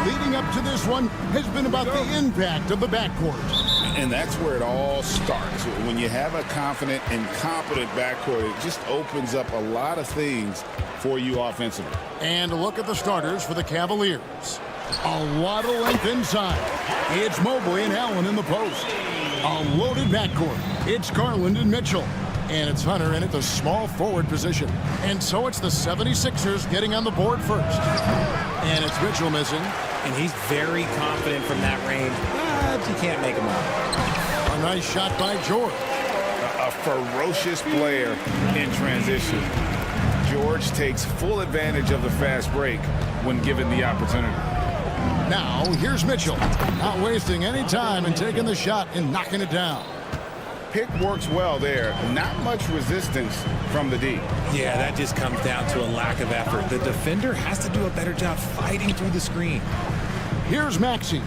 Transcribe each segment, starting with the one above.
Leading up to this one has been about the impact of the backcourt. And that's where it all starts. When you have a confident and competent backcourt, it just opens up a lot of things for you offensively. And look at the starters for the Cavaliers. A lot of length inside. It's Mobley and Allen in the post. A loaded backcourt. It's Garland and Mitchell. And it's Hunter in at the small forward position. And so it's the 76ers getting on the board first. And it's Mitchell missing. And he's very confident from that range, but you can't make him out. A nice shot by George. A ferocious player in transition. George takes full advantage of the fast break when given the opportunity. Now, here's Mitchell. Not wasting any time and taking the shot and knocking it down. Pick works well there. Not much resistance from the D. Yeah, that just comes down to a lack of effort. The defender has to do a better job fighting through the screen. Here's Maxey.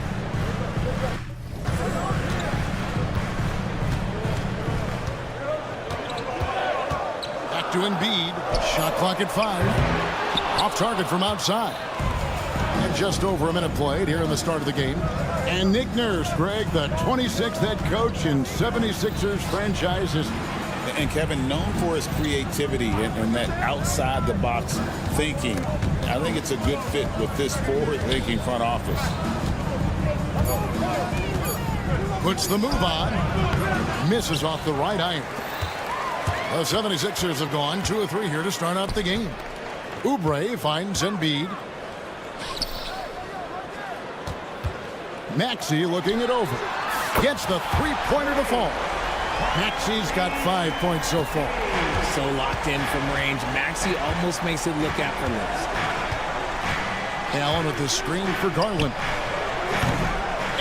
Back to Embiid. Shot clock at 5. Off target from outside. And just over a minute played here in the start of the game. And Nick Nurse, Greg, the 26th head coach in 76ers franchises. And Kevin, known for his creativity and that outside-the-box thinking. I think it's a good fit with this forward-thinking front office. Puts the move on. Misses off the right iron. The 76ers have gone 2 of 3 here to start out the game. Oubre finds Embiid. Maxey looking it over. Gets the three-pointer to fall. Maxey's got 5 points so far. So locked in from range. Maxey almost makes it look effortless. Allen with the screen for Garland.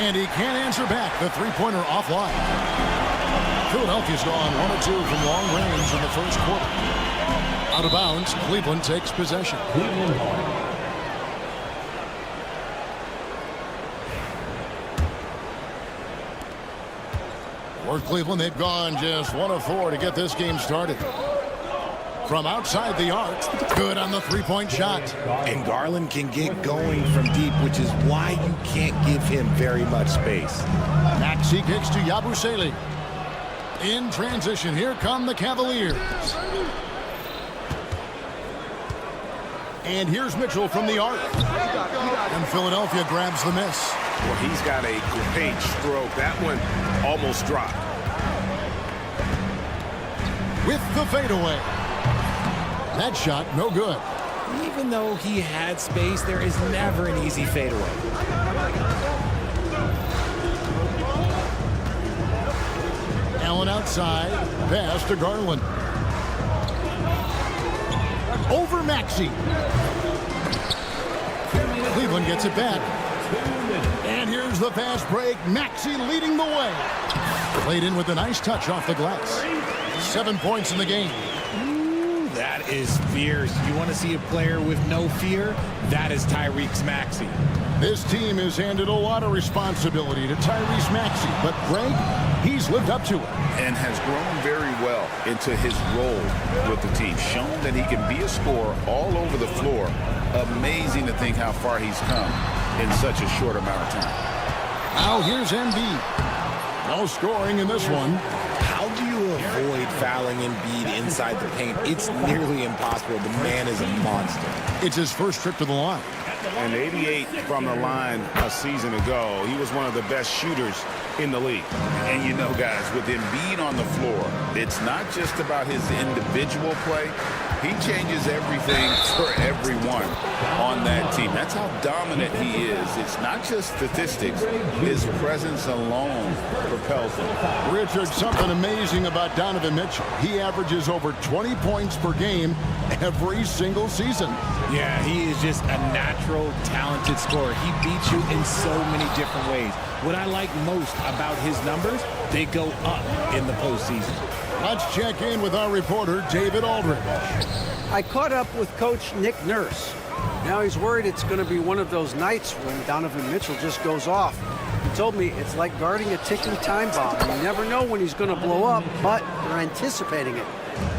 And he can't answer back. The three-pointer offline. Philadelphia's gone 1 of 2 from long range in the first quarter. Out of bounds, Cleveland takes possession. For Cleveland, they've gone just 1 of 4 to get this game started. From outside the arc, good on the three-point shot. And Garland can get going from deep, which is why you can't give him very much space. Maxey kicks to Yabusele. In transition, here come the Cavaliers. And here's Mitchell from the arc. And Philadelphia grabs the miss. Well, he's got a great stroke. That one almost dropped. With the fadeaway. That shot, no good. Even though he had space, there is never an easy fadeaway. Allen outside. Pass to Garland. Over Maxey. Cleveland gets it back. And here's the fast break. Maxey leading the way. Played in with a nice touch off the glass. 7 points in the game. Ooh, that is fierce. You want to see a player with no fear? That is Tyrese Maxey. This team has handed a lot of responsibility to Tyrese Maxey, but Greg, he's lived up to it. And has grown very well into his role with the team. Shown that he can be a scorer all over the floor. Amazing to think how far he's come in such a short amount of time. Now here's Embiid. No scoring in this one. How do you avoid fouling Embiid inside the paint? It's nearly impossible. The man is a monster. It's his first trip to the line. And 88 from the line a season ago. He was one of the best shooters in the league. And you know, guys, with Embiid on the floor, it's not just about his individual play. He changes everything for everyone on that team. That's how dominant he is. It's not just statistics. His presence alone propels him. Richard, something amazing about Donovan Mitchell. He averages over 20 points per game every single season. Yeah, he is just a natural, talented scorer. He beats you in so many different ways. What I like most about his numbers, they go up in the postseason. Let's check in with our reporter, David Aldridge. I caught up with Coach Nick Nurse. Now he's worried it's going to be one of those nights when Donovan Mitchell just goes off. He told me it's like guarding a ticking time bomb. You never know when he's going to blow up, but you're anticipating it.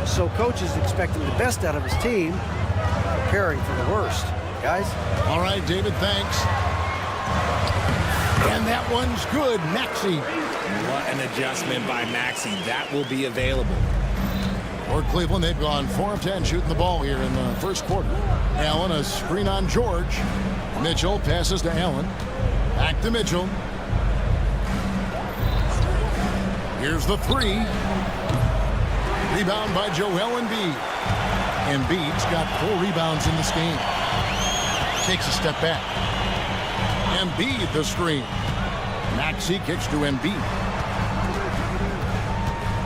So Coach is expecting the best out of his team, preparing for the worst. Guys? All right, David, thanks. And that one's good. Maxey. What an adjustment by Maxey. That will be available. For Cleveland, they've gone 4 of 10 shooting the ball here in the first quarter. Allen, a screen on George. Mitchell passes to Allen. Back to Mitchell. Here's the three. Rebound by Joel Embiid. Embiid's got 4 rebounds in this game. Takes a step back. Embiid the screen. Maxey kicks to Embiid.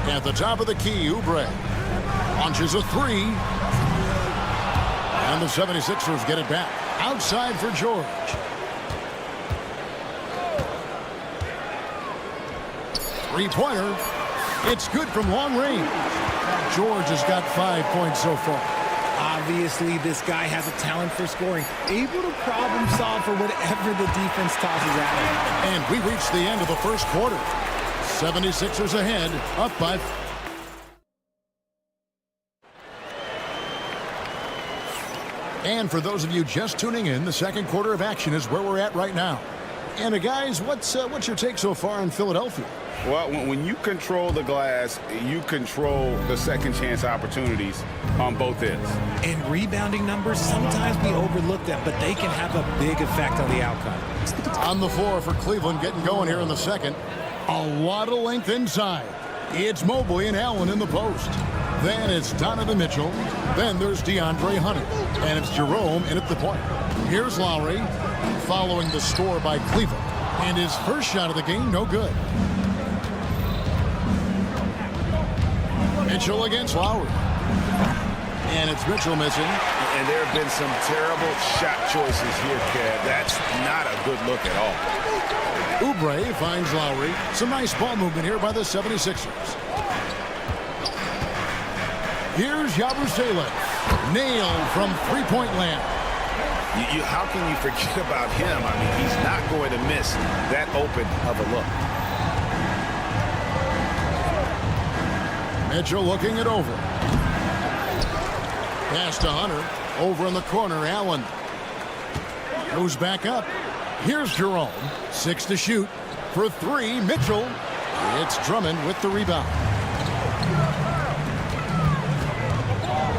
At the top of the key, Oubre launches a 3. And the 76ers get it back. Outside for George. Three-pointer. It's good from long range. George has got 5 points so far. Obviously, this guy has a talent for scoring. Able to problem solve for whatever the defense tosses at him. And we reach the end of the first quarter. 76ers ahead, up by... And for those of you just tuning in, the second quarter of action is where we're at right now. And guys, what's your take so far on Philadelphia? Well, when you control the glass, you control the second chance opportunities on both ends. And rebounding numbers, sometimes we overlook them, but they can have a big effect on the outcome. On the floor for Cleveland, getting going here in the second. A lot of length inside. It's Mobley and Allen in the post. Then it's Donovan Mitchell. Then there's DeAndre Hunter. And it's Jerome in at the point. Here's Lowry following the score by Cleveland. And his first shot of the game, no good. Mitchell against Lowry. And it's Mitchell missing. And there have been some terrible shot choices here, Kev. That's not a good look at all. Oubre finds Lowry. Some nice ball movement here by the 76ers. Here's Yabusele. Nailed from three-point land. How can you forget about him? I mean, he's not going to miss that open of a look. Mitchell looking it over. Pass to Hunter. Over in the corner, Allen. Goes back up. Here's Jerome. 6 to shoot. For 3, Mitchell. It's Drummond with the rebound.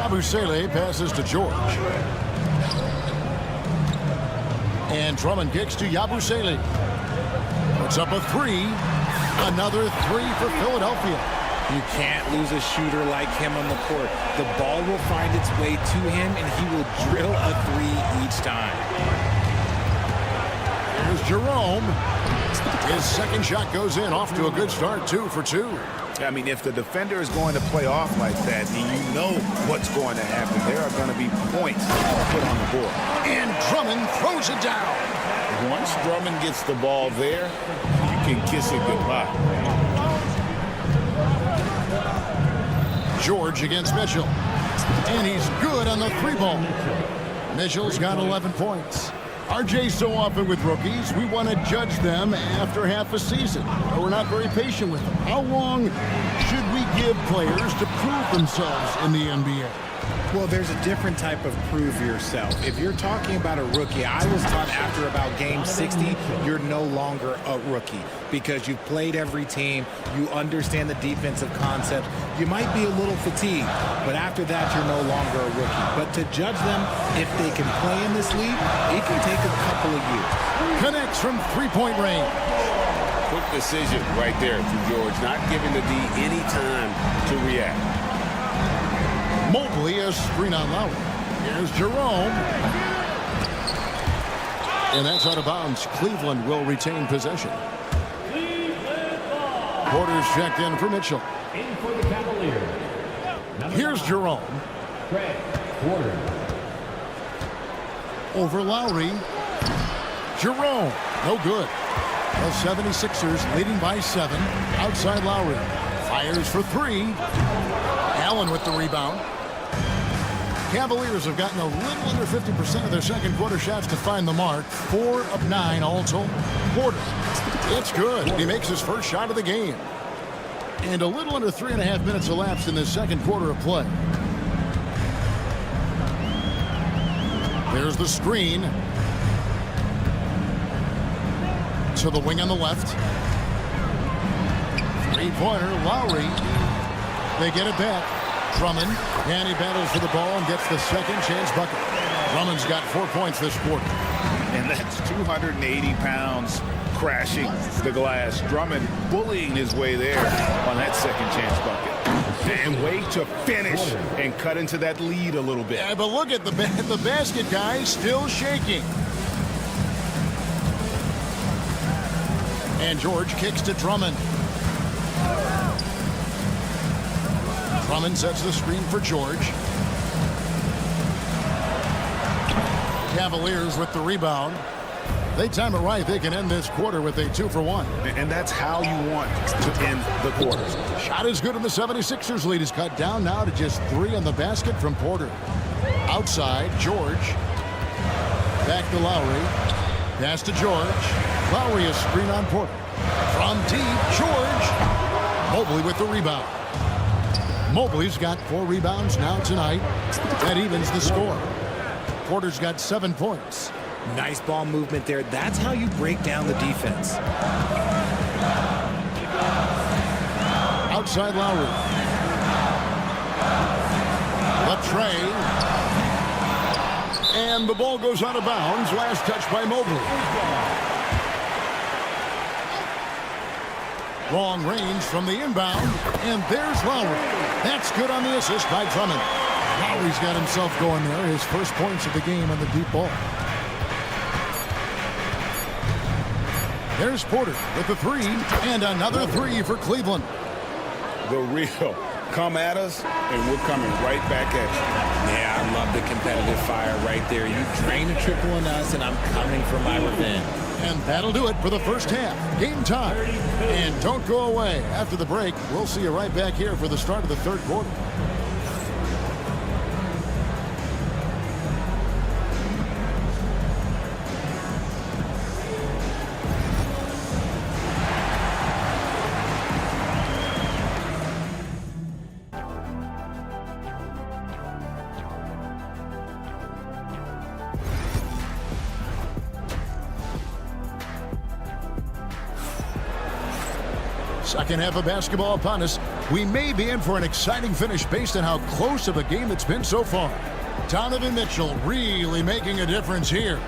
Yabusele passes to George. And Drummond kicks to Yabusele. Puts up a 3. Another 3 for Philadelphia. You can't lose a shooter like him on the court. The ball will find its way to him, and he will drill a 3 each time. Here's Jerome. His second shot goes in. Off to a good start, 2 for 2. I mean, if the defender is going to play off like that, then you know what's going to happen. There are going to be points put on the board. And Drummond throws it down. Once Drummond gets the ball there, you can kiss it goodbye. George against Mitchell. And he's good on the 3-ball. Mitchell's got 11 points. RJ, so often with rookies, we want to judge them after half a season. We're not very patient with them. How long should we give players to prove themselves in the NBA? Well, there's a different type of prove yourself. If you're talking about a rookie, I was taught after about game 60, you're no longer a rookie because you've played every team, you understand the defensive concept, you might be a little fatigued, but after that, you're no longer a rookie. But to judge them, if they can play in this league, it can take a couple of years. Connects from three-point range. Quick decision right there from George, not giving the D any time to react. Mobley, a screen on Lowry. Here's Jerome. And that's out of bounds. Cleveland will retain possession. Porter's checked in for Mitchell. In for the Cavaliers. Here's Jerome. Porter. Over Lowry. Jerome. No good. The 76ers leading by 7. Outside Lowry. Fires for 3. Allen with the rebound. Cavaliers have gotten a little under 50% of their second quarter shots to find the mark. 4 of 9 all told. Porter. It's good. He makes his first shot of the game. And a little under 3.5 minutes elapsed in this second quarter of play. There's the screen. To the wing on the left. Three-pointer, Lowry. They get it back. Drummond, and he battles for the ball and gets the second chance bucket. Drummond's got 4 points this quarter. And that's 280 pounds crashing the glass. Drummond bullying his way there on that second chance bucket. And way to finish and cut into that lead a little bit. Yeah, but look at the basket, guys, still shaking. And George kicks to Drummond. Drummond sets the screen for George. Cavaliers with the rebound. They time it right. They can end this quarter with a 2-for-1. And that's how you want to end the quarters. Shot is good, and the 76ers lead is cut down now to just 3 on the basket from Porter. Outside, George. Back to Lowry. Pass to George. Lowry is screen on Porter. From deep, George. Mobley with the rebound. Mobley's got 4 rebounds now tonight. That evens the score. Porter's got 7 points. Nice ball movement there. That's how you break down the defense. Outside Lowry. Latrey. And the ball goes out of bounds. Last touch by Mobley. Long range from the inbound. And there's Lowry. That's good on the assist by Drummond. Lowry's got himself going there. His first points of the game on the deep ball. There's Porter with the 3. And another 3 for Cleveland. The real come at us, and we're coming right back at you. Yeah, I love the competitive fire right there. You drain a triple on us, and I'm coming for my revenge. And that'll do it for the first half. Game time. And don't go away. After the break, we'll see you right back here for the start of the third quarter. Second half of basketball upon us. We may be in for an exciting finish based on how close of a game it's been so far. Donovan Mitchell really making a difference here.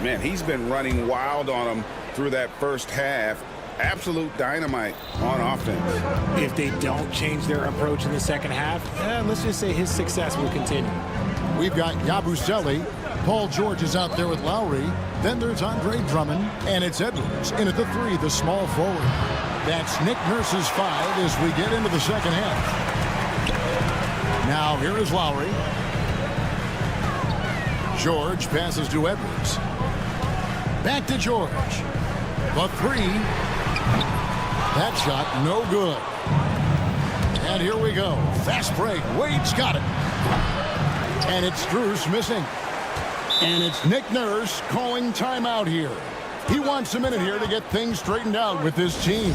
Man, he's been running wild on them through that first half. Absolute dynamite on offense. If they don't change their approach in the second half, let's just say his success will continue. We've got Yabusele. Paul George is out there with Lowry. Then there's Andre Drummond. And it's Edwards in at the 3, the small forward. That's Nick Nurse's 5 as we get into the second half. Now here is Lowry. George passes to Edwards. Back to George. The 3. That shot no good. And here we go. Fast break. Wade's got it. And it's Strus missing. And it's Nick Nurse calling timeout here. He wants a minute here to get things straightened out with his team.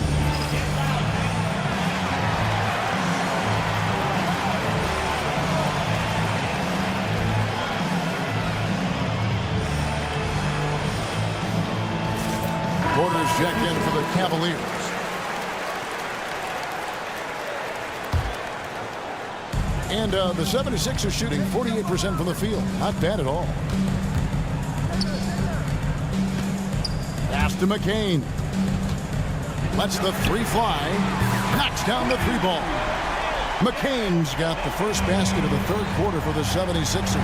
Porter's checked in for the Cavaliers. And the 76ers shooting 48% from the field. Not bad at all. Pass to McCain. Lets the 3 fly. Knocks down the 3 ball. McCain's got the first basket of the third quarter for the 76ers.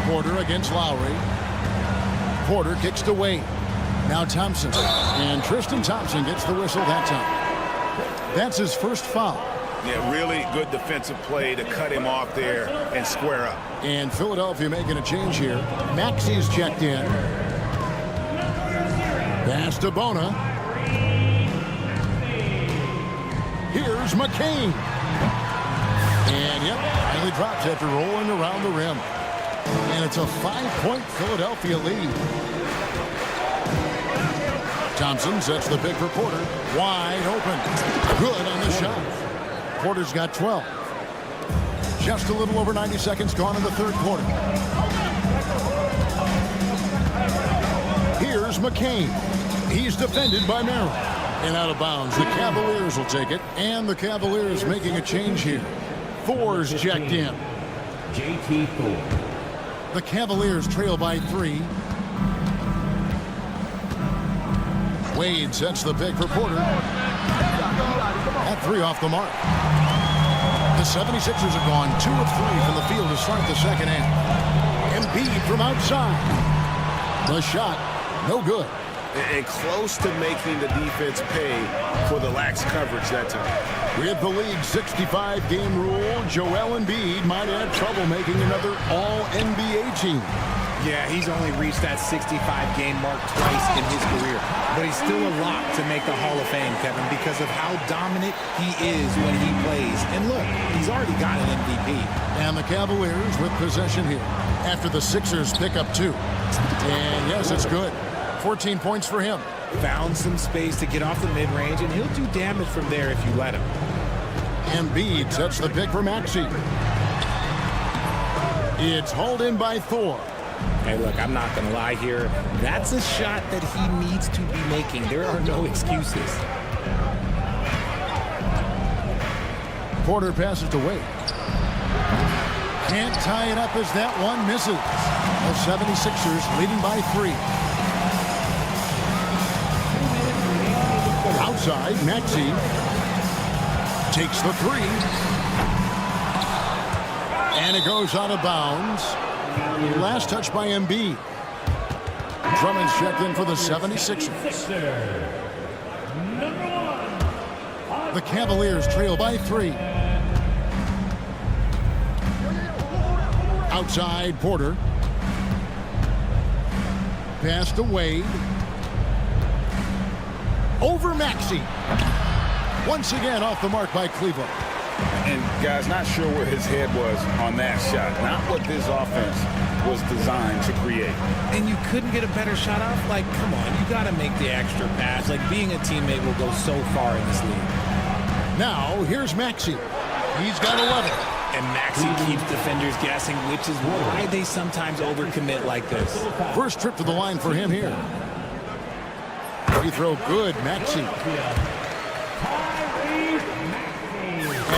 Porter against Lowry. Porter kicks to Wade. Now Thompson. And Tristan Thompson gets the whistle that time. That's his first foul. Yeah, really good defensive play to cut him off there and square up. And Philadelphia making a change here. Maxi's checked in. Pass to Bona. Here's McCain. finally drops after rolling around the rim. And it's a 5-point Philadelphia lead. Thompson sets the pick for Porter. Wide open. Good on the shot. Porter's got 12. Just a little over 90 seconds gone in the third quarter. Here's McCain. He's defended by Merrill. And out of bounds. The Cavaliers will take it. And the Cavaliers making a change here. Thor's checked in. J.T. Thor. The Cavaliers trail by 3. Wade sets the pick for Porter. At 3 off the mark. The 76ers have gone 2 of 3 from the field to start the second half. Embiid from outside. The shot, no good. And close to making the defense pay for the lax coverage that time. With the league's 65-game rule, Joel Embiid might have trouble making another All-NBA team. Yeah, he's only reached that 65-game mark twice in his career. But he's still a lock to make the Hall of Fame, Kevin, because of how dominant he is when he plays. And look, he's already got an MVP. And the Cavaliers with possession here after the Sixers pick up 2. And yes, it's good. 14 points for him. Found some space to get off the mid-range, and he'll do damage from there if you let him. Embiid sets the pick for Maxey. It's hauled in by Thor. Hey, look, I'm not going to lie here. That's a shot that he needs to be making. There are no excuses. Porter passes to Wade. Can't tie it up as that one misses. The 76ers leading by 3. Outside, Maxey takes the 3. And it goes out of bounds. Last touch by Embiid. Drummond's checked in for the 76ers. The Cavaliers trail by 3. Outside, Porter. Pass to Wade. Over Maxey. Once again off the mark by Cleveland. And guys, not sure where his head was on that shot. Not what this offense was designed to create. And you couldn't get a better shot off? Like, come on, you got to make the extra pass. Like, being a teammate will go so far in this league. Now, here's Maxey. He's got 11. And Maxey keeps defenders guessing, which is why they sometimes overcommit like this. First trip to the line for him here. Free throw good, Maxey.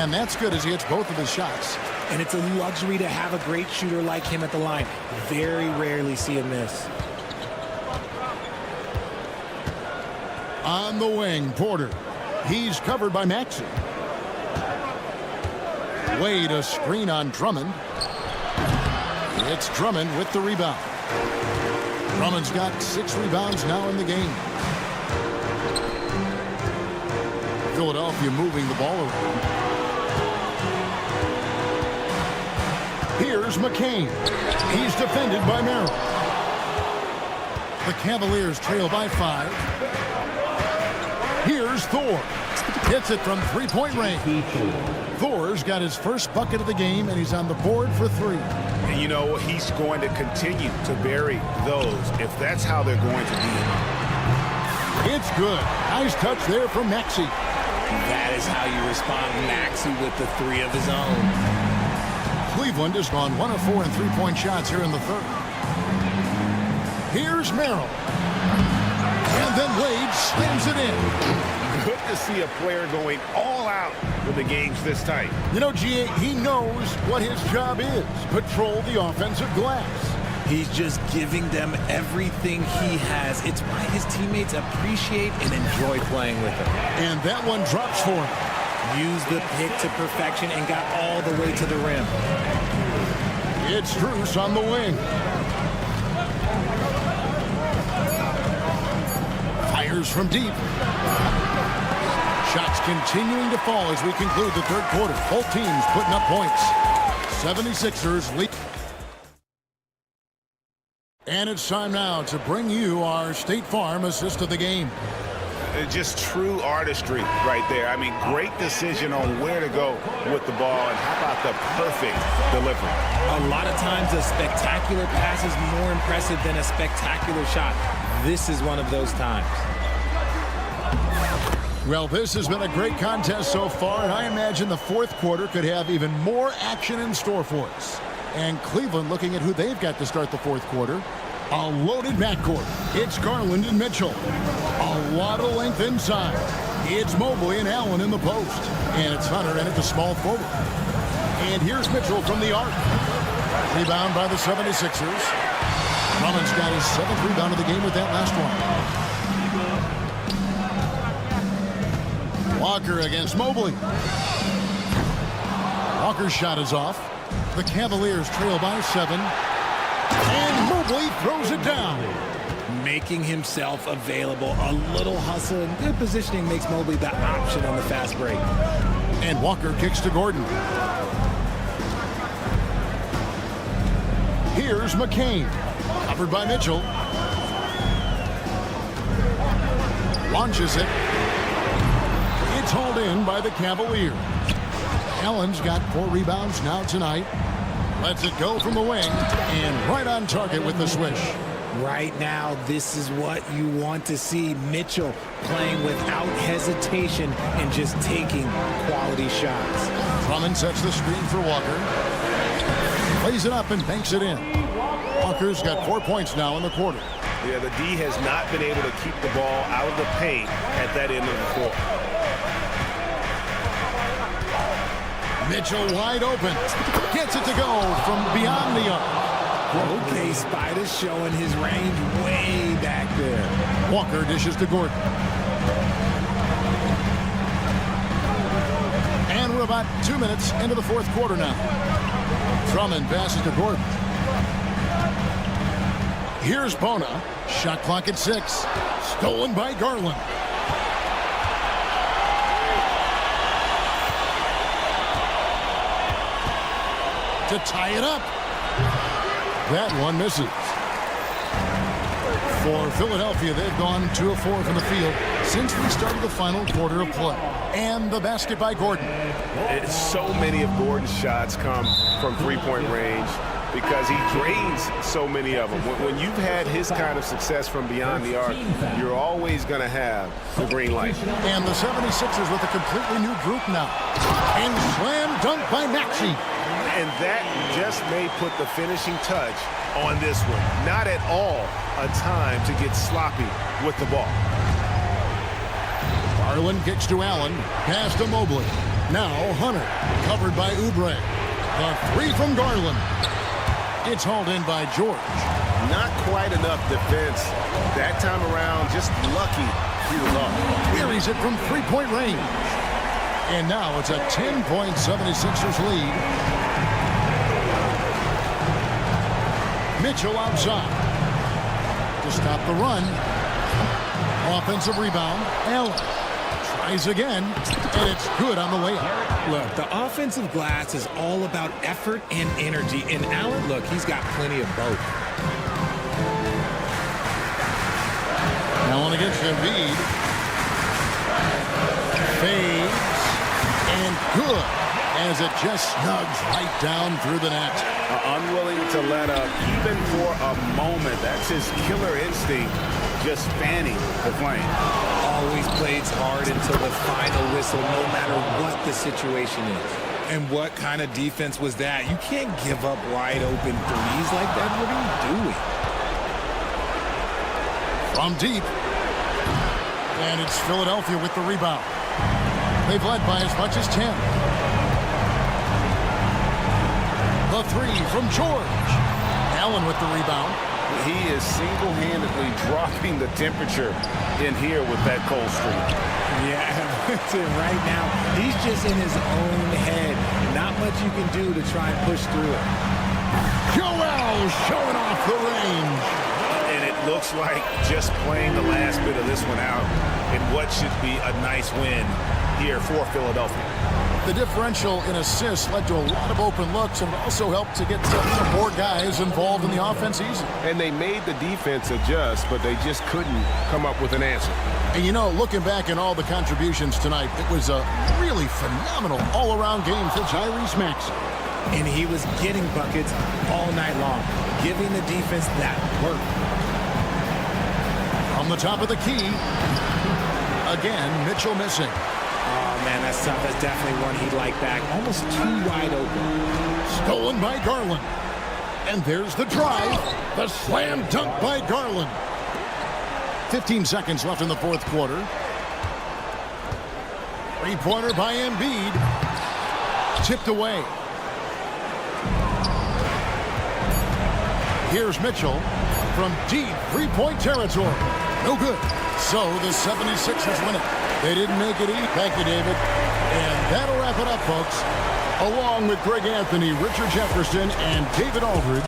And that's good as he hits both of his shots. And it's a luxury to have a great shooter like him at the line. Very rarely see him miss. On the wing, Porter. He's covered by Maxey. Wade, a screen on Drummond. It's Drummond with the rebound. Drummond's got 6 rebounds now in the game. Philadelphia moving the ball around. Here's McCain. He's defended by Merrill. The Cavaliers trail by 5. Here's Thor. Hits it from 3-point range. Thor's got his first bucket of the game, and he's on the board for 3. And you know, he's going to continue to bury those if that's how they're going to be. It's good. Nice touch there from Maxey. That is how you respond to Maxey with the 3 of his own. Cleveland has gone 1 of 4 in 3-point shots here in the third. Here's Merrill. And then Wade slams it in. Good to see a player going all out with the games this tight. You know, G.A., he knows what his job is. Patrol the offensive glass. He's just giving them everything he has. It's why his teammates appreciate and enjoy playing with him. And that one drops for him. Used the pick to perfection and got all the way to the rim. It's Strus on the wing. Fires from deep. Shots continuing to fall as we conclude the third quarter. Both teams putting up points. 76ers lead. And it's time now to bring you our State Farm assist of the game. Just true artistry right there. I mean, great decision on where to go with the ball, and how about the perfect delivery? A lot of times a spectacular pass is more impressive than a spectacular shot. This is one of those times. Well, this has been a great contest so far, and I imagine the fourth quarter could have even more action in store for us. And Cleveland looking at who they've got to start the fourth quarter. A loaded backcourt. It's Garland and Mitchell. A lot of length inside. It's Mobley and Allen in the post. And it's Hunter in at the small forward. And here's Mitchell from the arc. Rebound by the 76ers. Drummond's got his 7th rebound of the game with that last one. Walker against Mobley. Walker's shot is off. The Cavaliers trail by 7. And Mobley throws it down. Making himself available. A little hustle and good positioning makes Mobley the option on the fast break. And Walker kicks to Gordon. Here's McCain. Covered by Mitchell. Launches it. It's hauled in by the Cavaliers. Allen's got 4 rebounds now tonight. Lets it go from the wing, and right on target with the swish. Right now, this is what you want to see. Mitchell playing without hesitation and just taking quality shots. Drummond sets the screen for Walker. Plays it up and banks it in. Walker's got 4 points now in the quarter. Yeah, the D has not been able to keep the ball out of the paint at that end of the court. Mitchell wide open. Gets it to go from beyond the arc. Okay, Spider's showing his range way back there. Walker dishes to Gordon. And we're about 2 minutes into the fourth quarter now. Drummond passes to Gordon. Here's Bona. Shot clock at 6. Stolen by Garland. To tie it up. That one misses. For Philadelphia, they've gone 2 of 4 from the field since we started the final quarter of play. And the basket by Gordon. So many of Gordon's shots come from three-point range because he drains so many of them. When you've had his kind of success from beyond the arc, you're always going to have the green light. And the 76ers with a completely new group now. And slam dunk by Maxey. And that just may put the finishing touch on this one. Not at all a time to get sloppy with the ball. Garland kicks to Allen. Pass to Mobley. Now Hunter. Covered by Oubre. The 3 from Garland. It's hauled in by George. Not quite enough defense that time around. Just lucky he was off. Carries it from 3-point range. And now it's a 10-point 76ers lead. Mitchell outside to stop the run. Offensive rebound. Allen tries again, and it's good on the layup. Look, the offensive glass is all about effort and energy. And Allen, look, he's got plenty of both. Allen against Embiid. Fades. And good as it just snugs right down through the net. Unwilling to let up even for a moment. That's his killer instinct, just fanning the flame. Always plays hard until the final whistle, no matter what the situation is. And what kind of defense was that? You can't give up wide open threes like that. What are you doing? From deep. And it's Philadelphia with the rebound. They've led by as much as 10. The 3 from George. Allen with the rebound. He is single-handedly dropping the temperature in here with that cold streak. Yeah, that's it right now. He's just in his own head. Not much you can do to try and push through it. Joel showing off the range. And it looks like just playing the last bit of this one out in what should be a nice win here for Philadelphia. The differential in assists led to a lot of open looks and also helped to get some more guys involved in the offense easy. And they made the defense adjust, but they just couldn't come up with an answer. And you know, looking back at all the contributions tonight, it was a really phenomenal all-around game for Tyrese Maxey. And he was getting buckets all night long, giving the defense that work. From the top of the key, again, Mitchell missing. Oh, man, that's tough. That's definitely one he'd like back. Almost too wide open. Stolen by Garland. And there's the drive. The slam dunk by Garland. 15 seconds left in the fourth quarter. Three-pointer by Embiid. Tipped away. Here's Mitchell from deep three-point territory. No good. So the 76ers win it. They didn't make it easy. Thank you, David. And that'll wrap it up, folks. Along with Greg Anthony, Richard Jefferson, and David Aldridge.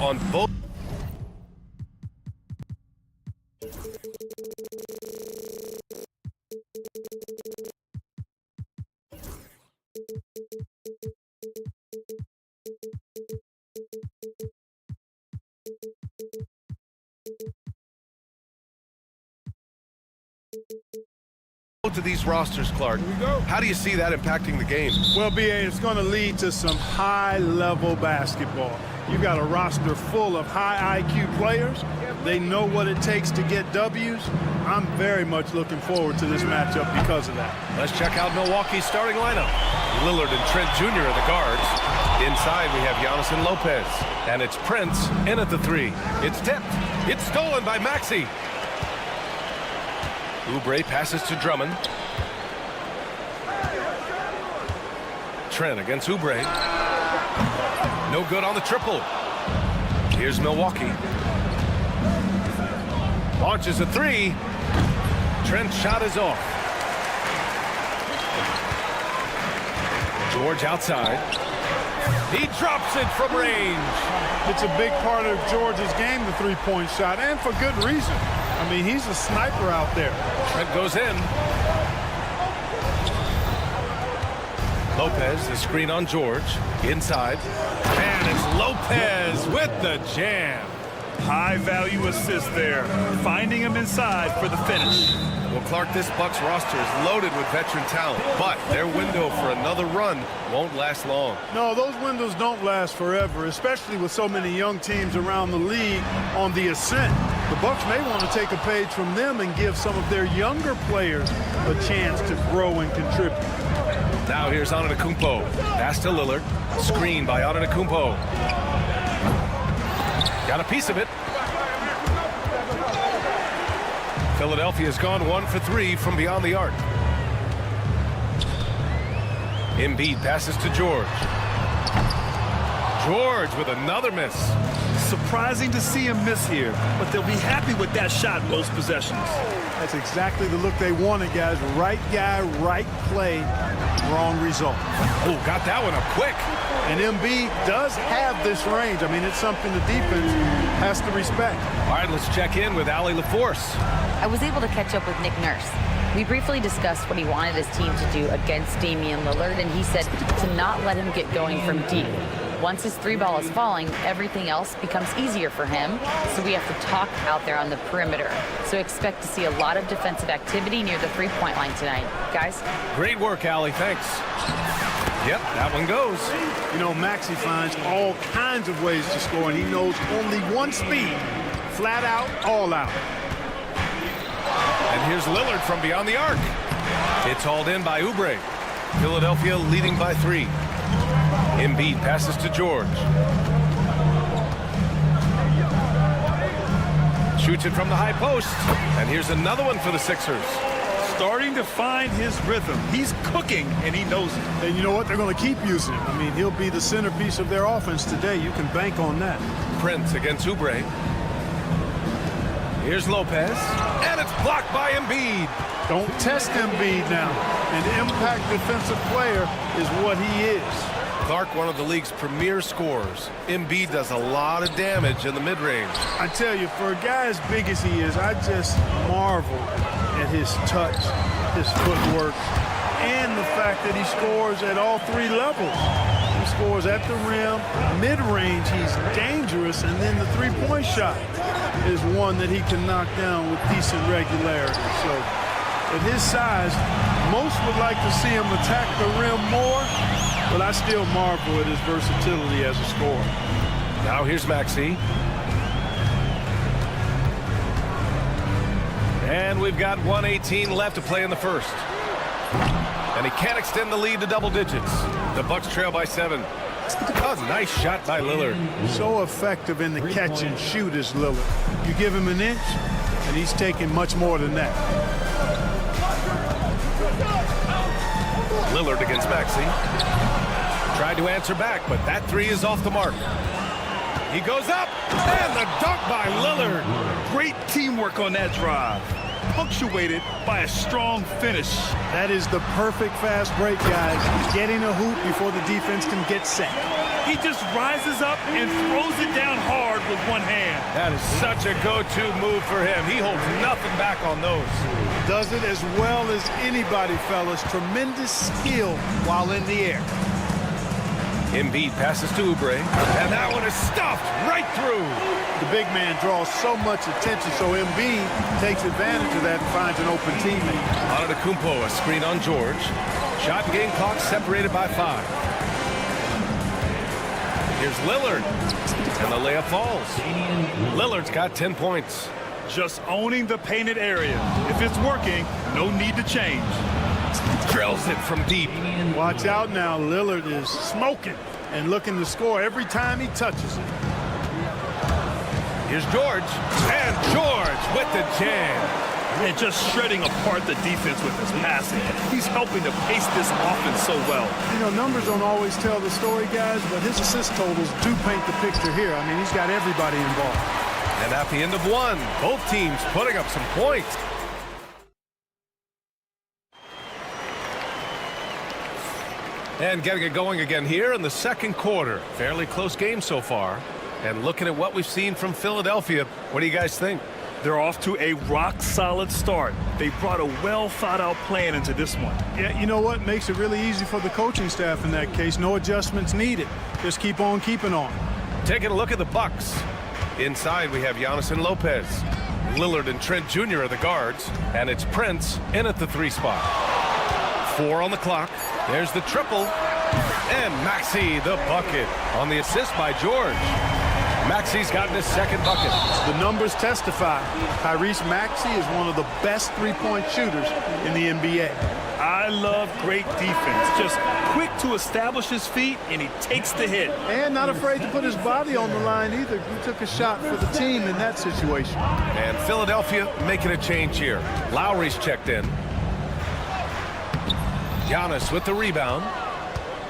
on both. To these rosters, Clark. How do you see that impacting the game? Well, BA, it's going to lead to some high-level basketball. You got a roster full of high IQ players. They know what it takes to get W's. I'm very much looking forward to this matchup because of that. Let's check out Milwaukee's starting lineup. Lillard and Trent Jr. are the guards. Inside, we have Giannis and Lopez. And it's Prince in at the 3. It's tipped. It's stolen by Maxey. Oubre passes to Drummond. Trent against Oubre. No good on the triple. Here's Milwaukee. Launches a 3. Trent's shot is off. George outside. He drops it from range. It's a big part of George's game, the three-point shot, and for good reason. I mean, he's a sniper out there. Trent goes in. Lopez, the screen on George. Inside. And it's Lopez with the jam. High-value assist there. Finding him inside for the finish. Well, Clark, this Bucks roster is loaded with veteran talent, but their window for another run won't last long. No, those windows don't last forever, especially with so many young teams around the league on the ascent. The Bucks may want to take a page from them and give some of their younger players a chance to grow and contribute. Now here's Antetokounmpo. Pass to Lillard. Screen by Antetokounmpo. Got a piece of it. Philadelphia's gone 1 for 3 from beyond the arc. Embiid passes to George. George with another miss. Surprising to see him miss here, but they'll be happy with that shot most possessions. That's exactly the look they wanted, guys. Right guy, right play, wrong result. Oh, got that one up quick. And Embiid does have this range. I mean, it's something the defense has to respect. All right, let's check in with Allie LaForce. I was able to catch up with Nick Nurse. We briefly discussed what he wanted his team to do against Damian Lillard, and he said to not let him get going from deep. Once his 3-ball is falling, everything else becomes easier for him, so we have to talk out there on the perimeter. So expect to see a lot of defensive activity near the 3-point line tonight. Guys? Great work, Allie. Thanks. Yep, that one goes. You know, Maxey finds all kinds of ways to score, and he knows only one speed. Flat out, all out. And here's Lillard from beyond the arc. It's hauled in by Oubre. Philadelphia leading by 3. Embiid passes to George. Shoots it from the high post. And here's another one for the Sixers. Starting to find his rhythm. He's cooking, and he knows it. And you know what? They're going to keep using him. I mean, he'll be the centerpiece of their offense today. You can bank on that. Prince against Oubre. Here's Lopez. And it's blocked by Embiid. Don't test Embiid now. An impact defensive player is what he is. Clark, one of the league's premier scorers. Embiid does a lot of damage in the mid-range. I tell you, for a guy as big as he is, I just marvel at his touch, his footwork, and the fact that he scores at all 3 levels. He scores at the rim, mid-range, he's dangerous, and then the 3-point shot is one that he can knock down with decent regularity. So at his size, most would like to see him attack the rim more, but I still marvel at his versatility as a scorer. Now here's Maxey. And we've got 1:18 left to play in the first. And he can't extend the lead to double digits. The Bucks trail by 7. A nice shot by Lillard. So effective in the catch and shoot is Lillard. You give him an inch, and he's taking much more than that. Lillard against Maxey. Tried to answer back, but that 3 is off the mark. He goes up, and the dunk by Lillard. Great teamwork on that drive. Punctuated by a strong finish. That is the perfect fast break, guys. Getting a hoop before the defense can get set. He just rises up and throws it down hard with one hand. That is such a go-to move for him. He holds nothing back on those. Does it as well as anybody, fellas. Tremendous skill while in the air. Embiid passes to Oubre, and that one is stuffed right through. The big man draws so much attention, so Embiid takes advantage of that and finds an open teammate. Antetokounmpo, a screen on George. Shot and game clock separated by 5. Here's Lillard, and the layup falls. Lillard's got 10 points. Just owning the painted area. If it's working, no need to change. Drills it from deep. Watch out now. Lillard is smoking and looking to score every time he touches it. Here's George, and George with the jam. And just shredding apart the defense with his passing. He's helping to pace this offense so well. You know, numbers don't always tell the story, guys, but his assist totals do paint the picture here. I mean, he's got everybody involved. And at the end of one, both teams putting up some points. And getting it going again here in the second quarter. Fairly close game so far. And looking at what we've seen from Philadelphia, what do you guys think? They're off to a rock-solid start. They brought a well-thought-out plan into this one. Yeah, you know what? Makes it really easy for the coaching staff in that case. No adjustments needed. Just keep on keeping on. Taking a look at the Bucks. Inside, we have Giannis and Lopez. Lillard and Trent Jr. are the guards. And it's Prince in at the 3 spot. 4 on the clock. There's the triple. And Maxey, the bucket, on the assist by George. Maxey's gotten his second bucket. The numbers testify. Tyrese Maxey is one of the best three-point shooters in the NBA. I love great defense. Just quick to establish his feet, and he takes the hit. And not afraid to put his body on the line either. He took a shot for the team in that situation. And Philadelphia making a change here. Lowry's checked in. Giannis with the rebound.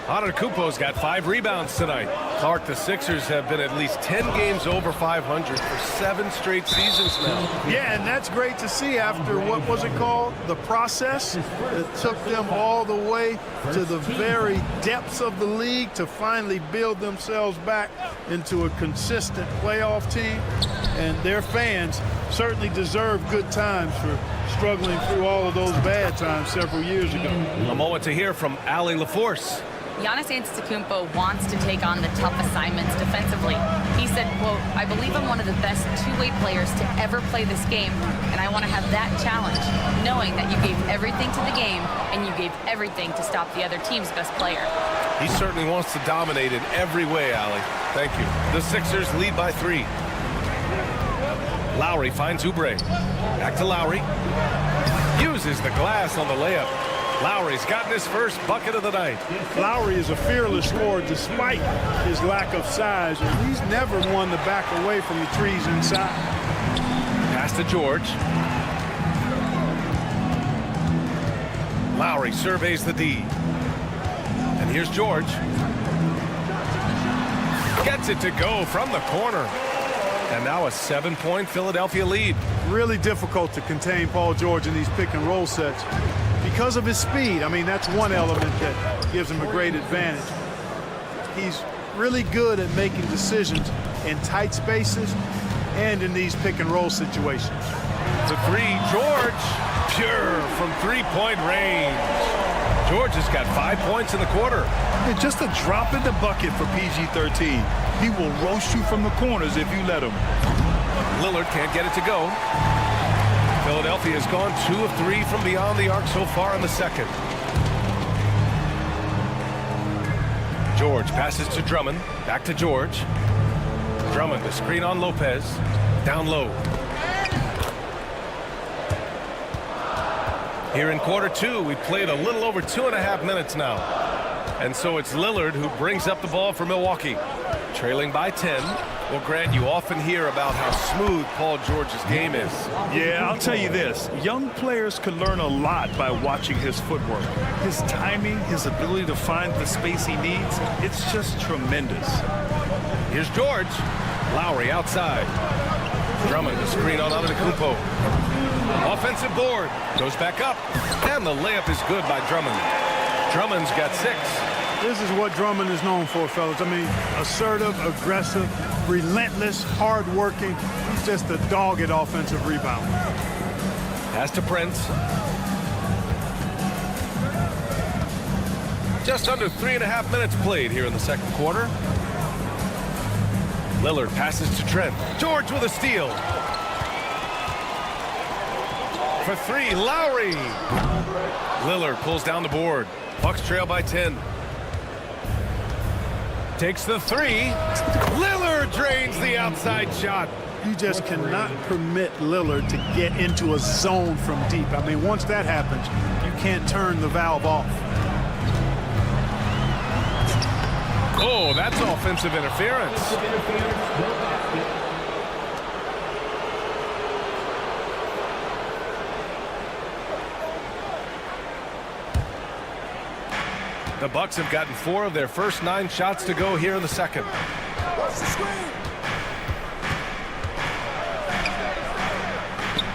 Antetokounmpo's got 5 rebounds tonight. Clark, the Sixers have been at least 10 games over 500 for 7 straight seasons now. Yeah, and that's great to see after, what was it called? The process. It took them all the way to the very depths of the league to finally build themselves back into a consistent playoff team. And their fans certainly deserve good times for struggling through all of those bad times several years ago. A moment to hear from Allie LaForce. Giannis Antetokounmpo wants to take on the tough assignments defensively. He said, quote, "I believe I'm one of the best two-way players to ever play this game, and I want to have that challenge, knowing that you gave everything to the game and you gave everything to stop the other team's best player." He certainly wants to dominate in every way, Allie. Thank you. The Sixers lead by 3. Lowry finds Oubre. Back to Lowry. Uses the glass on the layup. Lowry's gotten his first bucket of the night. Lowry is a fearless scorer despite his lack of size, and he's never one to back away from the trees inside. Pass to George. Lowry surveys the D. And here's George. Gets it to go from the corner. And now a 7-point Philadelphia lead. Really difficult to contain Paul George in these pick-and-roll sets because of his speed. I mean, that's one element that gives him a great advantage. He's really good at making decisions in tight spaces and in these pick-and-roll situations. The 3, George, pure from 3-point range. George has got 5 points in the quarter. And just a drop in the bucket for PG-13. He will roast you from the corners if you let him. Lillard can't get it to go. Philadelphia has gone 2 of 3 from beyond the arc so far in the second. George passes to Drummond. Back to George. Drummond, the screen on Lopez. Down low. Here in quarter 2, we've played a little over 2.5 minutes now. And so it's Lillard who brings up the ball for Milwaukee. Trailing by 10. Well, Grant, you often hear about how smooth Paul George's game is. Yeah, I'll tell you this. Young players can learn a lot by watching his footwork. His timing, his ability to find the space he needs, it's just tremendous. Here's George. Lowry outside. Drummond, the screen on Antetokounmpo. Offensive board. Goes back up. And the layup is good by Drummond. Drummond's got 6. This is what Drummond is known for, fellas. I mean, assertive, aggressive, relentless, hard-working. He's just a dogged offensive rebound. Pass to Prince. Just under 3.5 minutes played here in the second quarter. Lillard passes to Trent. George with a steal. For three, Lowry. Lillard pulls down the board. Bucks trail by 10. Takes the three. Lillard drains the outside shot. You just cannot permit Lillard to get into a zone from deep. I mean, once that happens, you can't turn the valve off. Oh, that's offensive interference. The Bucks have gotten 4 of their first 9 shots to go here in the second.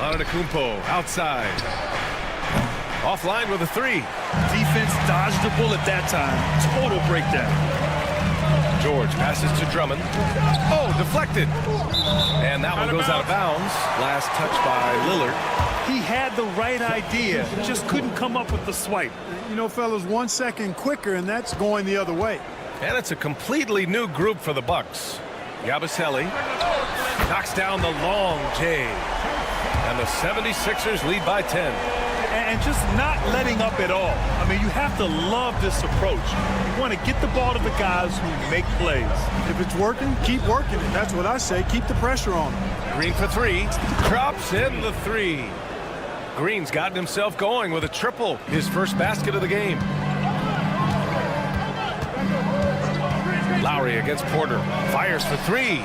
Antetokounmpo outside. Offline with a 3. Defense dodged the bullet that time. Total breakdown. George passes to Drummond. Oh, deflected. And that one goes out of bounds. Last touch by Lillard. He had the right idea, just couldn't come up with the swipe. You know, fellas, 1 second quicker, and that's going the other way. And it's a completely new group for the Bucks. Yabusele knocks down the long J. And the 76ers lead by 10. And just not letting up at all. I mean, you have to love this approach. You want to get the ball to the guys who make plays. If it's working, keep working it. That's what I say. Keep the pressure on them. Green for 3. Drops in the 3. Green's gotten himself going with a triple. His first basket of the game. Lowry against Porter. Fires for 3.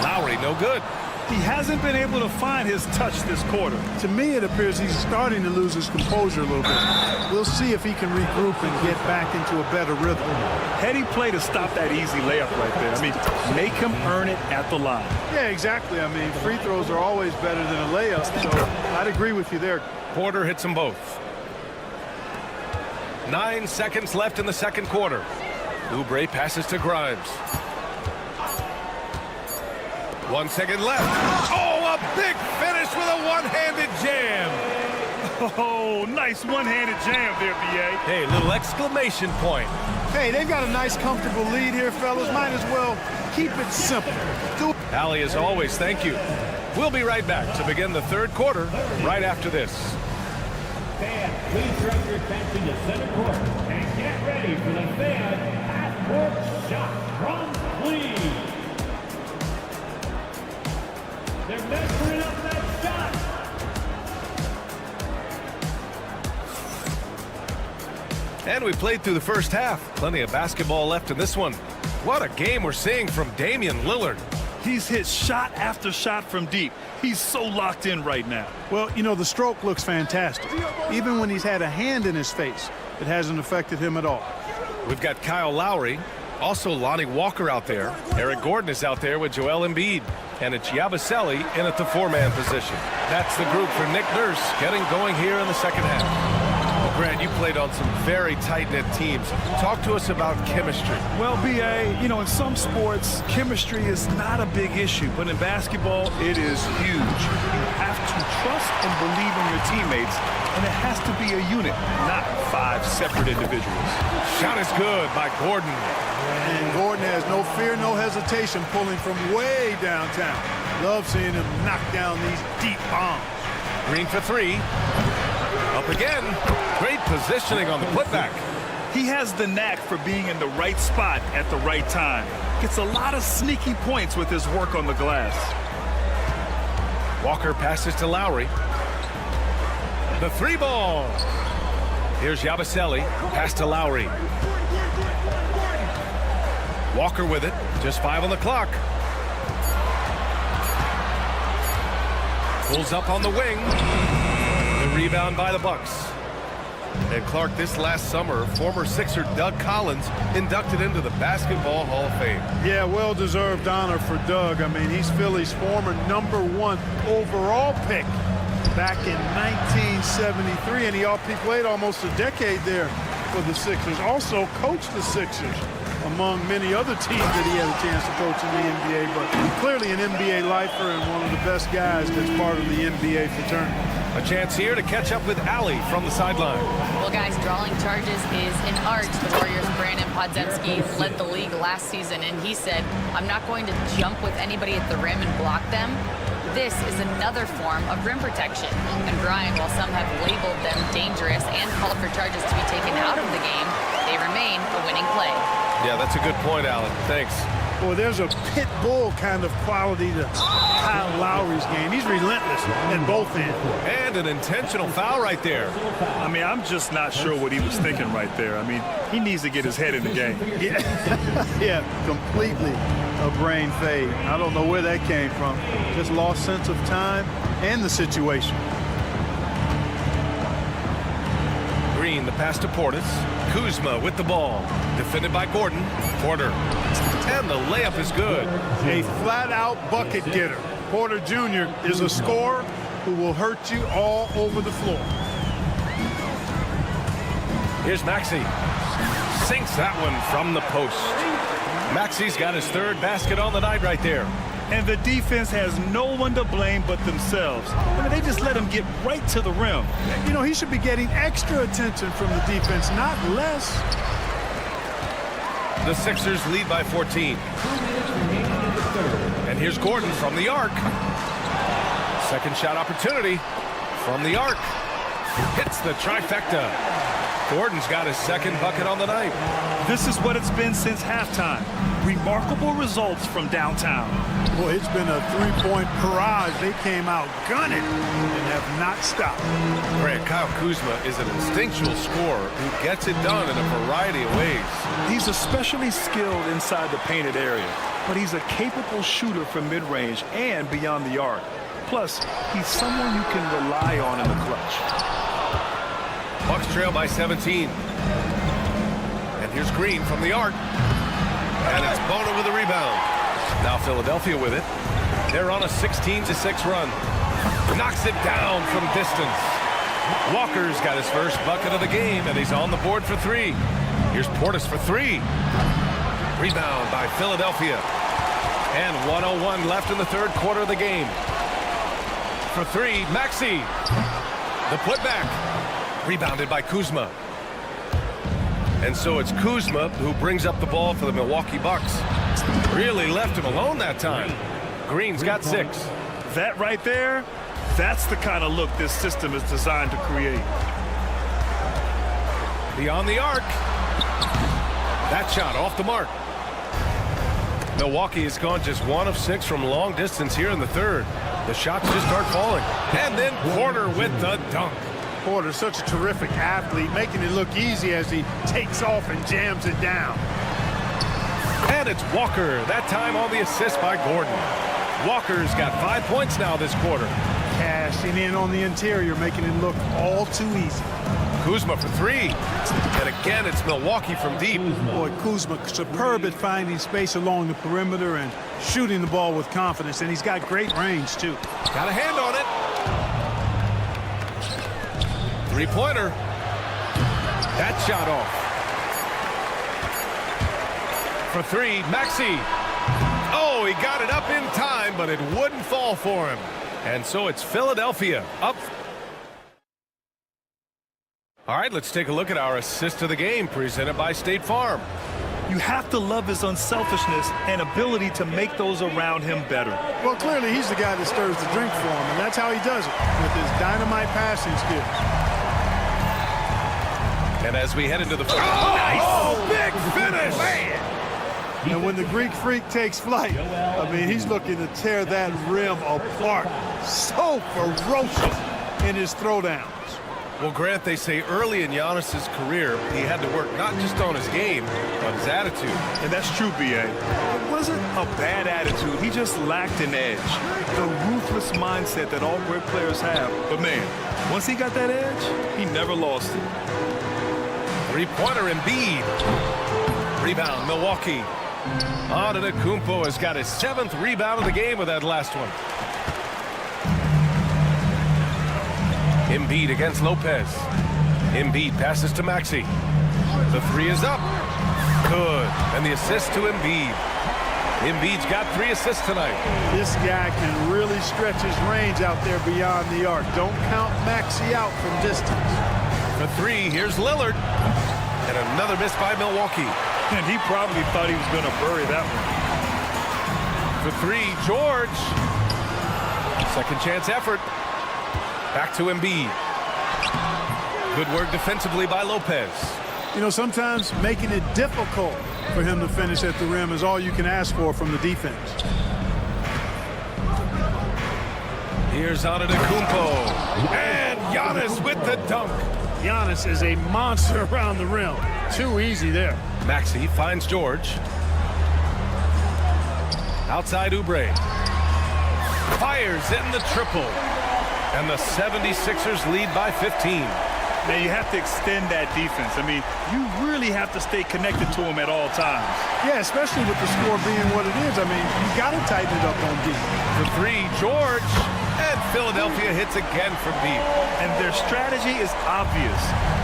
Lowry, no good. He hasn't been able to find his touch this quarter. To me, it appears he's starting to lose his composure a little bit. We'll see if he can regroup and get back into a better rhythm. Heady play to stop that easy layup right there. I mean, make him earn it at the line. Yeah, exactly. I mean, free throws are always better than a layup, so I'd agree with you there. Porter hits them both. 9 seconds left in the second quarter. Oubre passes to Grimes. 1 second left. Oh, a big finish with a one-handed jam. Oh, nice one-handed jam there, B.A. Hey, little exclamation point. Hey, they've got a nice, comfortable lead here, fellas. Might as well keep it simple. Allie, as always, thank you. We'll be right back to begin the third quarter right after this. Fans, please direct your attention to center court and get ready for the fan half-court shot from Cleveland. They're measuring up that shot. And we played through the first half. Plenty of basketball left in this one. What a game we're seeing from Damian Lillard. He's hit shot after shot from deep. He's so locked in right now. Well, you know, the stroke looks fantastic. Even when he's had a hand in his face, it hasn't affected him at all. We've got Kyle Lowry. Also Lonnie Walker out there. Eric Gordon is out there with Joel Embiid. And it's Yabusele in at the 4-man position. That's the group for Nick Nurse getting going here in the second half. Well, Grant, you played on some very tight-knit teams. Talk to us about chemistry. Well, B.A., you know, in some sports, chemistry is not a big issue. But in basketball, it is huge. You have to trust and believe in your teammates. And it has to be a unit, not 5 separate individuals. Shot is good by Gordon. And Gordon has no fear, no hesitation pulling from way downtown. Love seeing him knock down these deep bombs. Green for 3. Up again. Great positioning on the putback. He has the knack for being in the right spot at the right time. Gets a lot of sneaky points with his work on the glass. Walker passes to Lowry. The 3 ball. Here's Yabusele. Pass to Lowry. Walker with it. Just 5 on the clock. Pulls up on the wing. The rebound by the Bucks. And Clark, this last summer, former Sixer Doug Collins inducted into the Basketball Hall of Fame. Yeah, well-deserved honor for Doug. I mean, he's Philly's former #1 overall pick back in 1973, and he played almost a decade there for the Sixers. Also coached the Sixers among many other teams that he had a chance to coach in the NBA, but clearly an NBA lifer and one of the best guys that's part of the NBA fraternity. A chance here to catch up with Allie from the sideline. Well, guys, drawing charges is an art. The Warriors' Brandon Podziemski led the league last season, and he said, I'm not going to jump with anybody at the rim and block them. This is another form of rim protection. And Brian, while some have labeled them dangerous and called for charges to be taken out of the game, they remain a winning play. Yeah, that's a good point, Alan. Thanks. Well, there's a pit bull kind of quality to Kyle Lowry's game. He's relentless at both ends. And an intentional foul right there. I mean, I'm just not sure what he was thinking right there. I mean, he needs to get his head in the game. Yeah, completely a brain fade. I don't know where that came from. Just lost sense of time and the situation. Green, the pass to Portis. Kuzma with the ball. Defended by Gordon. Porter. And the layup is good. A flat-out bucket getter. Porter Jr. is a scorer who will hurt you all over the floor. Here's Maxey. Sinks that one from the post. Maxey's got his third basket on the night right there. And the defense has no one to blame but themselves. I mean, they just let him get right to the rim. You know, he should be getting extra attention from the defense, not less. The Sixers lead by 14. And here's Gordon from the arc. Second shot opportunity from the arc. Hits the trifecta. Gordon's got his second bucket on the night. This is what it's been since halftime. Remarkable results from downtown. Boy, it's been a three-point barrage. They came out gunning and have not stopped. Grant, Kyle Kuzma is an instinctual scorer who gets it done in a variety of ways. He's especially skilled inside the painted area, but he's a capable shooter from mid-range and beyond the arc. Plus, he's someone you can rely on in the clutch. Bucks trail by 17. And here's Green from the arc. And it's Bona with a rebound. Now Philadelphia with it. They're on a 16-6 run. Knocks it down from distance. Walker's got his first bucket of the game, and he's on the board for three. Here's Portis for three. Rebound by Philadelphia. And 1:01 left in the third quarter of the game. For three, Maxey. The putback. Rebounded by Kuzma. And so it's Kuzma who brings up the ball for the Milwaukee Bucks. Really left him alone that time. Green's got 6. That right there, that's the kind of look this system is designed to create. Beyond the arc. That shot off the mark. Milwaukee has gone just 1 of 6 from long distance here in the third. The shots just start falling. And then Porter with the dunk. Porter's such a terrific athlete, making it look easy as he takes off and jams it down. And it's Walker, that time on the assist by Gordon. Walker's got 5 points now this quarter. Cashing in on the interior, making it look all too easy. Kuzma for 3. And again, it's Milwaukee from deep. Boy, Kuzma superb at finding space along the perimeter and shooting the ball with confidence, and he's got great range, too. Got a hand on it. Three-pointer. That shot off. For 3, Maxey. Oh, he got it up in time, but it wouldn't fall for him. And so it's Philadelphia up. All right, let's take a look at our assist of the game presented by State Farm. You have to love his unselfishness and ability to make those around him better. Well, clearly he's the guy that stirs the drink for him, and that's how he does it, with his dynamite passing skills. And as we head into the... Oh, big finish! Man. And when the Greek Freak takes flight, I mean, he's looking to tear that rim apart. So ferocious in his throwdowns. Well, Grant, they say early in Giannis's career, he had to work not just on his game, but his attitude. And that's true, B.A. It wasn't a bad attitude. He just lacked an edge. The ruthless mindset that all great players have. But, man, once he got that edge, he never lost it. Three-pointer Embiid. Rebound, Milwaukee. Antetokounmpo has got his 7th rebound of the game with that last one. Embiid against Lopez. Embiid passes to Maxey. The three is up. Good. And the assist to Embiid. Embiid's got 3 assists tonight. This guy can really stretch his range out there beyond the arc. Don't count Maxey out from distance. For 3, here's Lillard. And another miss by Milwaukee. And he probably thought he was going to bury that one. For 3, George. Second chance effort. Back to Embiid. Good work defensively by Lopez. You know, sometimes making it difficult for him to finish at the rim is all you can ask for from the defense. Here's Antetokounmpo. And Giannis with the dunk. Giannis is a monster around the rim. Too easy there. Maxey finds George. Outside Oubre. Fires in the triple. And the 76ers lead by 15. Now, you have to extend that defense. I mean, you really have to stay connected to him at all times. Yeah, especially with the score being what it is. I mean, you got to tighten it up on D. For 3, George. And Philadelphia hits again from deep. And their strategy is obvious.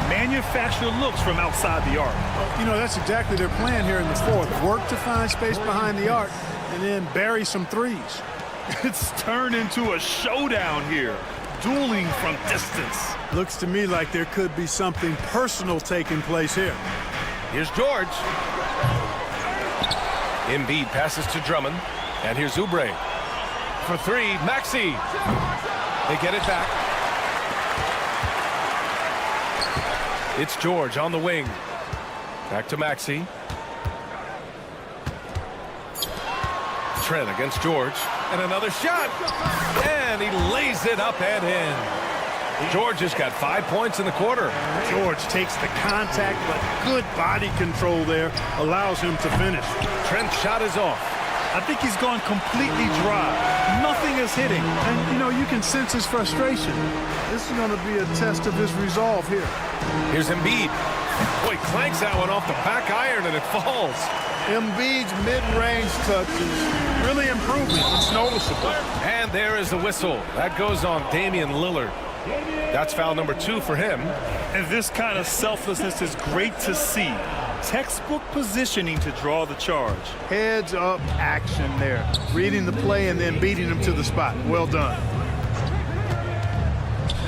Manufacture looks from outside the arc. You know, that's exactly their plan here in the fourth. Work to find space behind the arc and then bury some threes. It's turned into a showdown here. Dueling from distance. Looks to me like there could be something personal taking place here. Here's George. Embiid passes to Drummond. And here's Oubre. For 3, Maxey. They get it back. It's George on the wing. Back to Maxey. Trent against George. And another shot. And he lays it up and in. George has got 5 points in the quarter. George takes the contact, but good body control there allows him to finish. Trent's shot is off. I think he's gone completely dry. Nothing is hitting. And, you know, you can sense his frustration. This is going to be a test of his resolve here. Here's Embiid. Boy, clanks that one off the back iron and it falls. Embiid's mid-range touch is really improving. It's noticeable. And there is the whistle. That goes on Damian Lillard. That's foul number 2 for him. And this kind of selflessness is great to see. Textbook positioning to draw the charge. Heads up action there. Reading the play and then beating him to the spot. Well done.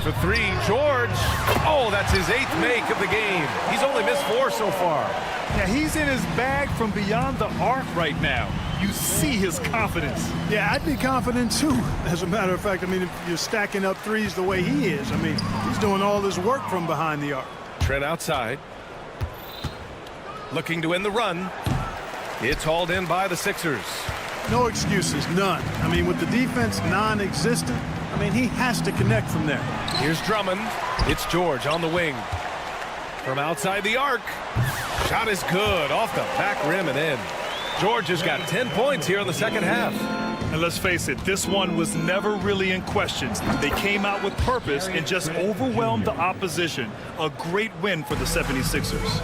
For 3, George. Oh, that's his 8th make of the game. He's only missed 4 so far. Yeah, he's in his bag from beyond the arc right now. You see his confidence. Yeah, I'd be confident too. As a matter of fact, I mean, if you're stacking up threes the way he is, I mean, he's doing all this work from behind the arc. Trent outside. Looking to end the run. It's hauled in by the Sixers. No excuses, none. I mean, with the defense non-existent, I mean, he has to connect from there. Here's Drummond. It's George on the wing. From outside the arc. Shot is good. Off the back rim and in. George has got 10 points here in the second half. And let's face it, this one was never really in question. They came out with purpose and just overwhelmed the opposition. A great win for the 76ers.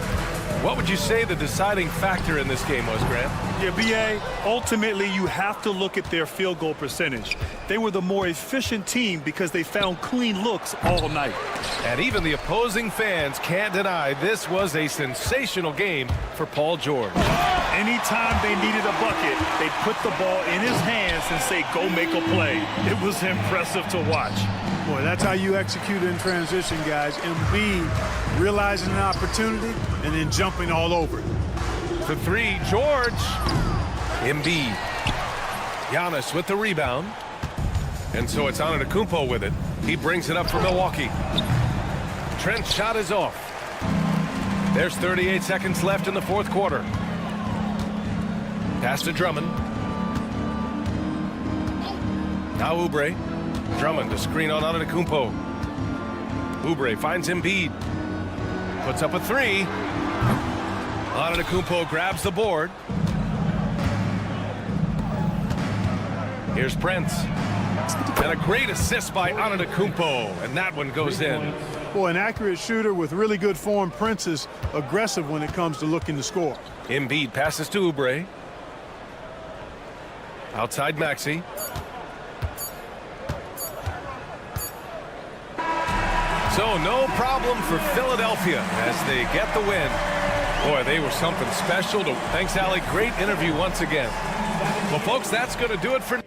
What would you say the deciding factor in this game was, Grant? Yeah, B.A., ultimately you have to look at their field goal percentage. They were the more efficient team because they found clean looks all night. And even the opposing fans can't deny this was a sensational game for Paul George. Anytime they needed a bucket, they put the ball in his hands and say, go make a play. It was impressive to watch. Boy, that's how you execute in transition, guys. Embiid realizing an opportunity and then jumping all over it. For 3, George. Embiid. Giannis with the rebound. And so it's Antetokounmpo with it. He brings it up for Milwaukee. Trent's shot is off. There's 38 seconds left in the fourth quarter. Pass to Drummond. Now Oubre. Drummond to screen on Antetokounmpo. Oubre finds Embiid. Puts up a 3. Antetokounmpo grabs the board. Here's Prince. And a great assist by Antetokounmpo. And that one goes in. Boy, an accurate shooter with really good form. Prince is aggressive when it comes to looking to score. Embiid passes to Oubre. Outside Maxey. So no problem for Philadelphia as they get the win. Boy, they were something special. Thanks, Allie. Great interview once again. Well, folks, that's going to do it for...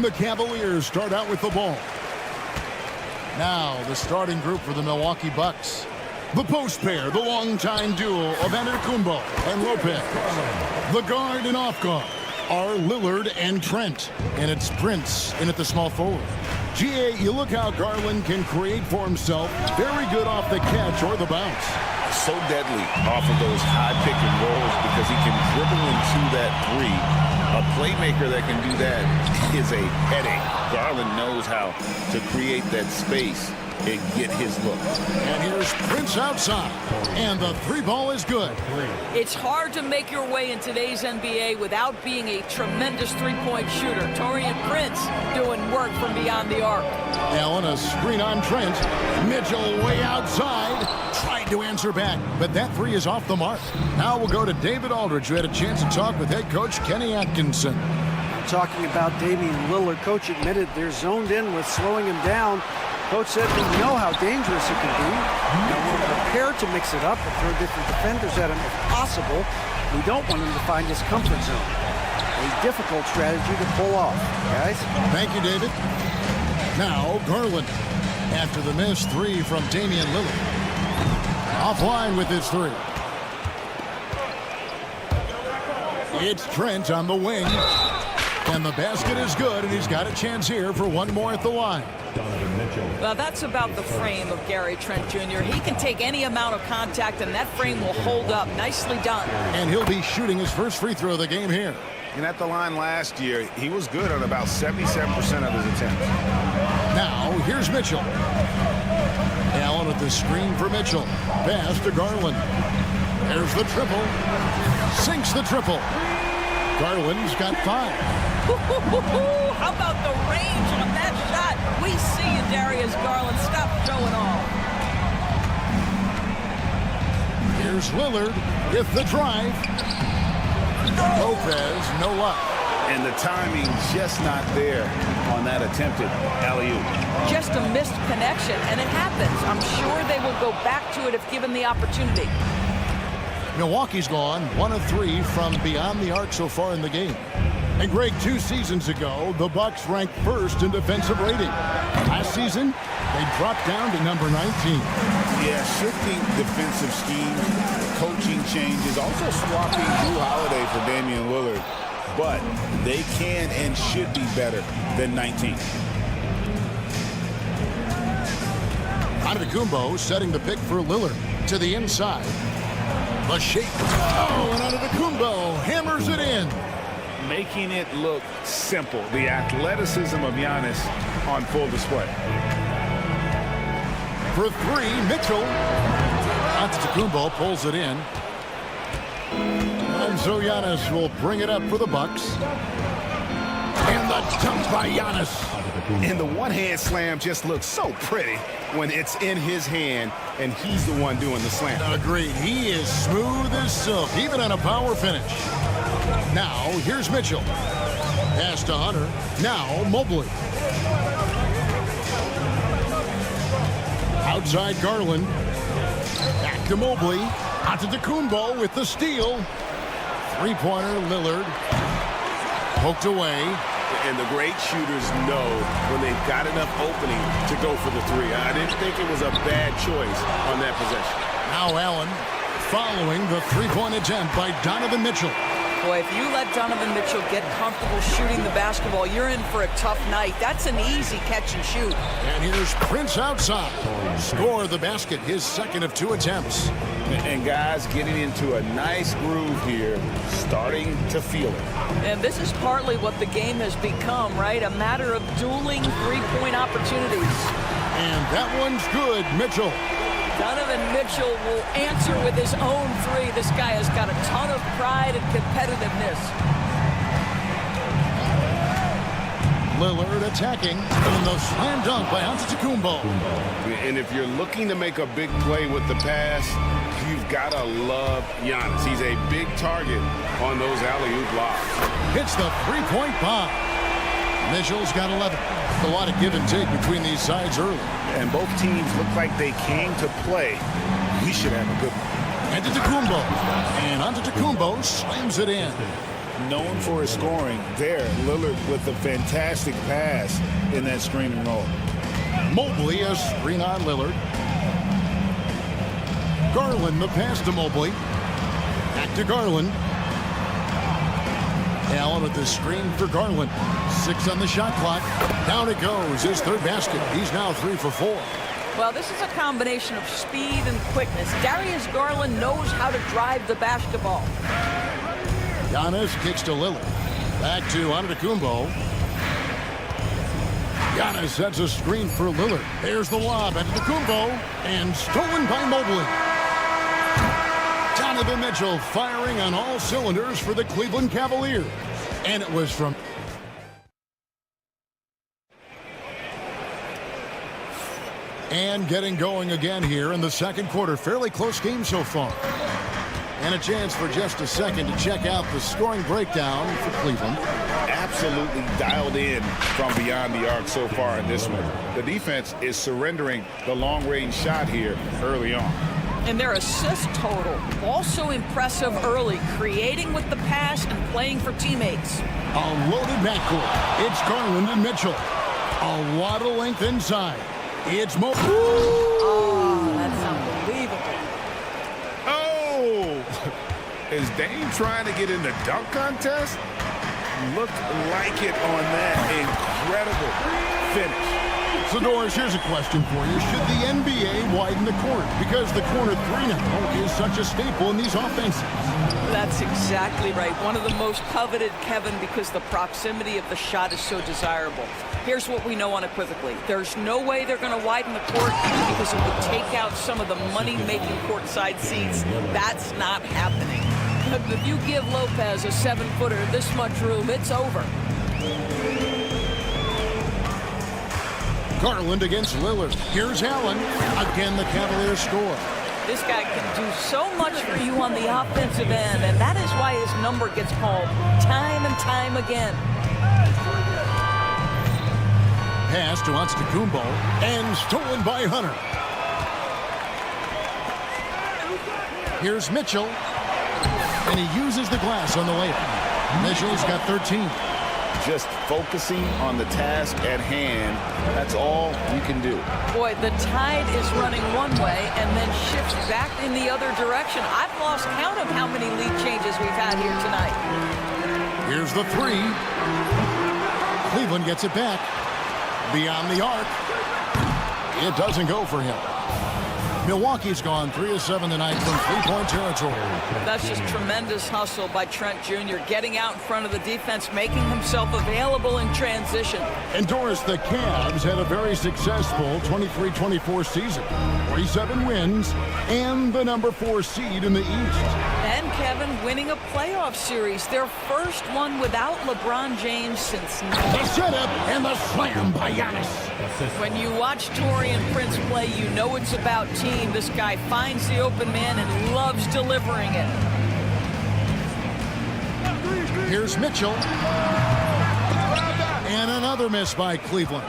the Cavaliers start out with the ball. Now the starting group for the Milwaukee Bucks. The post pair, the longtime duo of Antetokounmpo and Lopez. The guard and off guard are Lillard and Trent. And it's Prince in at the small forward. GA, you look how Garland can create for himself. Very good off the catch or the bounce. So deadly off of those high pick and rolls because he can dribble into that three. A playmaker that can do that is a headache. Garland knows how to create that space and get his look. And here's Prince outside. And the three ball is good. It's hard to make your way in today's NBA without being a tremendous three-point shooter. Taurean Prince doing work from beyond the arc. Allen, a screen on Trent. Mitchell way outside. Tried to answer back, but that three is off the mark. Now we'll go to David Aldridge, who had a chance to talk with head coach Kenny Atkinson. Talking about Damian Lillard, coach admitted they're zoned in with slowing him down. Coach said we know how dangerous it can be. And we're prepared to mix it up and throw different defenders at him if possible. We don't want him to find his comfort zone. A difficult strategy to pull off, guys. Thank you, David. Now Garland after the missed three from Damian Lillard. Offline with his three. It's Trent on the wing. And the basket is good, and he's got a chance here for one more at the line. Well, that's about the frame of Gary Trent Jr. He can take any amount of contact, and that frame will hold up. Nicely done. And he'll be shooting his first free throw of the game here. And at the line last year, he was good on about 77% of his attempts. Now, here's Mitchell. Allen with the screen for Mitchell. Pass to Garland. There's the triple. Sinks the triple. Garland's got 5. How about the range on that shot? We see you, Darius Garland. Stop showing off. Here's Lillard with the drive. Lopez, no luck. And the timing just not there on that attempted alley-oop. Just a missed connection, and it happens. I'm sure they will go back to it if given the opportunity. Milwaukee's gone 1 of 3 from beyond the arc so far in the game. And Greg, 2 seasons ago, the Bucks ranked first in defensive rating. Last season, they dropped down to number 19. Yeah, shifting defensive schemes, coaching changes, also swapping Drew Holiday for Damian Lillard. But they can and should be better than 19. Antetokounmpo setting the pick for Lillard to the inside. The shape. Oh, and Antetokounmpo hammers it in. Making it look simple. The athleticism of Giannis on full display. For 3, Mitchell. Antetokounmpo pulls it in. And so Giannis will bring it up for the Bucks. And the dunk by Giannis. And the one-hand slam just looks so pretty when it's in his hand and he's the one doing the slam. Agreed. He is smooth as silk, even on a power finish. Now, here's Mitchell. Pass to Hunter. Now, Mobley. Outside Garland. Back to Mobley. Antetokounmpo with the steal. Three-pointer, Lillard. Poked away. And the great shooters know when they've got enough opening to go for the three. I didn't think it was a bad choice on that possession. Now Allen following the three-point attempt by Donovan Mitchell. Boy, if you let Donovan Mitchell get comfortable shooting the basketball, you're in for a tough night. That's an easy catch and shoot. And here's Prince outside. Score the basket, his second of 2 attempts. And guys getting into a nice groove here, starting to feel it. And this is partly what the game has become, right? A matter of dueling three-point opportunities. And that one's good, Mitchell. Donovan Mitchell will answer with his own three. This guy has got a ton of pride and competitiveness. Lillard attacking, and the slam dunk by Antetokounmpo. And if you're looking to make a big play with the pass, you've got to love Giannis. He's a big target on those alley-oop lobs. Hits the three-point bomb. Mitchell's got 11. A lot of give and take between these sides early. And both teams look like they came to play. We should have a good one. Antetokounmpo. And Antetokounmpo slams it in. known for his scoring. There, Lillard with a fantastic pass in that screen and roll. Mobley, a screen on Lillard. Garland, the pass to Mobley. Back to Garland. Allen with the screen for Garland. 6 on the shot clock. Down it goes. His third basket. He's now 3 for 4. Well, this is a combination of speed and quickness. Darius Garland knows how to drive the basketball. Giannis kicks to Lillard. Back to Antetokounmpo. Giannis sets a screen for Lillard. There's the lob. Antetokounmpo. And stolen by Mobley. Donovan Mitchell firing on all cylinders for the Cleveland Cavaliers. And it was from... And getting going again here in the second quarter. Fairly close game so far. And a chance for just a second to check out the scoring breakdown for Cleveland. Absolutely dialed in from beyond the arc so far in this one. The defense is surrendering the long-range shot here early on. And their assist total, also impressive early, creating with the pass and playing for teammates. A loaded backcourt. It's Garland and Mitchell. A lot of length inside. It's Mo. Oh, that's unbelievable. Oh! Is Dame trying to get in the dunk contest? Looked like it on that incredible finish. So, Doris, here's a question for you. Should the NBA widen the court? Because the corner 3 now is such a staple in these offenses. That's exactly right. One of the most coveted, Kevin, because the proximity of the shot is so desirable. Here's what we know unequivocally. There's no way they're going to widen the court because it would take out some of the money-making courtside seats. That's not happening. But if you give Lopez a 7-footer this much room, it's over. Garland against Lillard. Here's Allen. Again, the Cavaliers score. This guy can do so much for you on the offensive end, and that is why his number gets called time and time again. Pass to Antetokounmpo and stolen by Hunter. Here's Mitchell, and he uses the glass on the layup. Mitchell's got 13. Just focusing on the task at hand, that's all you can do. Boy, the tide is running one way and then shifts back in the other direction. I've lost count of how many lead changes we've had here tonight. Here's the 3. Cleveland gets it back. Beyond the arc. It doesn't go for him. Milwaukee's gone 3 of 7 tonight from 3-point territory. That's just tremendous hustle by Trent Jr. Getting out in front of the defense, making himself available in transition. And Doris, the Cavs had a very successful 23-24 season. 47 wins and the number 4 seed in the East. And Kevin winning a playoff series, their first one without LeBron James since... The setup and the slam by Giannis. When you watch Taurean Prince play, you know it's about team. This guy finds the open man and loves delivering it. Here's Mitchell. And another miss by Cleveland.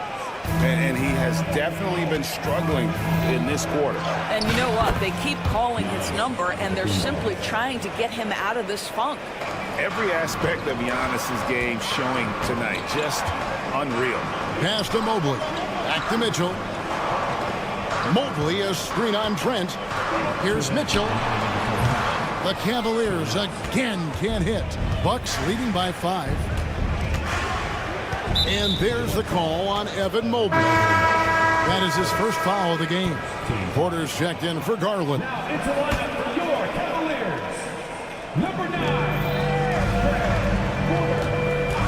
And he has definitely been struggling in this quarter. And you know what? They keep calling his number, and they're simply trying to get him out of this funk. Every aspect of Giannis's game showing tonight. Just unreal. Pass to Mobley. Back to Mitchell. Mobley, a screen on Trent. Here's Mitchell. The Cavaliers again can't hit. Bucks leading by 5. And there's the call on Evan Mobley. That is his first foul of the game. Porter's checked in for Garland. Now it's a lineup for your Cavaliers. Number 9,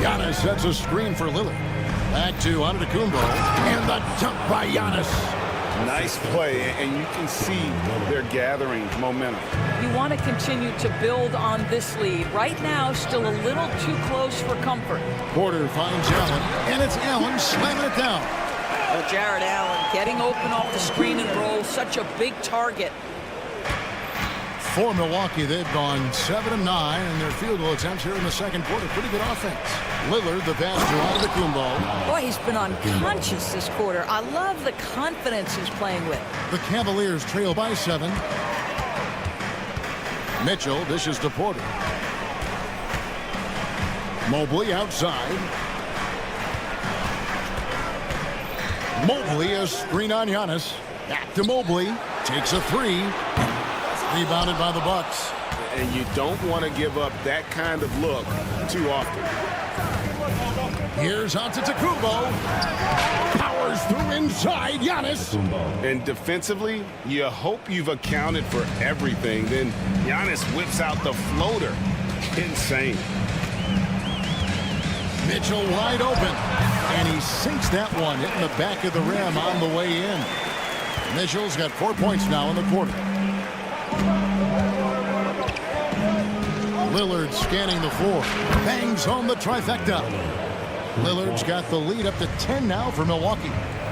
Giannis sets a screen for Lillard. Back to Antetokounmpo. And the dunk by Giannis. Nice play, and you can see they're gathering momentum. You want to continue to build on this lead. Right now, still a little too close for comfort. Porter finds Allen, and it's Allen slamming it down. Well, Jared Allen getting open off the screen and roll, such a big target. For Milwaukee, they've gone 7 of 9 in their field goal attempts here in the second quarter. Pretty good offense. Lillard, the pass to Antetokounmpo. Boy, he's been unconscious this quarter. I love the confidence he's playing with. The Cavaliers trail by 7. Mitchell dishes to Porter. Mobley outside. Mobley, a screen on Giannis. Back to Mobley. Takes a three. Rebounded by the Bucks. And you don't want to give up that kind of look too often. Here's Antetokounmpo. Powers through inside. Giannis. And defensively, you hope you've accounted for everything. Then Giannis whips out the floater. Insane. Mitchell wide open. And he sinks that one, hitting the back of the rim on the way in. Mitchell's got 4 points now in the quarter. Lillard scanning the floor. Bangs home the trifecta. Lillard's got the lead up to 10 now for Milwaukee.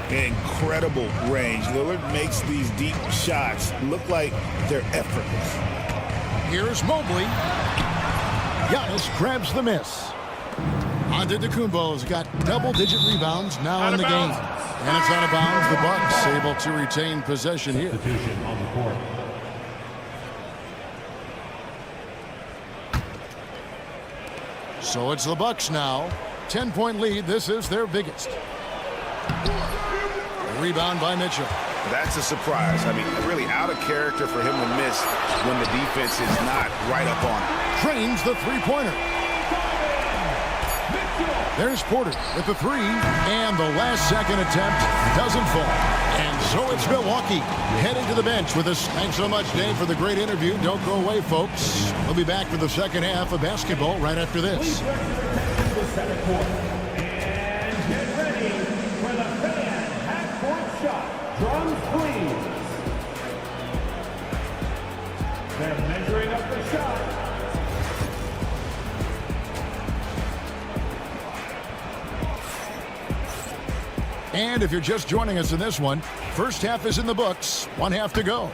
Incredible range. Lillard makes these deep shots look like they're effortless. Here's Mobley. Giannis grabs the miss. Antetokounmpo's got double-digit rebounds now in the game. And it's out of bounds. The Bucks able to retain possession here. On the court. So it's the Bucks now. 10-point lead. This is their biggest. Rebound by Mitchell. That's a surprise. I mean, really out of character for him to miss when the defense is not right up on him. Trains the three-pointer. There's Porter with the three, and the last second attempt doesn't fall. And so it's Milwaukee heading to the bench with us. Thanks so much, Dave, for the great interview. Don't go away, folks. We'll be back for the second half of basketball right after this. And get ready for the fan half-court shot from Queens. They're measuring up the shot. And if you're just joining us in this one, first half is in the books. 1 half to go.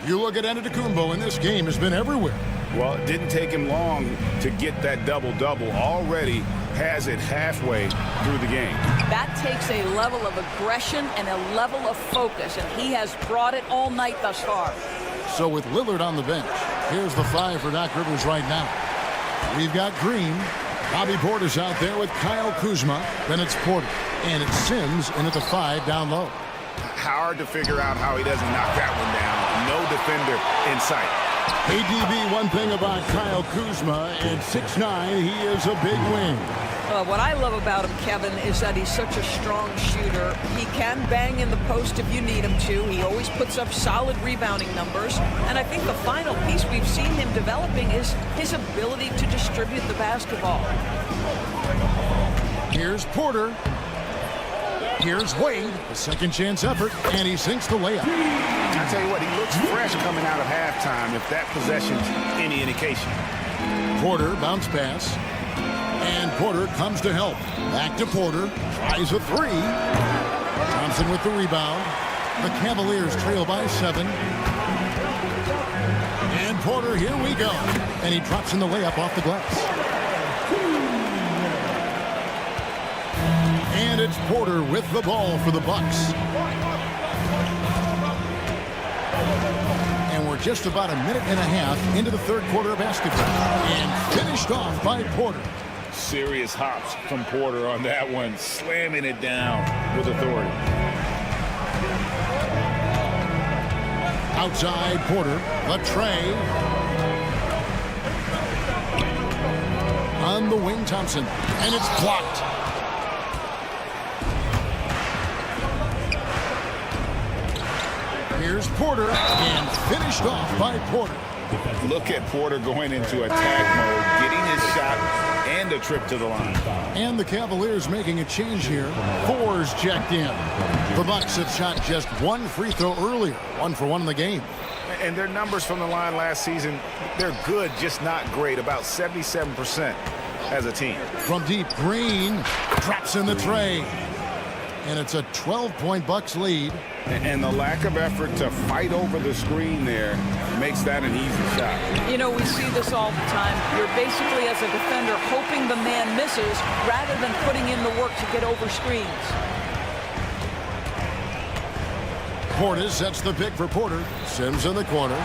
You look at Antetokounmpo, and this game has been everywhere. Well, it didn't take him long to get that double-double. Already has it halfway through the game. That takes a level of aggression and a level of focus, and he has brought it all night thus far. So with Lillard on the bench, here's the five for Doc Rivers right now. We've got Green. Bobby Porter's out there with Kyle Kuzma. Then it's Porter. And it's Sims in at the 5 down low. Hard to figure out how he doesn't knock that one down. No defender in sight. ADB, one thing about Kyle Kuzma, at 6'9", he is a big wing. What I love about him, Kevin, is that he's such a strong shooter. He can bang in the post if you need him to. He always puts up solid rebounding numbers. And I think the final piece we've seen him developing is his ability to distribute the basketball. Here's Porter. Here's Wade, a second chance effort, and he sinks the layup. I tell you what, he looks fresh coming out of halftime, if that possession's any indication. Porter, bounce pass. And Porter comes to help. Back to Porter. Tries a three. Thompson with the rebound. The Cavaliers trail by 7. And Porter, here we go. And he drops in the layup off the glass. And it's Porter with the ball for the Bucks. And we're just about a minute and a half into the third quarter of basketball. And finished off by Porter. Serious hops from Porter on that one, slamming it down with authority. Outside Porter, Latrey. On the wing, Thompson, and it's blocked. Here's Porter, and finished off by Porter. Look at Porter going into attack mode, getting his shot and a trip to the line. And the Cavaliers making a change here. 4's checked in. The Bucks have shot just one free throw earlier, 1 for 1 in the game. And their numbers from the line last season, they're good, just not great, about 77% as a team. From deep, Green drops in the tray. And it's a 12-point Bucks lead. And the lack of effort to fight over the screen there makes that an easy shot. You know, we see this all the time. You're basically, as a defender, hoping the man misses rather than putting in the work to get over screens. Portis sets the pick for Porter. Sims in the corner.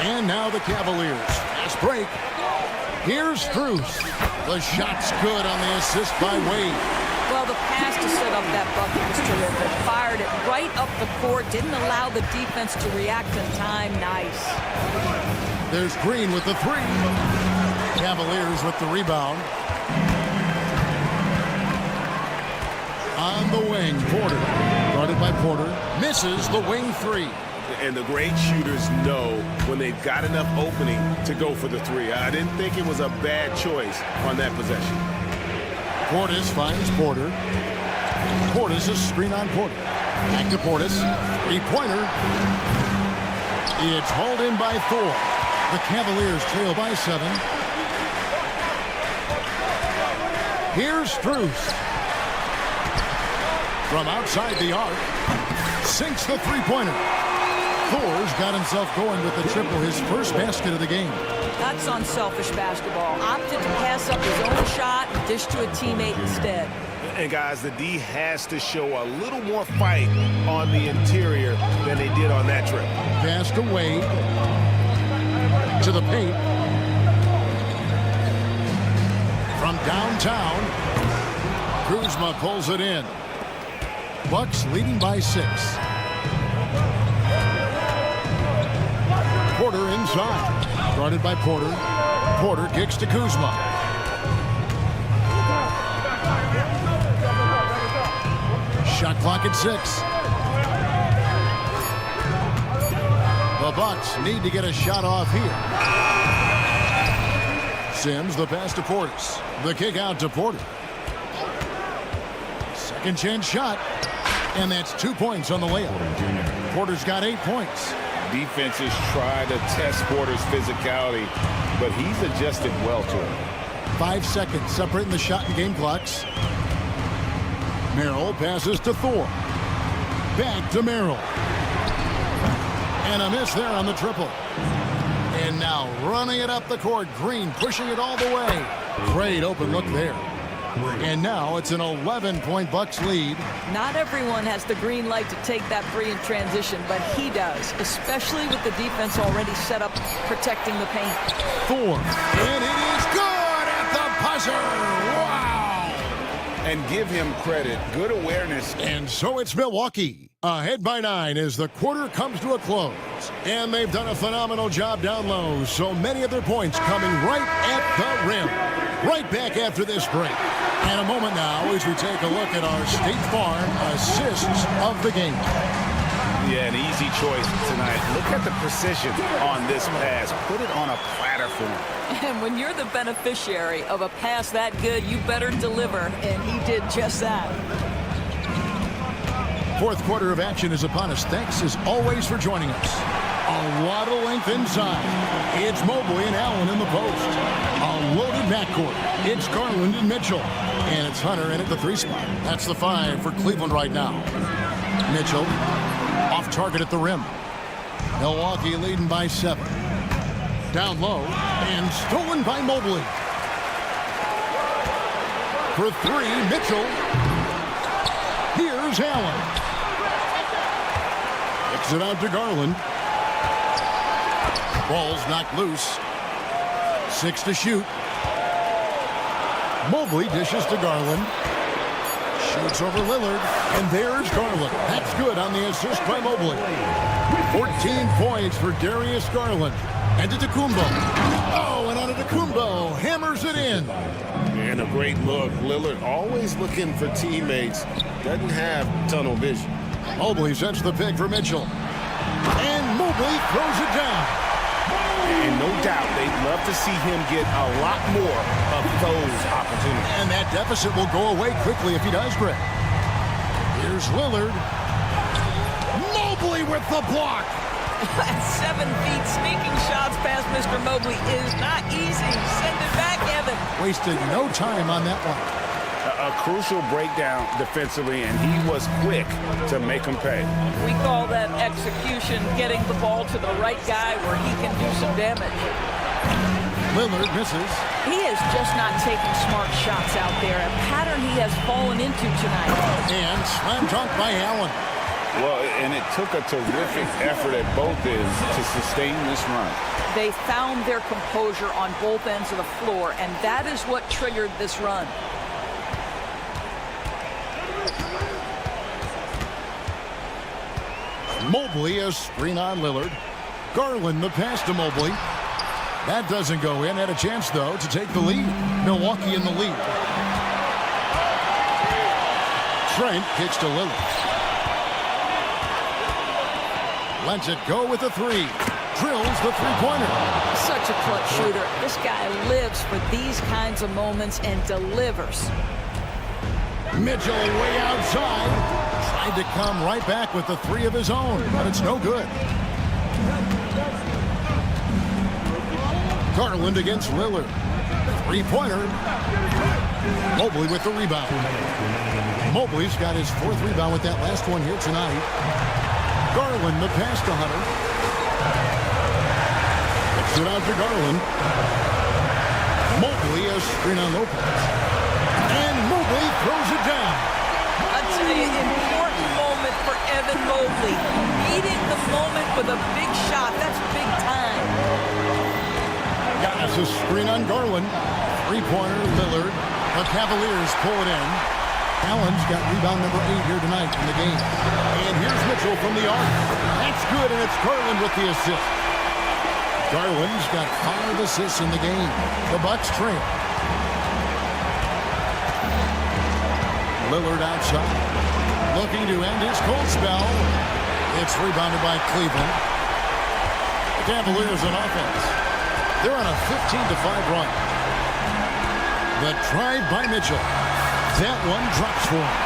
And now the Cavaliers. Fast break. Here's Strus. The shot's good on the assist by Wade. Well, the pass to set up that bucket was terrific. Fired it right up the court. Didn't allow the defense to react in time. Nice. There's Green with the three. Cavaliers with the rebound. On the wing, Porter. Guarded by Porter. Misses the wing three. And the great shooters know when they've got enough opening to go for the three. I didn't think it was a bad choice on that possession. Portis finds Porter. Portis is screen on Porter. Back to Portis. Three-pointer. It's hauled in by Thor. The Cavaliers trail by 7. Here's Strus. From outside the arc. Sinks the three-pointer. Thor's got himself going with the triple, his first basket of the game. That's unselfish basketball. Opted to pass up his own shot and dish to a teammate instead. And guys, the D has to show a little more fight on the interior than they did on that trip. Pass to Wade. To the paint. From downtown, Kuzma pulls it in. Bucks leading by 6. Porter inside. Guarded by Porter. Porter kicks to Kuzma. Shot clock at 6. The Bucks need to get a shot off here. Sims, the pass to Portis. The kick out to Porter. Second chance shot. And that's 2 points on the layup. Porter's got 8 points. Defenses try to test Porter's physicality, but he's adjusted well to it. 5 seconds separating the shot and game clocks. Merrill passes to Thor. Back to Merrill. And a miss there on the triple. And now running it up the court. Green pushing it all the way. Great open look there. And now it's an 11-point Bucks lead. Not everyone has the green light to take that three in transition, but he does, especially with the defense already set up protecting the paint. Thor. And it is good at the buzzer. Wow. And give him credit. Good awareness. And so it's Milwaukee. Ahead by 9 as the quarter comes to a close. And they've done a phenomenal job down low. So many of their points coming right at the rim. Right back after this break. And a moment now as we take a look at our State Farm assists of the game. Yeah, an easy choice tonight. Look at the precision on this pass. Put it on a platter for him. And when you're the beneficiary of a pass that good, you better deliver. And he did just that. Fourth quarter of action is upon us. Thanks as always for joining us. A lot of length inside. It's Mobley and Allen in the post. A loaded backcourt. It's Garland and Mitchell. And it's Hunter in at the 3 spot. That's the 5 for Cleveland right now. Mitchell off target at the rim. Milwaukee leading by 7. Down low and stolen by Mobley. For 3, Mitchell. Here's Allen. Kicks it out to Garland. Ball's knocked loose. 6 to shoot. Mobley dishes to Garland. Shoots over Lillard. And there's Garland. That's good on the assist by Mobley. 14 points for Darius Garland. And to Tacumbo. Oh, and on to Tacumbo. Hammers it in. And a great look. Lillard always looking for teammates. Doesn't have tunnel vision. Mobley sets the pick for Mitchell. And Mobley throws it down. And no doubt they'd love to see him get a lot more of those opportunities. And that deficit will go away quickly if he does, Greg. Here's Lillard. Mobley with the block. 7 feet sneaking shots past Mr. Mobley is not easy. Send it back, Evan. Wasted no time on that one. A crucial breakdown defensively, and he was quick to make him pay. We call that execution, getting the ball to the right guy where he can do some damage. Lillard misses. He is just not taking smart shots out there, a pattern he has fallen into tonight. And slam dunk by Allen. Well, and it took a terrific effort at both ends to sustain this run. They found their composure on both ends of the floor, and that is what triggered this run. Mobley, a screen on Lillard. Garland, the pass to Mobley. That doesn't go in. Had a chance, though, to take the lead. Milwaukee in the lead. Trent kicks to Lillard. Lets it go with a three. Drills the three-pointer. Such a clutch shooter. This guy lives for these kinds of moments and delivers. Mitchell way outside. Tried to come right back with the three of his own, but it's no good. Garland against Lillard. Three-pointer. Mobley with the rebound. Mobley's got his fourth rebound with that last one here tonight. Garland, the pass to Hunter. Gets it out to Garland. Mobley, a screen on Lopez. And Mobley throws it down. I'd say an important moment for Evan Mobley. Meeting the moment with a big shot. That's big time. That's a screen on Garland. Three-pointer, Lillard. The Cavaliers pull it in. Allen's got rebound number 8 here tonight in the game. And here's Mitchell from the arc. That's good, and it's Garland with the assist. Garland's got 5 assists in the game. The Bucks trail. Lillard outside. Looking to end his cold spell. It's rebounded by Cleveland. The Cavaliers on offense. They're on a 15-5 run. The drive by Mitchell. That one drops for him.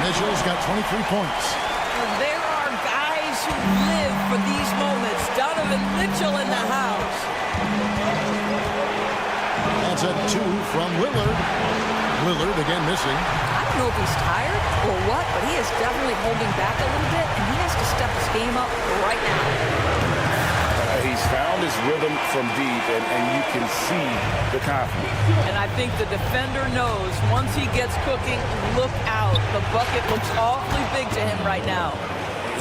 Mitchell's got 23 points. There are guys who live for these moments. Donovan Mitchell in the house. That's a 2 from Lillard. Lillard again missing. I don't know if he's tired or what, but he is definitely holding back a little bit, and he has to step his game up right now. He's found his rhythm from deep, and you can see the confidence. And I think the defender knows once he gets cooking, look out. The bucket looks awfully big to him right now.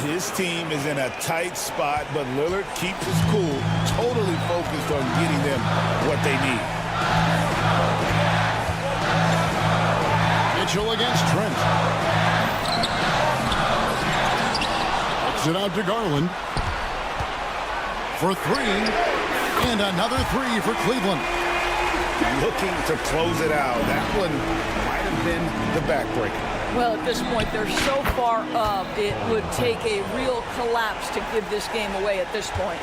His team is in a tight spot, but Lillard keeps his cool, totally focused on getting them what they need. Mitchell against Trent. Kicks it out to Garland. For 3, and another 3 for Cleveland. Looking to close it out. That one might have been the backbreaker. Well, at this point, they're so far up, it would take a real collapse to give this game away at this point.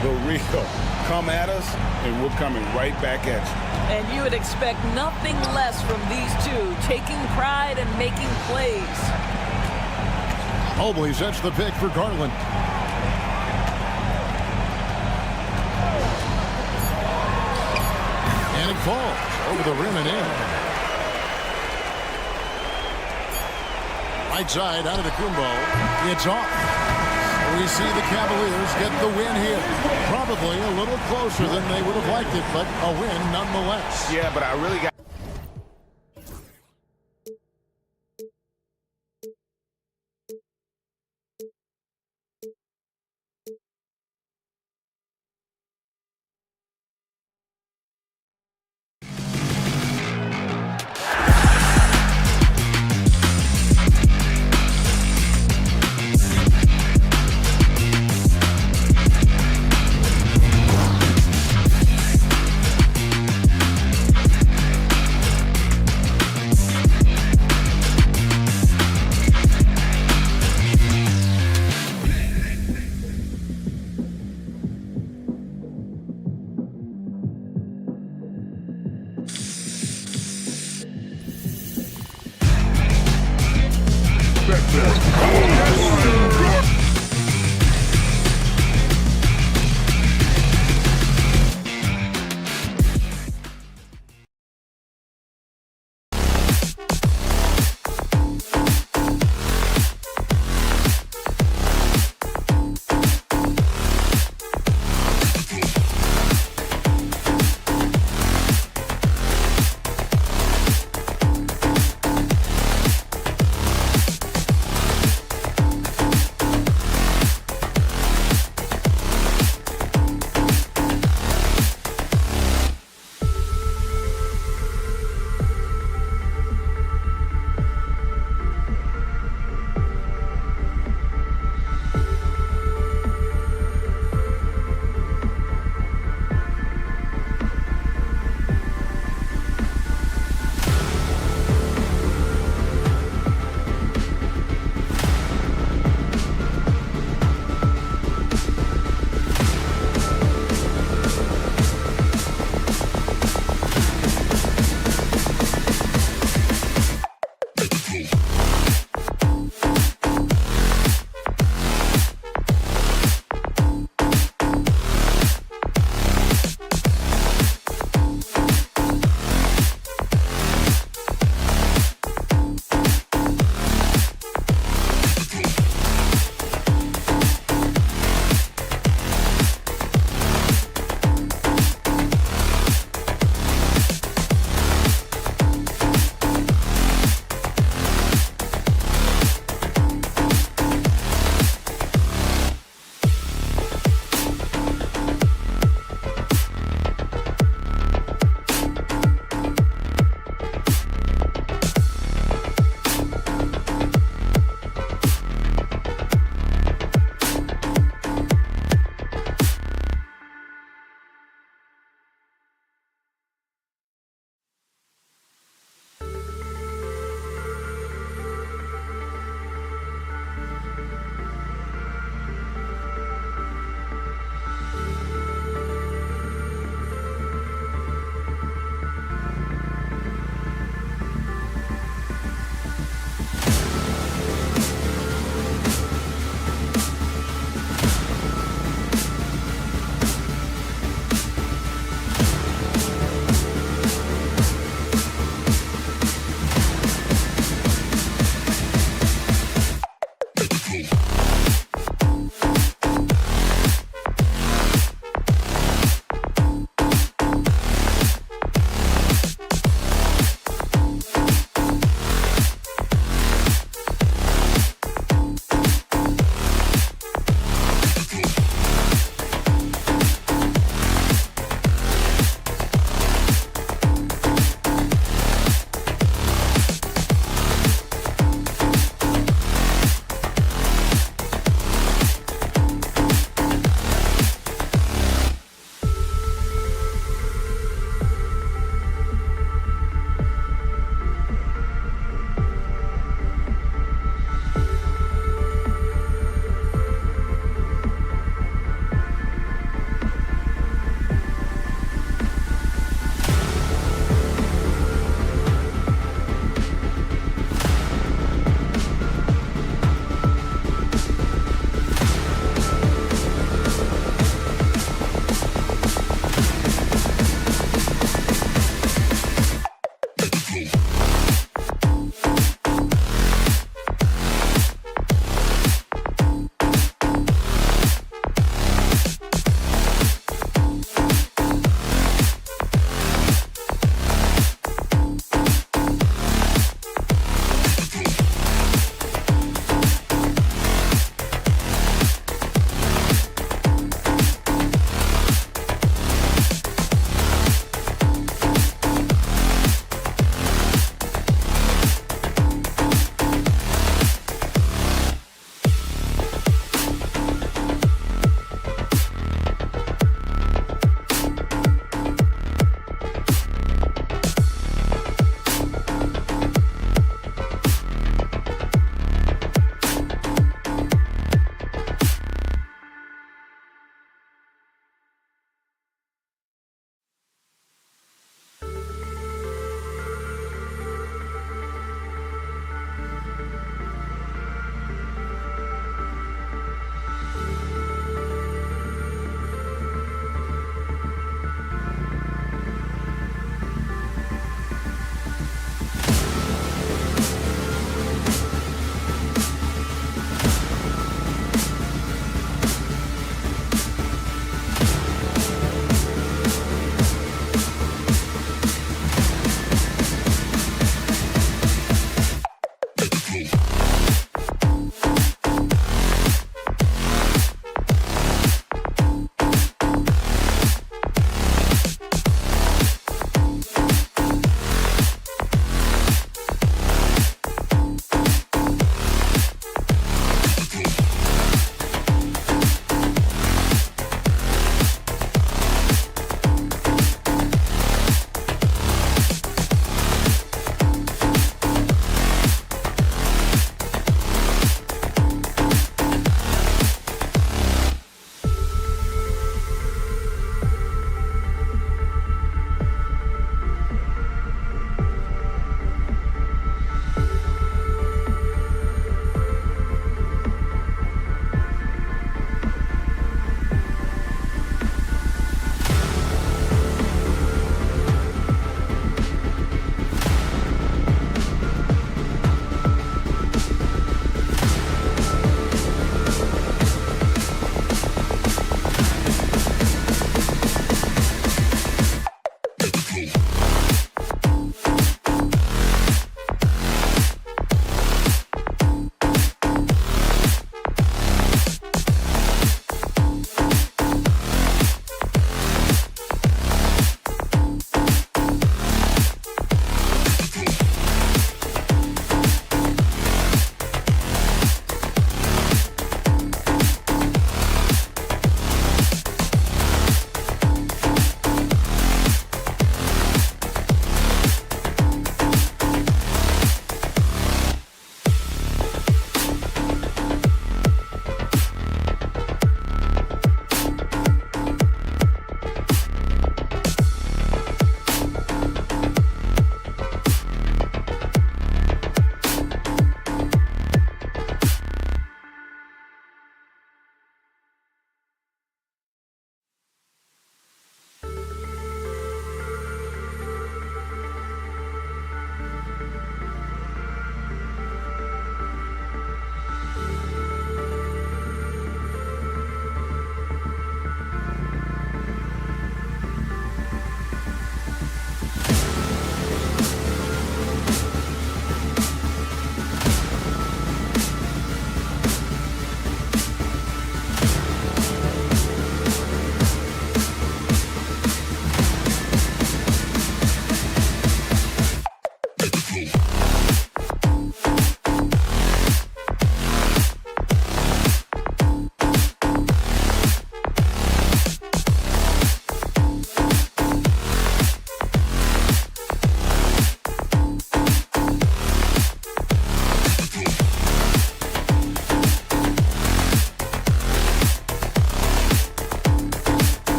The real come at us, and we're coming right back at you. And you would expect nothing less from these two, taking pride and making plays. Mobley sets the pick for Garland. And it falls over the rim and in. Right side out of the Kumbo. It's off. We see the Cavaliers get the win here. Probably a little closer than they would have liked it, but a win nonetheless. Yeah, but I really got...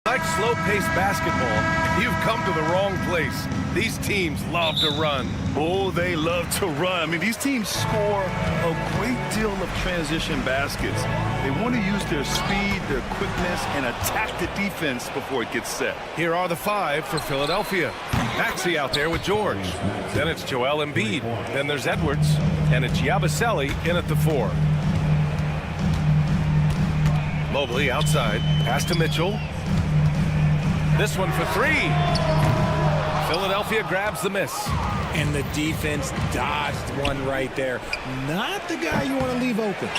Like slow-paced basketball, you've come to the wrong place. These teams love to run. Oh, they love to run. I mean, these teams score a great deal of transition baskets. They want to use their speed, their quickness, and attack the defense before it gets set. Here are the 5 for Philadelphia. Maxey out there with George. Then it's Joel Embiid. Then there's Edwards. And it's Yabusele in at the 4. Mobley outside. Pass to Mitchell. This one for 3. Philadelphia grabs the miss. And the defense dodged one right there. Not the guy you want to leave open.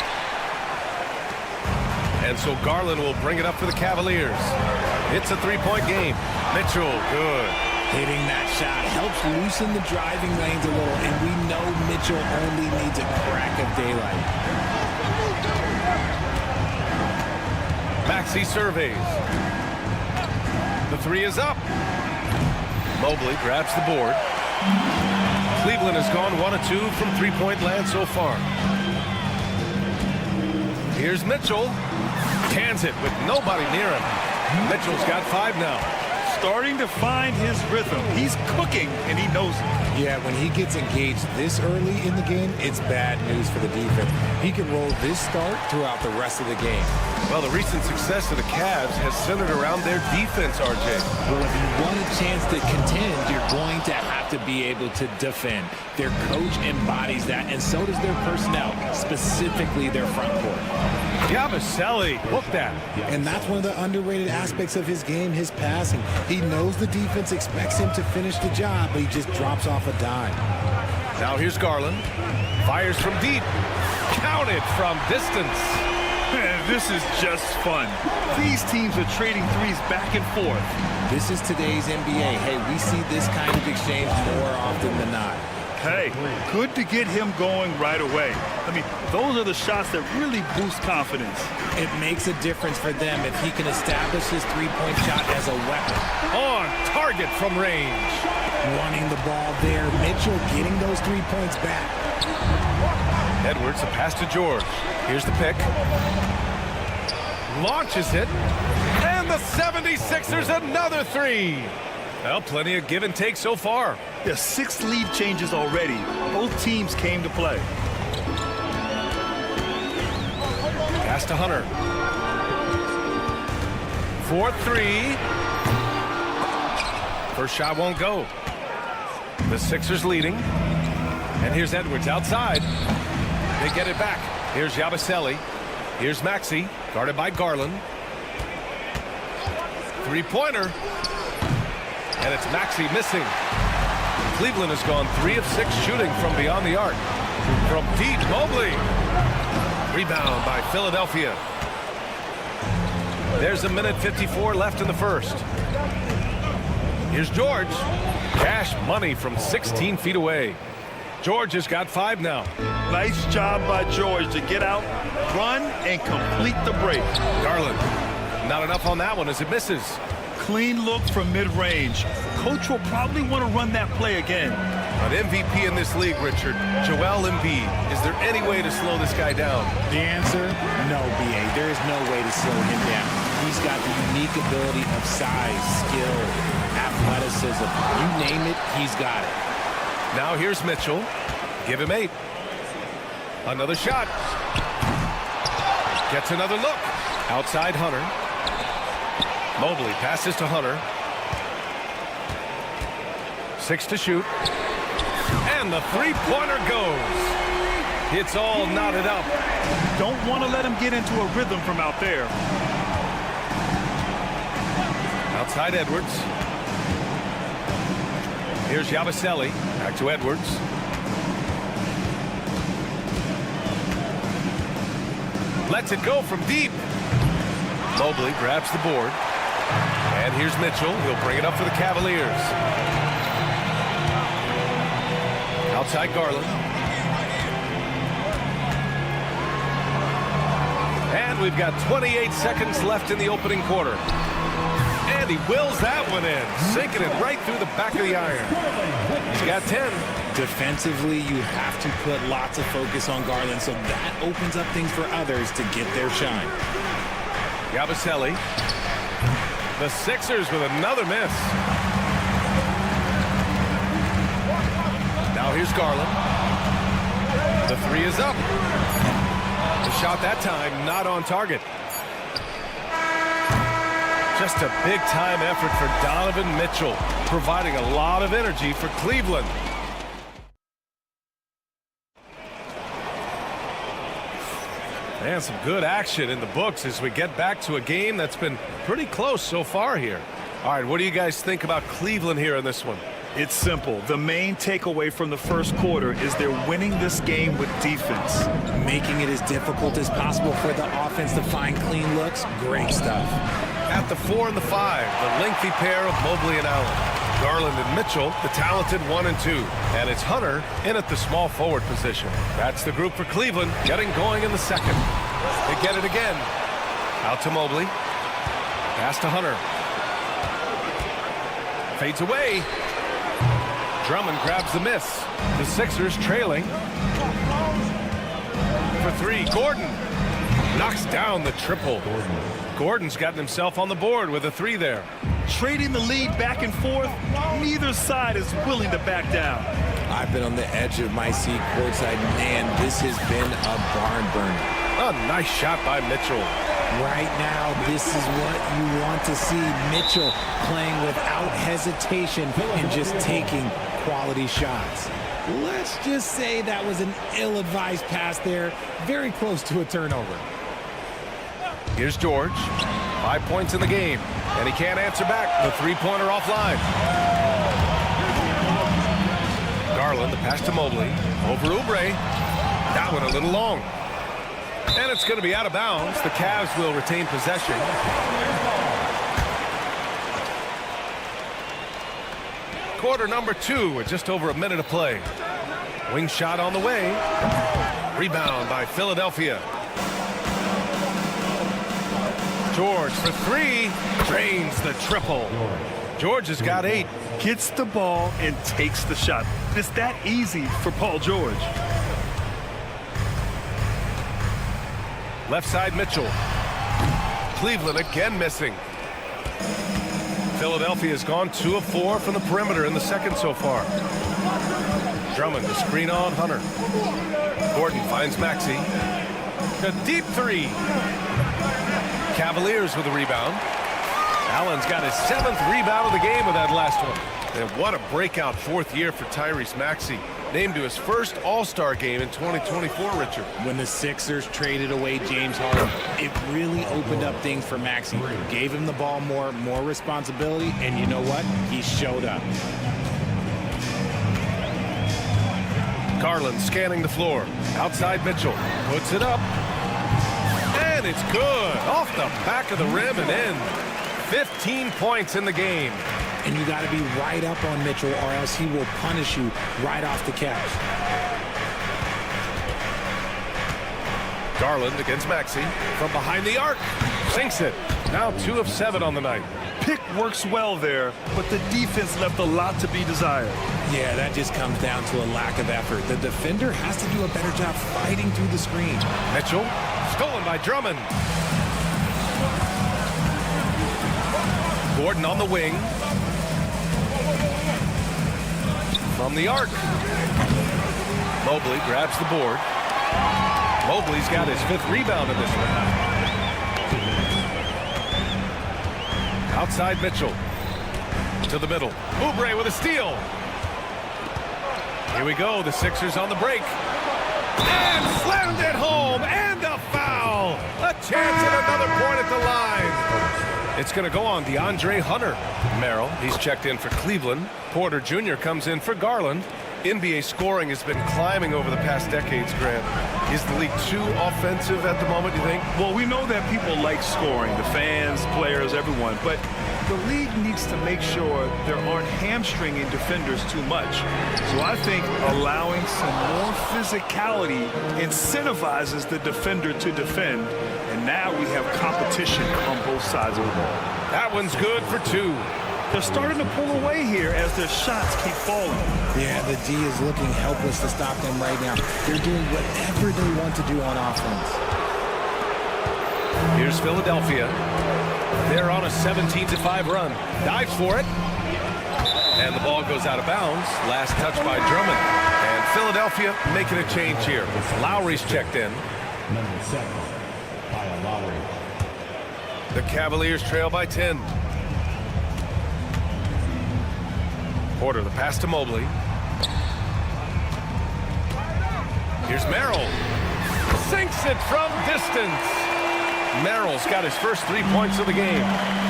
And so Garland will bring it up for the Cavaliers. It's a 3-point game. Mitchell, good. Hitting that shot helps loosen the driving lanes a little, and we know Mitchell only needs a crack of daylight. Maxey surveys. The 3 is up. Mobley grabs the board. Cleveland has gone 1 of 2 from 3-point land so far. Here's Mitchell. Cans it with nobody near him. Mitchell's got 5 now. Starting to find his rhythm. He's cooking, and he knows it. Yeah, when he gets engaged this early in the game, it's bad news for the defense. He can roll this start throughout the rest of the game. Well, the recent success of the Cavs has centered around their defense, RJ. Well, if you want a chance to contend, you're going to have to be able to defend. Their coach embodies that, and so does their personnel, specifically their front court. Yabusele, look that. And that's one of the underrated aspects of his game, his passing. He knows the defense expects him to finish the job, but he just drops off a dime. Now here's Garland. Fires from deep. Counted from distance. Man, this is just fun. These teams are trading threes back and forth. This is today's NBA. Hey, we see this kind of exchange more often than not. Hey, good to get him going right away. I mean, those are the shots that really boost confidence. It makes a difference for them if he can establish his three-point shot as a weapon. On target from range. Running the ball there. Mitchell getting those 3 points back. Edwards, a pass to George. Here's the pick. Launches it. And the 76ers another 3. Well, plenty of give and take so far. There's 6 lead changes already. Both teams came to play. Pass to Hunter. 4-3. First shot won't go. The Sixers leading. And here's Edwards outside. They get it back. Here's Yabusele. Here's Maxey, guarded by Garland. 3-pointer. And it's Maxey missing. Cleveland has gone 3 of 6 shooting from beyond the arc. From deep, Mobley. Rebound by Philadelphia. There's a minute 54 left in the first. Here's George. Cash money from 16 feet away. George has got 5 now. Nice job by George to get out, run, and complete the break. Garland, not enough on that one as it misses. Clean look from mid-range. Coach will probably want to run that play again. An MVP in this league, Richard, Joel Embiid. Is there any way to slow this guy down? The answer, no, B.A. There is no way to slow him down. He's got the unique ability of size, skill, athleticism. You name it, he's got it. Now here's Mitchell. Give him 8. Another shot. Gets another look. Outside Hunter. Mobley passes to Hunter. 6 to shoot. And the 3-pointer goes. It's all knotted up. Don't want to let him get into a rhythm from out there. Outside Edwards. Here's Yabusele. Back to Edwards. Lets it go from deep. Mobley grabs the board. And here's Mitchell. He'll bring it up for the Cavaliers. Outside Garland. And we've got 28 seconds left in the opening quarter. And he wills that one in, sinking it right through the back of the iron. He's got 10. Defensively, you have to put lots of focus on Garland, so that opens up things for others to get their shine. Yabusele. The Sixers with another miss. Now here's Garland. The three is up. The shot that time not on target. Just a big-time effort for Donovan Mitchell, providing a lot of energy for Cleveland. And some good action in the books as we get back to a game that's been pretty close so far here. All right, what do you guys think about Cleveland here in this one? It's simple. The main takeaway from the first quarter is they're winning this game with defense. Making it as difficult as possible for the offense to find clean looks. Great stuff. At the 4 and the 5, the lengthy pair of Mobley and Allen. Garland and Mitchell, the talented 1 and 2. And it's Hunter in at the small forward position. That's the group for Cleveland, getting going in the second. They get it again. Out to Mobley. Pass to Hunter. Fades away. Drummond grabs the miss. The Sixers trailing. For three, Gordon knocks down the triple. Gordon's gotten himself on the board with a three there. Trading the lead back and forth, neither side is willing to back down. I've been on the edge of my seat courtside. Man, this has been a barn burner. A nice shot by Mitchell. Right now, this is what you want to see. Mitchell playing without hesitation and just taking quality shots. Let's just say that was an ill-advised pass there. Very close to a turnover. Here's George. 5 points in the game. And he can't answer back. The three-pointer offline. Garland, the pass to Mobley. Over Oubre. That one a little long. And it's going to be out of bounds. The Cavs will retain possession. Quarter number 2 with just over a minute of play. Wing shot on the way. Rebound by Philadelphia. George for three. Drains the triple. George has got 8. Gets the ball and takes the shot. It's that easy for Paul George. Left side Mitchell. Cleveland again missing. Philadelphia has gone 2 of 4 from the perimeter in the second so far. Drummond, the screen on Hunter. Gordon finds Maxey. A deep three. Cavaliers with a rebound. Allen's got his 7th rebound of the game with that last one. And what a breakout 4th year for Tyrese Maxey. Named to his first All-Star game in 2024, Richard. When the Sixers traded away James Harden, it really opened up things for Maxey. Gave him the ball more responsibility, and you know what? He showed up. Garland scanning the floor. Outside Mitchell. Puts it up. And it's good. Off the back of the rim and in. 15 points in the game. And you got to be right up on Mitchell or else he will punish you right off the catch. Garland against Maxey. From behind the arc. Sinks it. Now 2 of 7 on the night. Pick works well there, but the defense left a lot to be desired. Yeah, that just comes down to a lack of effort. The defender has to do a better job fighting through the screen. Mitchell. Stolen by Drummond. Gordon on the wing. From the arc. Mobley grabs the board. Mobley's got his 5th rebound in this one. Outside Mitchell. To the middle. Oubre with a steal. Here we go. The Sixers on the break. And slammed it home. And a foul. A chance at another point at the line. It's going to go on DeAndre Hunter. Merrill, he's checked in for Cleveland. Porter Jr. comes in for Garland. NBA scoring has been climbing over the past decades, Grant. Is the league too offensive at the moment, you think? Well, we know that people like scoring, the fans, players, everyone, but the league needs to make sure there aren't hamstringing defenders too much. So I think allowing some more physicality incentivizes the defender to defend, and now we have competition on both sides of the ball. That one's good for 2. They're starting to pull away here as their shots keep falling. Yeah, the D is looking helpless to stop them right now. They're doing whatever they want to do on offense. Here's Here's Philadelphia. They're on a 17-5 run. Dives for it. And the ball goes out of bounds. Last touch by Drummond. And Philadelphia making a change here. Lowry's checked in. Number 7, Kyle Lowry. The Cavaliers trail by 10. Porter, the pass to Mobley. Here's Merrill. Sinks it from distance. Merrill's got his first 3 points of the game.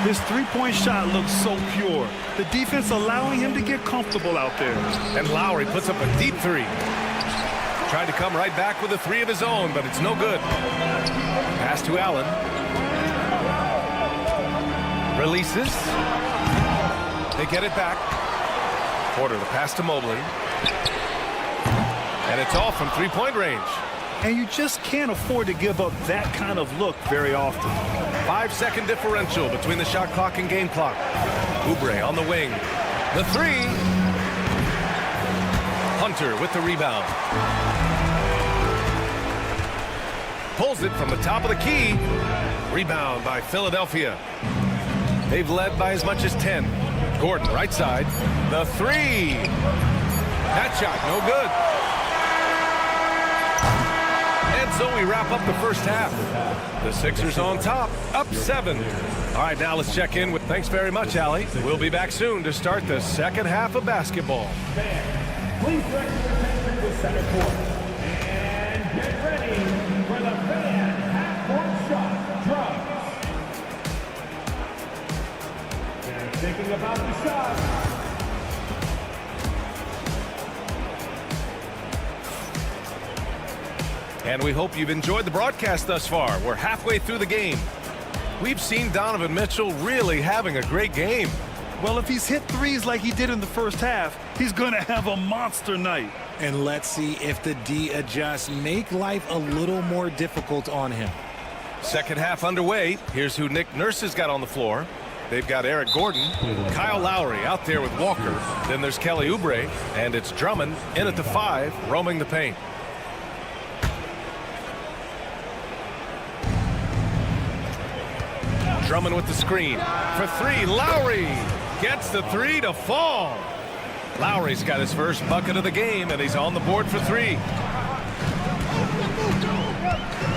This three-point shot looks so pure. The defense allowing him to get comfortable out there. And Lowry puts up a deep three. Tried to come right back with a three of his own, but it's no good. Pass to Allen. Releases. They get it back. Porter, the pass to Mobley. And it's all from three-point range. And you just can't afford to give up that kind of look very often. 5-second differential between the shot clock and game clock. Oubre on the wing. The three. Hunter with the rebound. Pulls it from the top of the key. Rebound by Philadelphia. They've led by as much as 10. Gordon, right side. The three. That shot, no good. And so we wrap up the first half. The Sixers on top, up 7. All right, now let's check in with... Thanks very much, Allie. We'll be back soon to start the second half of basketball. Please direct your attention to center court. And get ready for the fan half-court shot drums. And thinking about the shot. And we hope you've enjoyed the broadcast thus far. We're halfway through the game. We've seen Donovan Mitchell really having a great game. Well, if he's hit threes like he did in the first half, he's going to have a monster night. And let's see if the D adjusts, make life a little more difficult on him. Second half underway. Here's who Nick Nurse has got on the floor. They've got Eric Gordon, Kyle Lowry out there with Walker. Then there's Kelly Oubre, and it's Drummond in at the 5, roaming the paint. Drummond with the screen. For three, Lowry gets the three to fall. Lowry's got his first bucket of the game, and he's on the board for 3.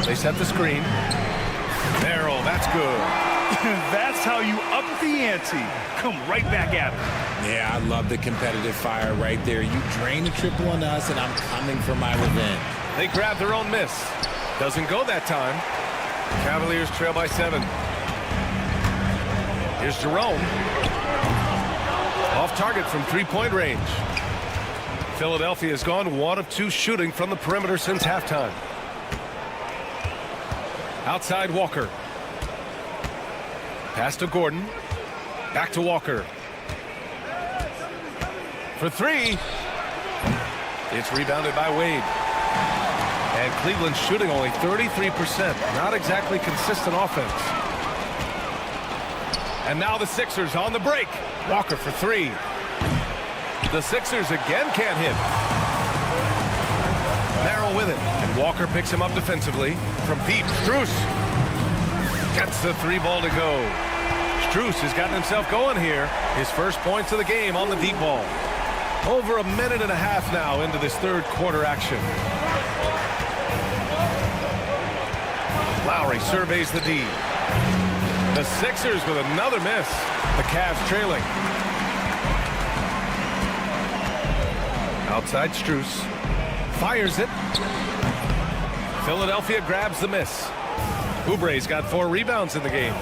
They set the screen. Merrill, that's good. That's how you up the ante. Come right back at him. Yeah, I love the competitive fire right there. You drain the triple on us, and I'm coming for my revenge. They grab their own miss. Doesn't go that time. Cavaliers trail by 7. Here's Jerome. Off target from three-point range. Philadelphia has gone 1 of 2 shooting from the perimeter since halftime. Outside Walker. Pass to Gordon. Back to Walker. For 3. It's rebounded by Wade. And Cleveland shooting only 33%. Not exactly consistent offense. And now the Sixers on the break. Walker for 3. The Sixers again can't hit. Merrill with it. And Walker picks him up defensively. From deep, Strus gets the 3 ball to go. Strus has gotten himself going here. His first points of the game on the deep ball. Over a minute and a half now into this third quarter action. Lowry surveys the D. The Sixers with another miss. The Cavs trailing. Outside Strus. Fires it. Philadelphia grabs the miss. Oubre's got 4 rebounds in the game.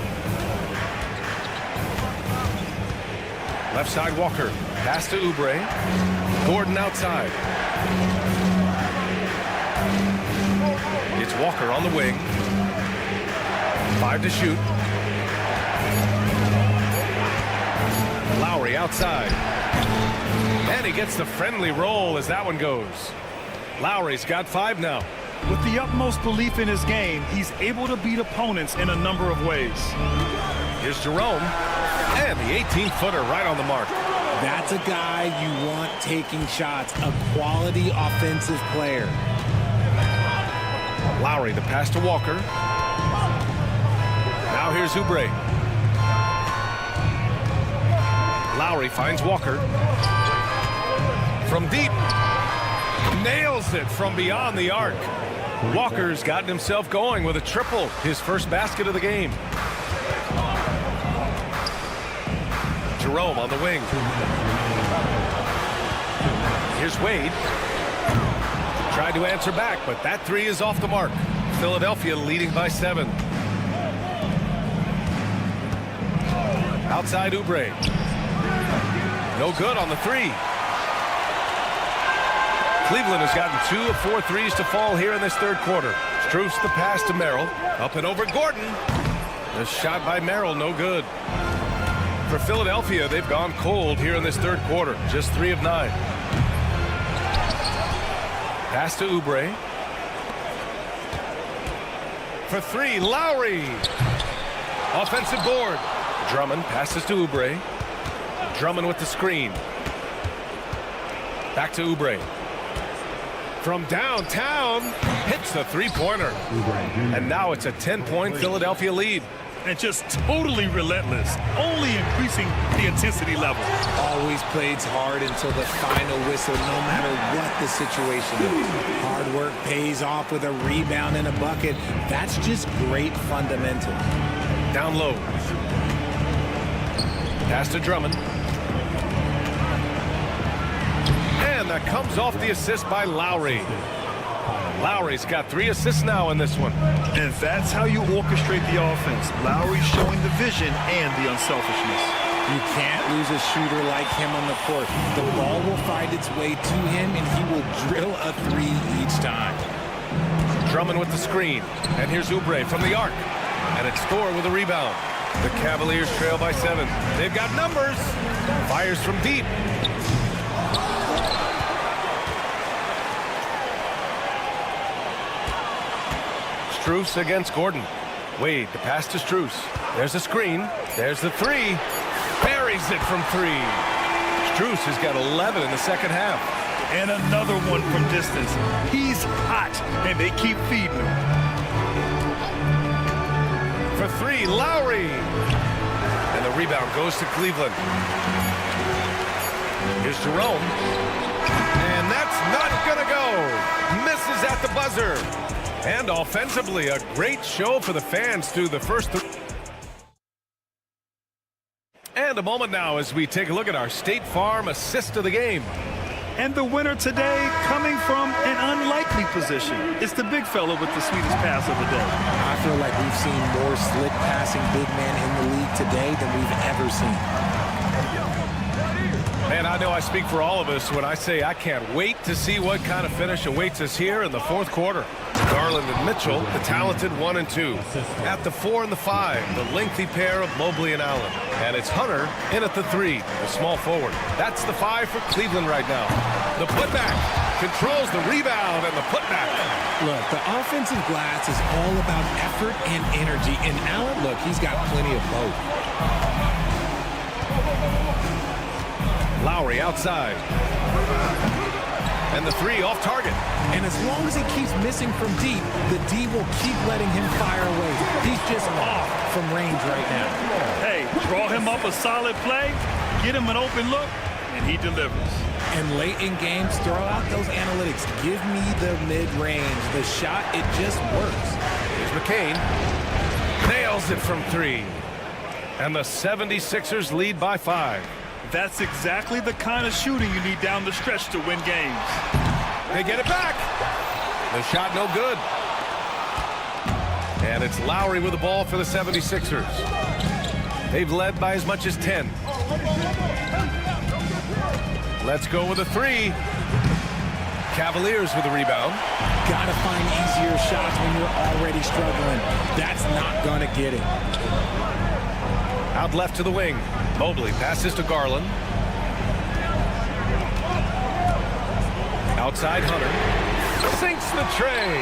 Left side Walker. Pass to Oubre. Gordon outside. It's Walker on the wing. 5 to shoot. Lowry outside. And he gets the friendly roll as that one goes. Lowry's got 5 now. With the utmost belief in his game, he's able to beat opponents in a number of ways. Here's Jerome. And the 18-footer right on the mark. That's a guy you want taking shots, a quality offensive player. Lowry, the pass to Walker. here's Oubre. Lowry finds Walker. From deep. Nails it from beyond the arc. Walker's gotten himself going with a triple, his first basket of the game. Jerome on the wing. Here's Wade. Tried to answer back, but that three is off the mark. Philadelphia leading by 7. Outside Oubre. No good on the three. Cleveland has gotten 2 of 4 threes to fall here in this third quarter. Strus the pass to Merrill. Up and over Gordon. The shot by Merrill, no good. For Philadelphia, they've gone cold here in this third quarter. Just 3 of 9. Pass to Oubre. For 3, Lowry. Offensive board. Drummond passes to Oubre. Drummond with the screen. Back to Oubre. From downtown, hits the three-pointer. And now it's a 10-point Philadelphia lead. And just totally relentless, only increasing the intensity level. Always plays hard until the final whistle, no matter what the situation is. Hard work pays off with a rebound and a bucket. That's just great fundamental. Down low. Pass to Drummond. And that comes off the assist by Lowry. Lowry's got 3 assists now in this one. And that's how you orchestrate the offense. Lowry showing the vision and the unselfishness. You can't lose a shooter like him on the court. The ball will find its way to him, and he will drill a 3 each time. Drummond with the screen. And here's Oubre from the arc. And it's Thor with a rebound. The Cavaliers trail by 7. They've got numbers. Fires from deep. Strus against Gordon. Wade, the pass to Strus. There's a screen. There's the 3. Buries it from 3. Strus has got 11 in the second half. And another one from distance. He's hot, and they keep feeding him. For 3, Lowry. And the rebound goes to Cleveland. Here's Jerome. And that's not gonna go. Misses at the buzzer. And offensively, a great show for the fans through the first 3. And a moment now as we take a look at our State Farm assist of the game. And the winner today coming from an unlikely position. It's the big fella with the sweetest pass of the day. I feel like we've seen more slick passing big men in the league today than we've ever seen. Man, I know I speak for all of us when I say I can't wait to see what kind of finish awaits us here in the fourth quarter. Garland and Mitchell, the talented 1 and 2. At the 4 and the 5, the lengthy pair of Mobley and Allen. And it's Hunter in at the 3, the small forward. That's the 5 for Cleveland right now. The putback controls the rebound and the putback. Look, the offensive glass is all about effort and energy. And Allen, look, he's got plenty of both. Lowry outside. And the 3 off target. And as long as he keeps missing from deep, the D will keep letting him fire away. He's just off from range right now. Hey, draw him up a solid play, get him an open look, and he delivers. And late in games, throw out those analytics. Give me the mid-range. The shot, it just works. Here's McCain. Nails it from 3. And the 76ers lead by 5. That's exactly the kind of shooting you need down the stretch to win games. They get it back. The shot no good. And it's Lowry with the ball for the 76ers. They've led by as much as 10. Let's go with a 3. Cavaliers with the rebound. Gotta find easier shots when you're already struggling. That's not gonna get it. Out left to the wing. Mobley passes to Garland. Outside Hunter. Sinks the tray.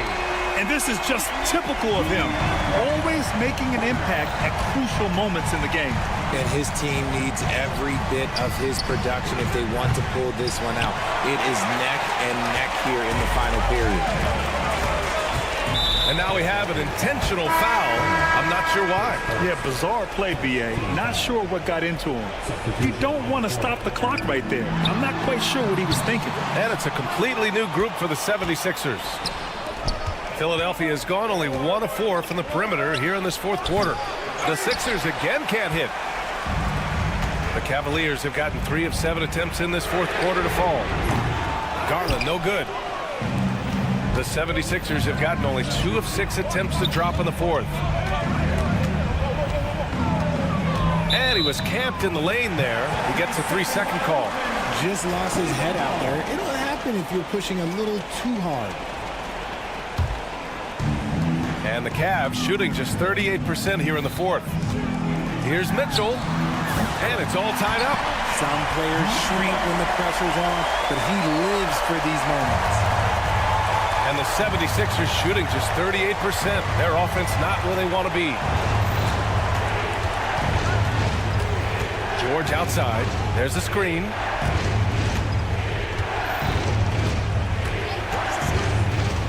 And this is just typical of him. Always making an impact at crucial moments in the game. And his team needs every bit of his production if they want to pull this one out. It is neck and neck here in the final period. And now we have an intentional foul. I'm not Not sure why. Yeah, bizarre play, B.A. Not sure what got into him. You don't want to stop the clock right there. I'm not quite sure what he was thinking. And it's a completely new group for the 76ers. Philadelphia has gone only 1 of 4 from the perimeter here in this fourth quarter. The Sixers again can't hit. The Cavaliers have gotten 3 of 7 attempts in this fourth quarter to fall. Garland, no good. The 76ers have gotten only 2 of 6 attempts to drop in the fourth. And he was camped in the lane there. He gets a 3-second call. Just lost his head out there. It'll happen if you're pushing a little too hard. And the Cavs shooting just 38% here in the fourth. Here's Mitchell. And it's all tied up. Some players shrink when the pressure's on, but he lives for these moments. And the 76ers shooting just 38%. Their offense not where they want to be. George outside. There's the screen.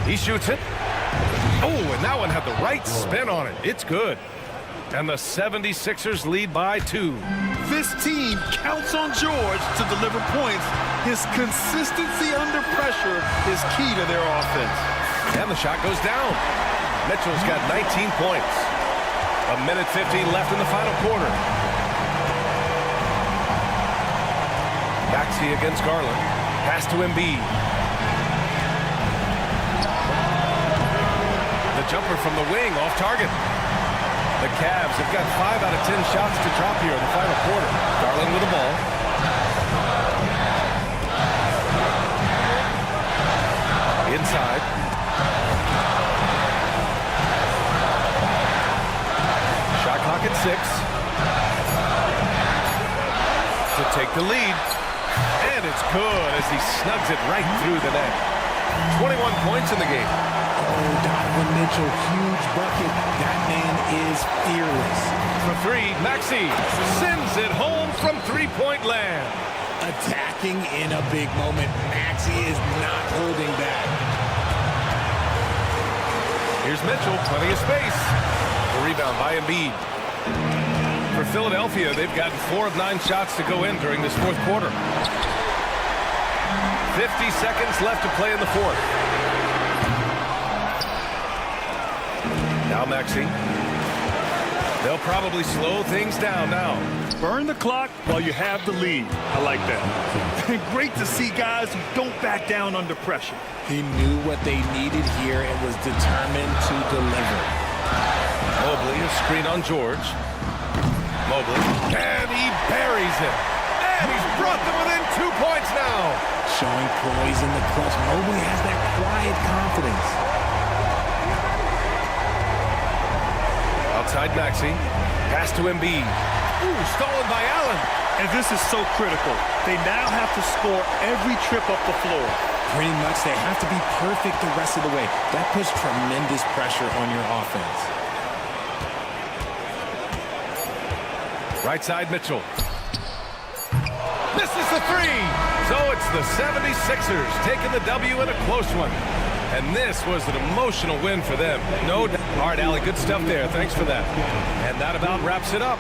He shoots it. Oh, and that one had the right spin on it. It's good. And the 76ers lead by 2. This team counts on George to deliver points. His consistency under pressure is key to their offense. And the shot goes down. Mitchell's got 19 points. 1:15 left in the final quarter. Maxey against Garland. Pass to Embiid. The jumper from the wing off target. The Cavs have got 5 out of 10 shots to drop here in the final quarter. Garland with the ball. Inside. Shot clock at 6. To take the lead. And it's good as he snugs it right through the net. 21 points in the game. Oh, Donovan Mitchell, huge bucket. That man is fearless. For 3, Maxey sends it home from three-point land. Attacking in a big moment. Maxey is not holding back. Here's Mitchell, plenty of space. The rebound by Embiid. For Philadelphia, they've gotten 4 of 9 shots to go in during this fourth quarter. 50 seconds left to play in the fourth. Now Maxey. They'll probably slow things down now. Burn the clock while you have the lead. I like that. And great to see guys who don't back down under pressure. He knew what they needed here and was determined to deliver. Mobley, a screen on George. Mobley, and he buries it. And he's brought them within 2 points now. Showing poise in the clutch. Mobley has that quiet confidence. Outside Maxey. Pass to Embiid. Ooh, stolen by Allen. And this is so critical. They now have to score every trip up the floor. Pretty much they have to be perfect the rest of the way. That puts tremendous pressure on your offense. Right side Mitchell. Misses the 3. So it's the 76ers taking the W in a close one. And this was an emotional win for them. No doubt. All right, Allie, good stuff there. Thanks for that. And that about wraps it up.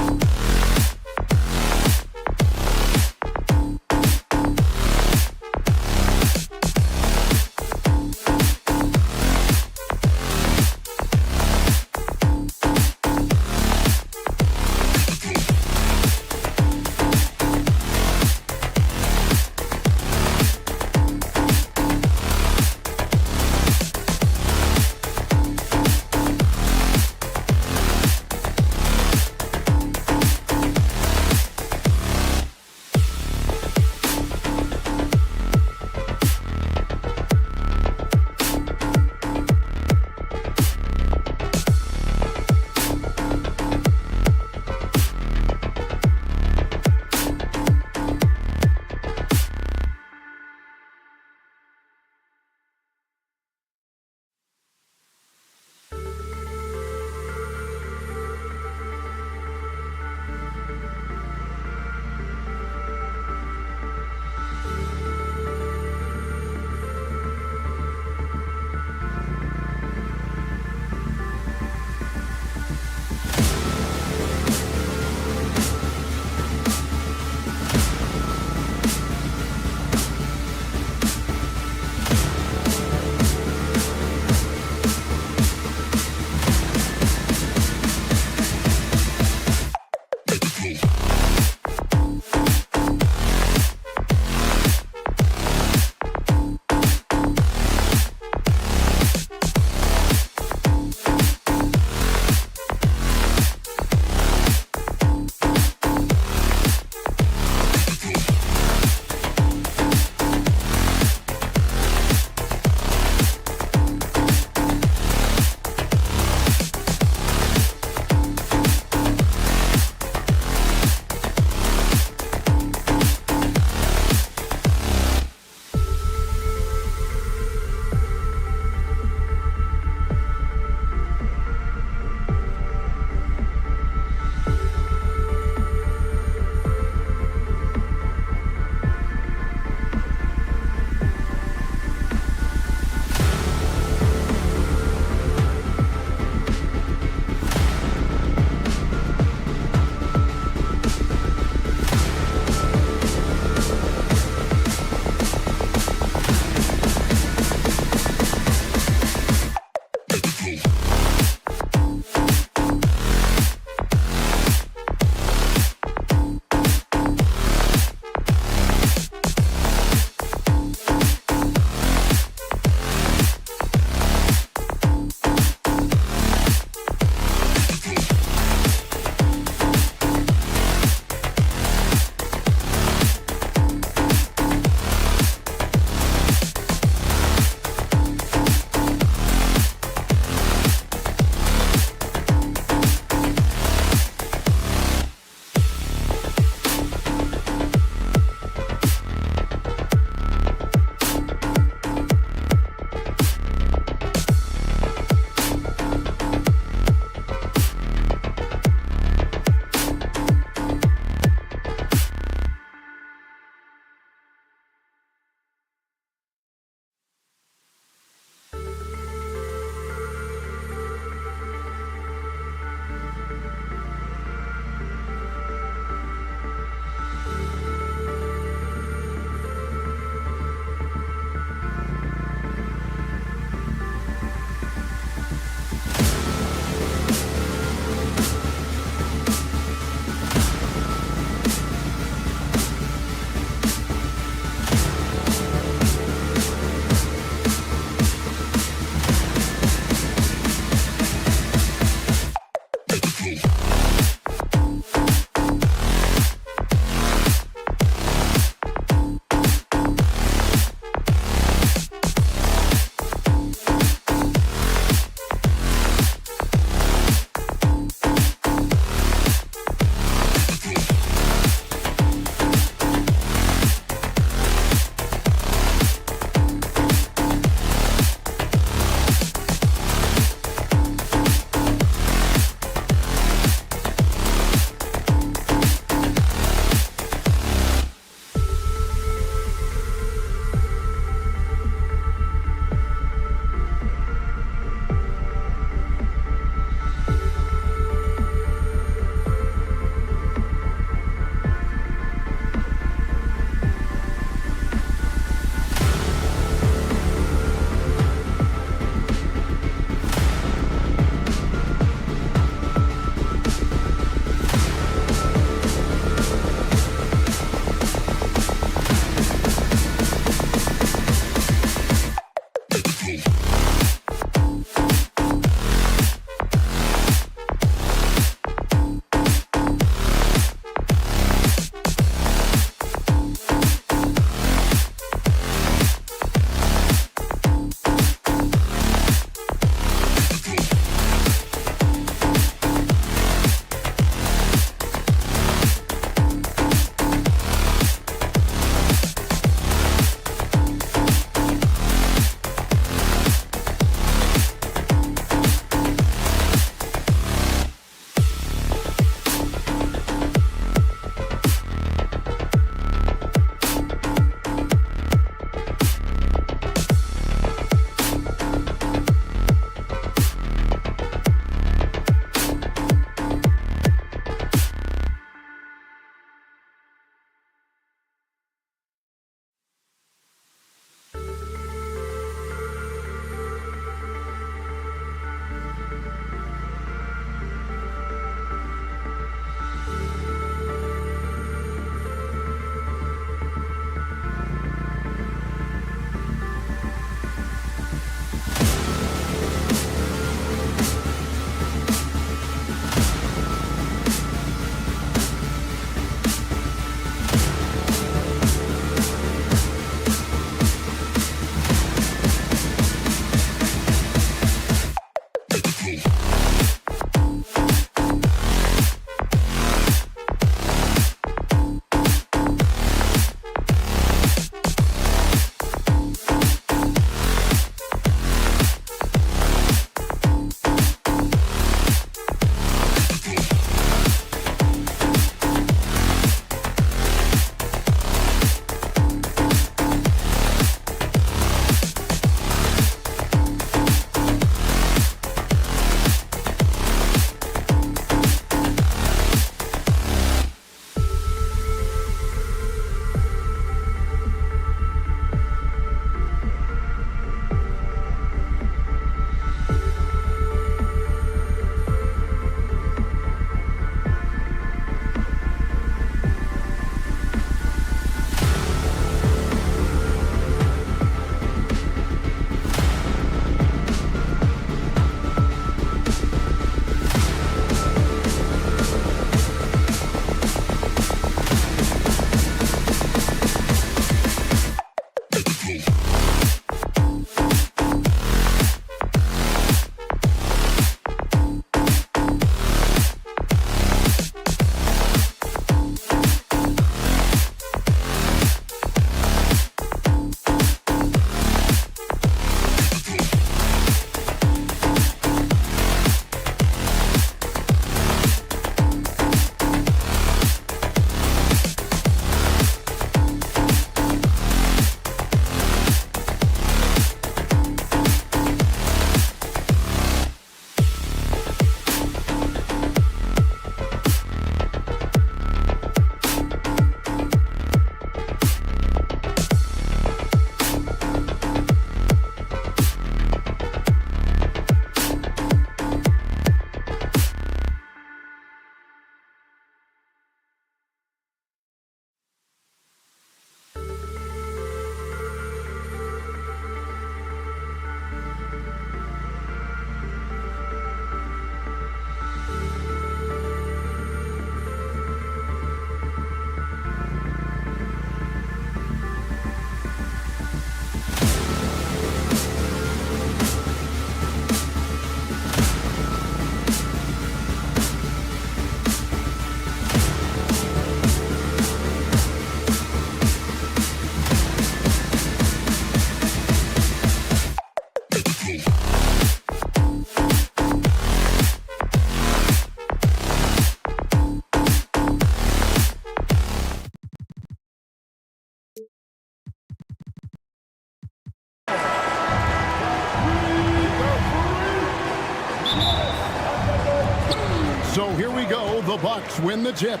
So here we go. The Bucks win the tip.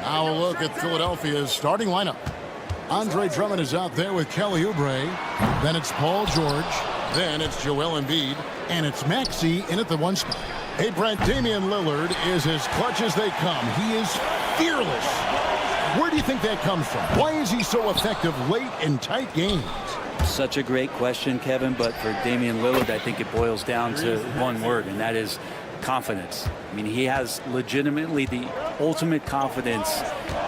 Now a look at Philadelphia's starting lineup. Andre Drummond is out there with Kelly Oubre. Then it's Paul George. Then it's Joel Embiid. And it's Maxey in at the 1 spot. Hey, Brent, Damian Lillard is as clutch as they come. He is fearless. Where do you think that comes from? Why is he so effective late in tight games? Such a great question, Kevin, but for Damian Lillard, I think it boils down to one word, and that is confidence. I mean, he has legitimately the ultimate confidence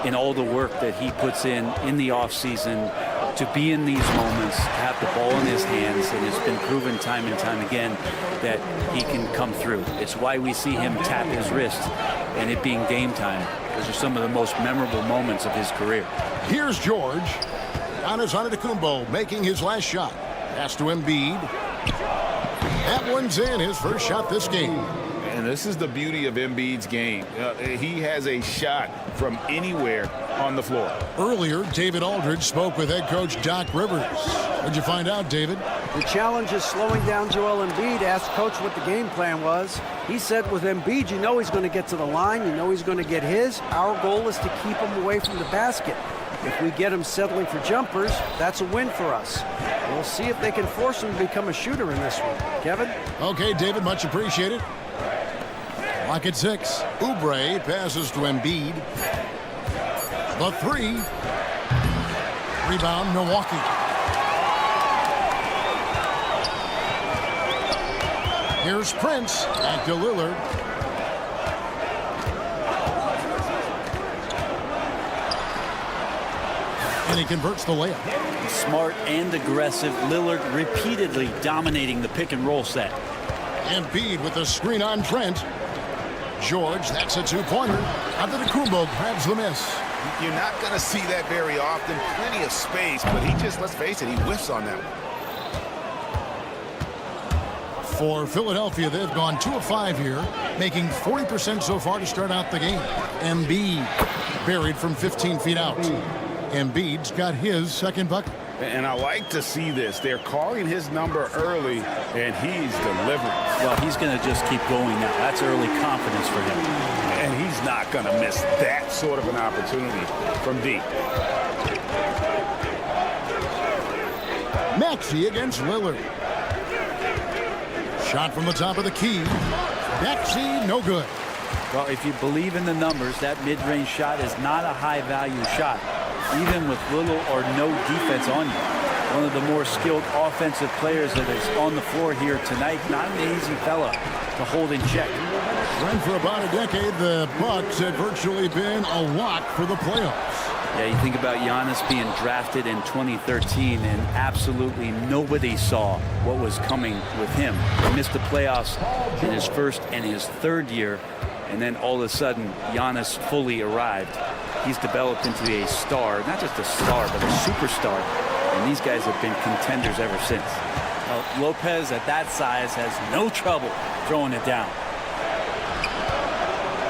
in all the work that he puts in the offseason to be in these moments, to have the ball in his hands, and it's been proven time and time again that he can come through. It's why we see him tap his wrist and it being game time. Those are some of the most memorable moments of his career. Here's George. Giannis Antetokounmpo making his last shot. Pass to Embiid. That one's in, his first shot this game. And this is the beauty of Embiid's game. He has a shot from anywhere on the floor. Earlier, David Aldridge spoke with head coach Doc Rivers. What'd you find out, David? The challenge is slowing down Joel Embiid. Asked coach what the game plan was. He said with Embiid, you know he's going to get to the line. You know he's going to get his. Our goal is to keep him away from the basket. If we get him settling for jumpers, that's a win for us. We'll see if they can force him to become a shooter in this one. Kevin? Okay, David, much appreciated. Clock at 6. Oubre passes to Embiid. The 3. Rebound, Milwaukee. Here's Prince. Back to Lillard. And he converts the layup. Smart and aggressive. Lillard repeatedly dominating the pick and roll set. Embiid with the screen on Trent. George, that's a 2-pointer. Antetokounmpo grabs the miss. You're not going to see that very often. Plenty of space, but he just, let's face it, he whiffs on that one. For Philadelphia, they've gone 2 of 5 here, making 40% so far to start out the game. Embiid buried from 15 feet out. Embiid's got his second bucket. And I like to see this. They're calling his number early, and he's delivering. Well, he's going to just keep going now. That's early confidence for him. And he's not going to miss that sort of an opportunity from deep. Maxey against Lillard. Shot from the top of the key. Maxey, no good. Well, if you believe in the numbers, that mid-range shot is not a high-value shot, even with little or no defense on you. One of the more skilled offensive players that is on the floor here tonight. Not an easy fella to hold in check. And for about a decade, the Bucks had virtually been a lock for the playoffs. Yeah, you think about Giannis being drafted in 2013, and absolutely nobody saw what was coming with him. He missed the playoffs in his first and his third year, and then all of a sudden, Giannis fully arrived. He's developed into a star, not just a star, but a superstar, and these guys have been contenders ever since. Lopez at that size has no trouble throwing it down.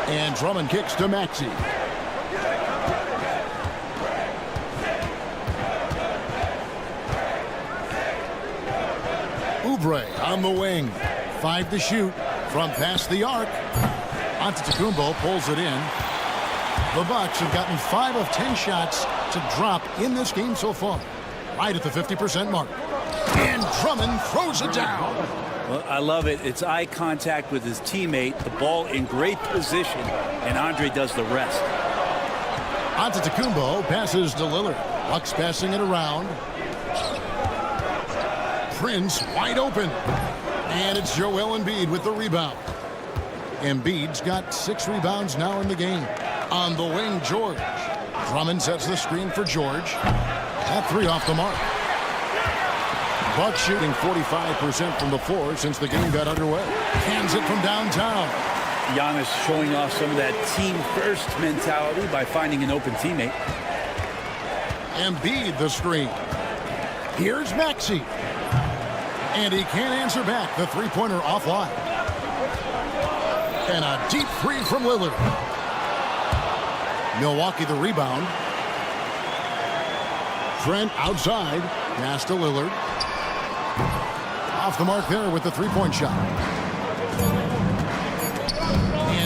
And Drummond kicks to Maxey. Oubre on the wing. 5 to shoot from past the arc. Antetokounmpo pulls it in. The Bucks have gotten 5 of 10 shots to drop in this game so far. Right at the 50% mark. And Drummond throws it down. Well, I love it. It's eye contact with his teammate. The ball in great position, and Andre does the rest. Antetokounmpo passes to Lillard. Bucks passing it around. Prince wide open. And it's Joel Embiid with the rebound. Embiid's got 6 rebounds now in the game. On the wing, George. Drummond sets the screen for George. That 3 off the mark. Bucks shooting 45% from the floor since the game got underway. Hands it from downtown. Giannis showing off some of that team-first mentality by finding an open teammate. Embiid the screen. Here's Maxey. And he can't answer back. The 3-pointer offline. And a deep 3 from Lillard. Milwaukee the rebound. Trent outside. Pass to Lillard. Off the mark there with the 3-point shot.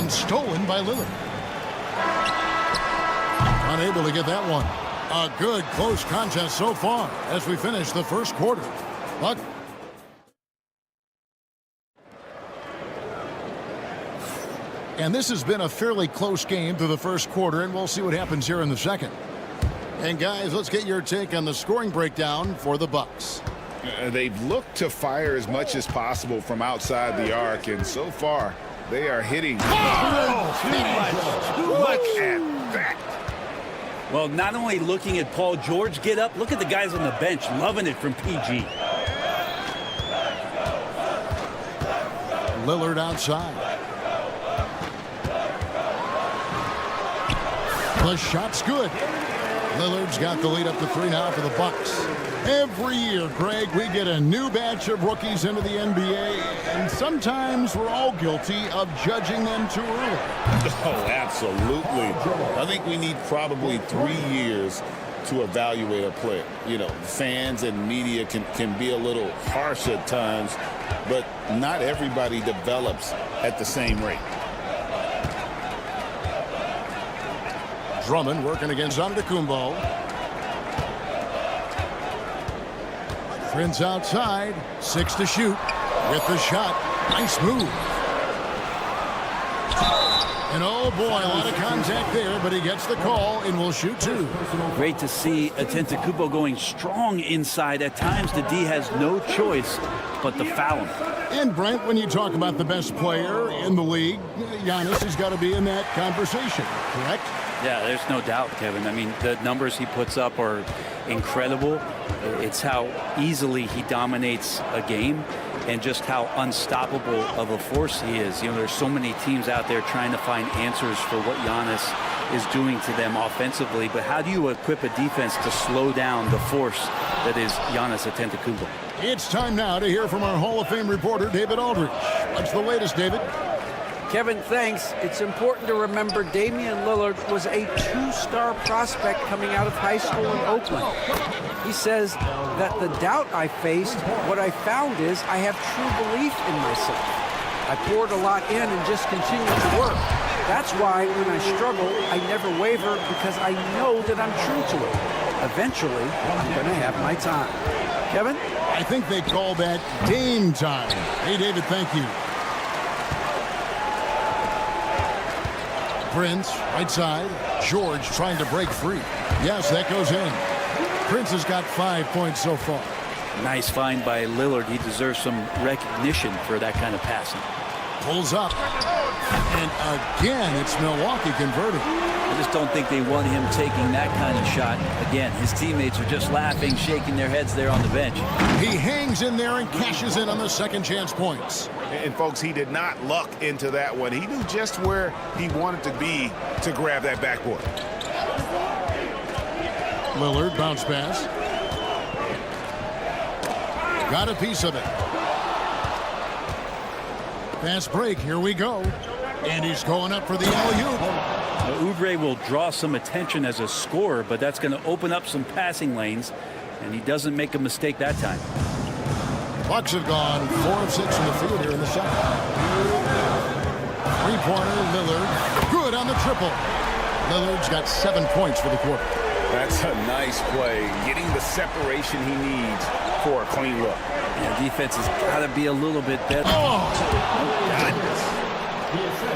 And stolen by Lillard. Unable to get that one. A good close contest so far as we finish the first quarter. Buck. And this has been a fairly close game through the first quarter, and we'll see what happens here in the second. And guys, let's get your take on the scoring breakdown for the Bucks. They've looked to fire as much as possible from outside the arc, and so far they are hitting. Too much. Look at that. Well, not only looking at Paul George get up, look at the guys on the bench loving it from PG. Lillard outside. The shot's good. Lillard's got the lead up to 3 now for the Bucks. Every year, Greg, we get a new batch of rookies into the NBA, and sometimes we're all guilty of judging them too early. Oh, absolutely. I think we need probably 3 years to evaluate a player. You know, fans and media can be a little harsh at times, but not everybody develops at the same rate. Drummond working against Antetokounmpo. Prince outside, 6 to shoot. With the shot, nice move. And oh boy, a lot of contact there, but he gets the call and will shoot 2. Great to see Antetokounmpo going strong inside. At times, the D has no choice but to foul him. And Brent, when you talk about the best player in the league, Giannis has got to be in that conversation, correct? Yeah, there's no doubt, Kevin. I mean, the numbers he puts up are incredible. It's how easily he dominates a game and just how unstoppable of a force he is. You know, there's so many teams out there trying to find answers for what Giannis is doing to them offensively, but how do you equip a defense to slow down the force that is Giannis Antetokounmpo? It's time now to hear from our Hall of Fame reporter, David Aldridge. What's the latest, David? Kevin, thanks. It's important to remember Damian Lillard was a 2-star prospect coming out of high school in Oakland. He says that the doubt I faced, what I found is I have true belief in myself. I poured a lot in and just continued to work. That's why when I struggle, I never waver because I know that I'm true to it. Eventually, I'm going to have my time. Kevin? I think they call that game time. Hey, David, thank you. Prince, right side. George trying to break free. Yes, that goes in. Prince has got 5 points so far. Nice find by Lillard. He deserves some recognition for that kind of passing. Pulls up. And again, it's Milwaukee converting. I just don't think they want him taking that kind of shot. Again, his teammates are just laughing, shaking their heads there on the bench. He hangs in there and cashes in on the second chance points. And folks, he did not luck into that one. He knew just where he wanted to be to grab that backboard. Lillard, bounce pass. Got a piece of it. Fast break, here we go. And he's going up for the alley-oop. Oubre will draw some attention as a scorer, but that's going to open up some passing lanes, and he doesn't make a mistake that time. Bucks have gone 4 of 6 in the field here in the second. Three-pointer, Lillard. Good on the triple. Lillard's got 7 points for the quarter. That's a nice play. Getting the separation he needs for a clean look. Yeah, defense has got to be a little bit better. Oh!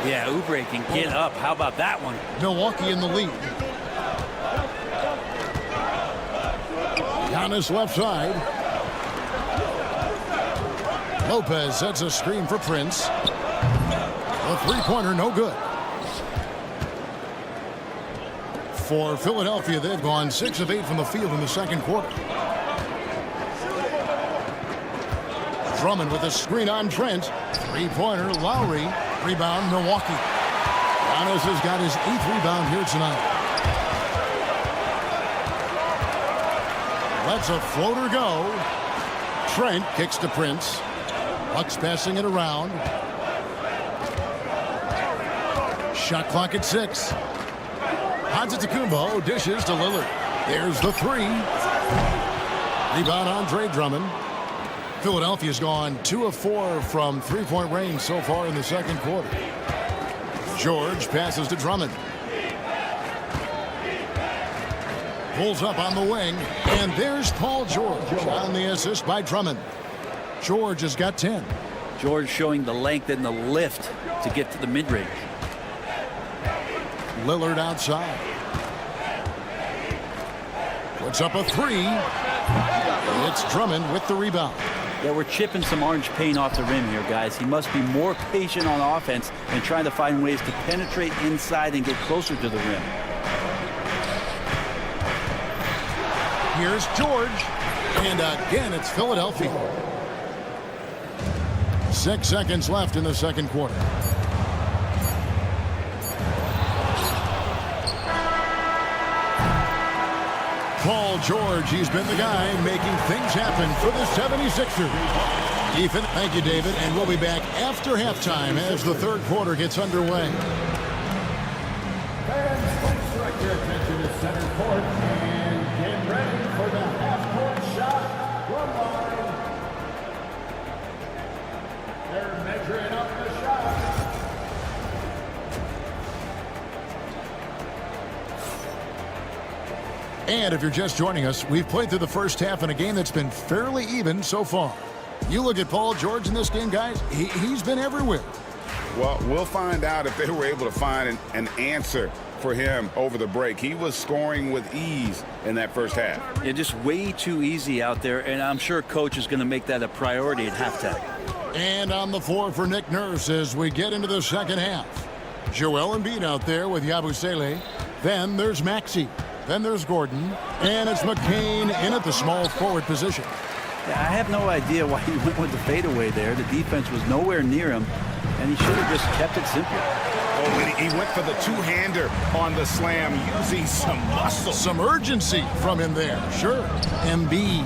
Yeah, Oubre can get up. How about that one? Milwaukee in the lead. Giannis left side. Lopez sets a screen for Prince. A three-pointer, no good. For Philadelphia, they've gone 6 of 8 from the field in the second quarter. Drummond with a screen on Trent. Three-pointer, Lowry. Rebound, Milwaukee. Giannis has got his 8th rebound here tonight. Lets a floater go. Trent kicks to Prince. Bucks passing it around. Shot clock at 6. Antetokounmpo dishes to Lillard. There's the 3. Rebound, Andre Drummond. Philadelphia's gone 2 of 4 from three-point range so far in the second quarter. George passes to Drummond. Pulls up on the wing, and there's Paul George on the assist by Drummond. George has got 10. George showing the length and the lift to get to the mid-range. Lillard outside. Puts up a three. It's Drummond with the rebound. Yeah, we're chipping some orange paint off the rim here, guys. He must be more patient on offense and trying to find ways to penetrate inside and get closer to the rim. Here's George. And again, it's Philadelphia. 6 seconds left in the second quarter. Paul George, he's been the guy making things happen for the 76ers. Ethan, thank you, David, and we'll be back after halftime as the third quarter gets underway. Fans, please direct your attention to center court and get ready for the half-court shot from line. They're measuring up the shot. And if you're just joining us, we've played through the first half in a game that's been fairly even so far. You look at Paul George in this game, guys, he's been everywhere. Well, we'll find out if they were able to find an answer for him over the break. He was scoring with ease in that first half. Yeah, just way too easy out there, and I'm sure coach is going to make that a priority at halftime. And on the floor for Nick Nurse as we get into the second half. Joel Embiid out there with Yabusele. Then there's Maxey. Then there's Gordon. And it's McCain in at the small forward position. Yeah, I have no idea why he went with the fadeaway there. The defense was nowhere near him, and he should have just kept it simple. Oh, and he went for the two-hander on the slam, using some muscle. Some urgency from him there. Sure. Embiid.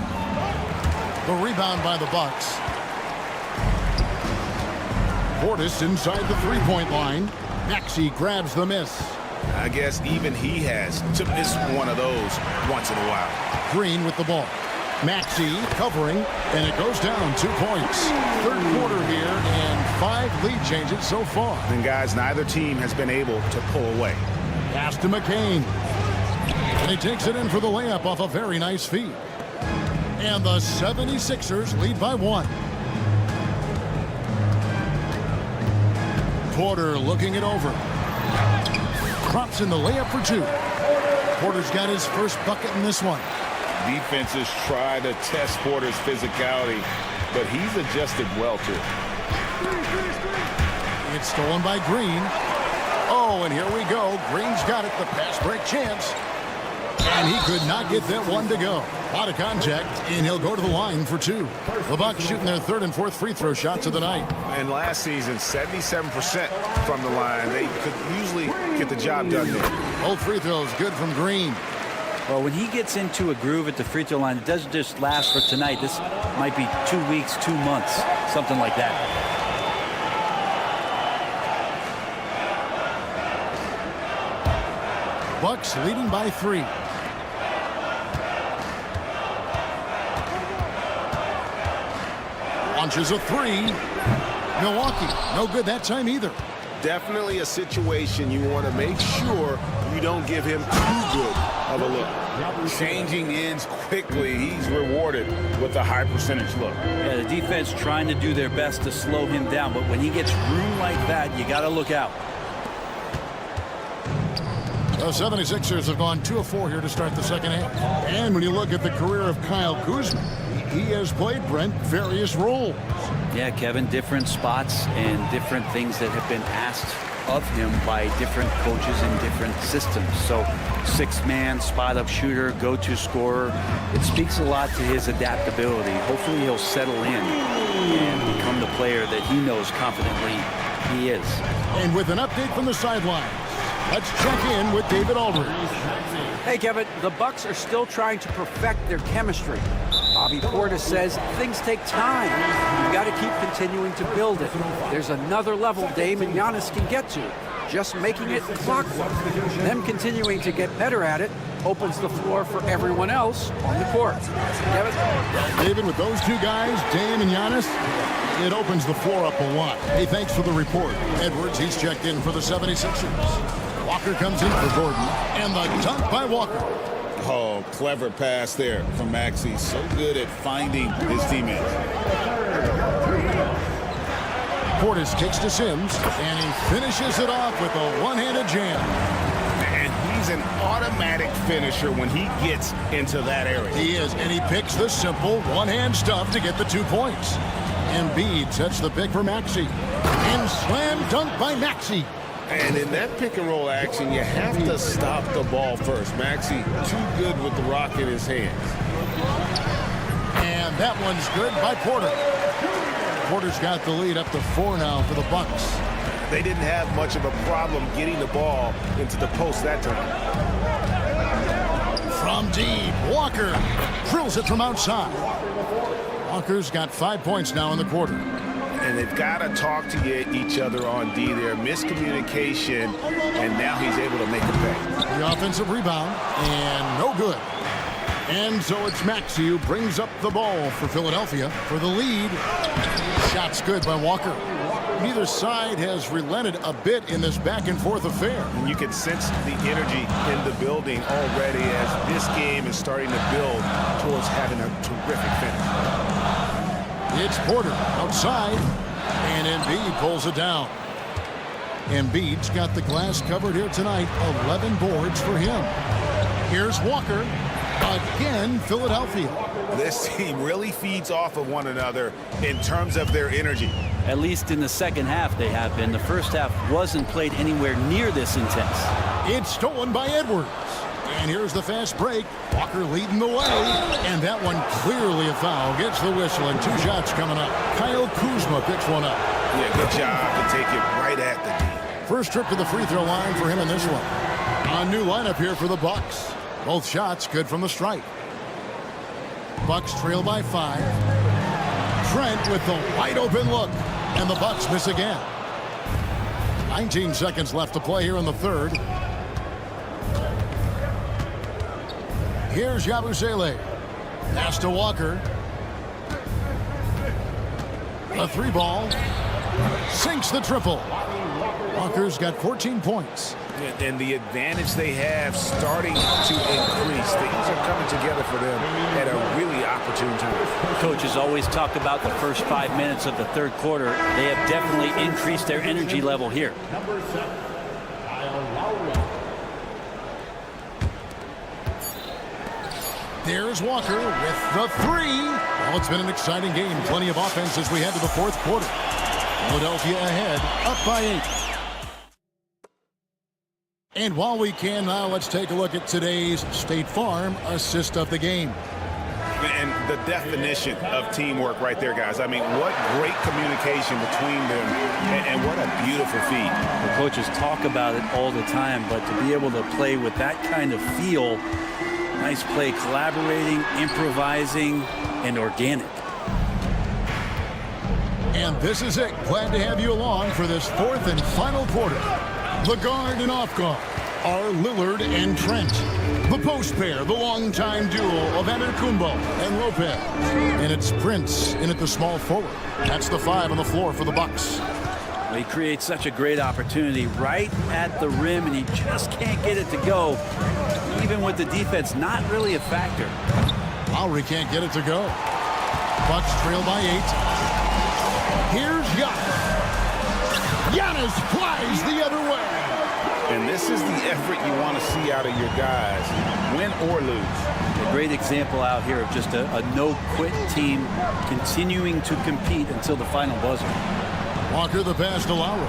The rebound by the Bucks. Portis inside the three-point line. Maxey grabs the miss. I guess even he has to miss one of those once in a while. Green with the ball. Maxey covering, and it goes down 2 points. Third quarter here, and 5 lead changes so far. And guys, neither team has been able to pull away. Pass to McCain. And he takes it in for the layup off a very nice feed. And the 76ers lead by 1. Porter looking it over. Drops in the layup for 2. Porter's got his first bucket in this one. Defenses try to test Porter's physicality, but he's adjusted well to it. It's stolen by Green. Oh, and here we go. Green's got it, the pass break chance. And he could not get that one to go. Out of contact, and he'll go to the line for 2. The Bucks shooting their third and fourth free throw shots of the night. And last season, 77% from the line. They could usually get the job done there. Both free throws good from Green. Well, when he gets into a groove at the free throw line, it doesn't just last for tonight. This might be 2 weeks, 2 months, something like that. Bucks leading by 3. Launches a 3. Milwaukee, no good that time either. Definitely a situation you want to make sure you don't give him too good of a look. Changing ends quickly, he's rewarded with a high percentage look. Yeah, the defense trying to do their best to slow him down, but when he gets room like that, you got to look out. The 76ers have gone 2 of 4 here to start the second half. And when you look at the career of Kyle Kuzma, he has played, Brent, various roles. Yeah, Kevin, different spots and different things that have been asked of him by different coaches in different systems. So 6-man, spot-up shooter, go-to scorer. It speaks a lot to his adaptability. Hopefully he'll settle in and become the player that he knows confidently he is. And with an update from the sideline, let's check in with David Aldridge. Hey, Kevin, the Bucks are still trying to perfect their chemistry. Bobby Portis says things take time. You've got to keep continuing to build it. There's another level Dame and Giannis can get to. Just making it clockwork. Them continuing to get better at it opens the floor for everyone else on the court. Kevin? David, with those two guys, Dame and Giannis, It opens the floor up a lot. Hey, thanks for the report. Edwards, he's checked in for the 76ers. Walker comes in for Gordon, and the dunk by Walker. Oh, clever pass there from Maxey. So good at finding his teammates. Portis kicks to Sims, and he finishes it off with a one-handed jam. And he's an automatic finisher when he gets into that area. He is, and he picks the simple one-hand stuff to get the 2 points. Embiid sets the pick for Maxey. And slam dunk by Maxey. And in that pick and roll action, you have to stop the ball first. Maxey too good with the rock in his hands. And that one's good by Porter. Porter's got the lead up to 4 now for the Bucks. They didn't have much of a problem getting the ball into the post that time. From deep, Walker drills it from outside. Walker's got 5 points now in the quarter. And they've got to talk to each other on D there. Miscommunication, and now he's able to make a pay. The offensive rebound, and no good. And so it's Maxey who brings up the ball for Philadelphia for the lead. Shot's good by Walker. Neither side has relented a bit in this back-and-forth affair. And you can sense the energy in the building already as this game is starting to build towards having a terrific finish. It's Porter outside, and Embiid pulls it down. Embiid's got the glass covered here tonight. 11 boards for him. Here's Walker. Again, Philadelphia. This team really feeds off of one another in terms of their energy. At least in the second half they have been. The first half wasn't played anywhere near this intense. It's stolen by Edwards. And here's the fast break. Walker leading the way. And that one clearly a foul. Gets the whistle, and 2 shots coming up. Kyle Kuzma picks one up. Yeah, good job to take it right at the D. First trip to the free throw line for him in this one. A new lineup here for the Bucks. Both shots good from the stripe. Bucks trail by 5. Trent with the wide open look. And the Bucks miss again. 19 seconds left to play here in the third. Here's Yabusele. Pass to Walker. A 3-ball. Sinks the triple. Walker's got 14 points. And the advantage they have starting to increase. Things are coming together for them at a really opportune time. Coaches always talk about the first 5 minutes of the third quarter. They have definitely increased their energy level here. There's Walker with the 3. Well, it's been an exciting game. Plenty of offense as we head to the fourth quarter. Philadelphia ahead, up by 8. And while we can now, let's take a look at today's State Farm assist of the game. And the definition of teamwork right there, guys. I mean, what great communication between them, and what a beautiful feed. The coaches talk about it all the time, but to be able to play with that kind of feel, nice play, collaborating, improvising, and organic. And this is it. Glad to have you along for this fourth and final quarter. The guard and off guard are Lillard and Trent. The post pair, the longtime duo of Antetokounmpo and Lopez. And it's Prince in at the small forward. That's the 5 on the floor for the Bucks. Well, he creates such a great opportunity right at the rim, and he just can't get it to go. Even with the defense not really a factor. Lowry can't get it to go. Bucks trail by 8. Here's Giannis. Giannis flies the other way. And this is the effort you want to see out of your guys, win or lose. A great example out here of just a no-quit team continuing to compete until the final buzzer. Walker the pass to Lowry.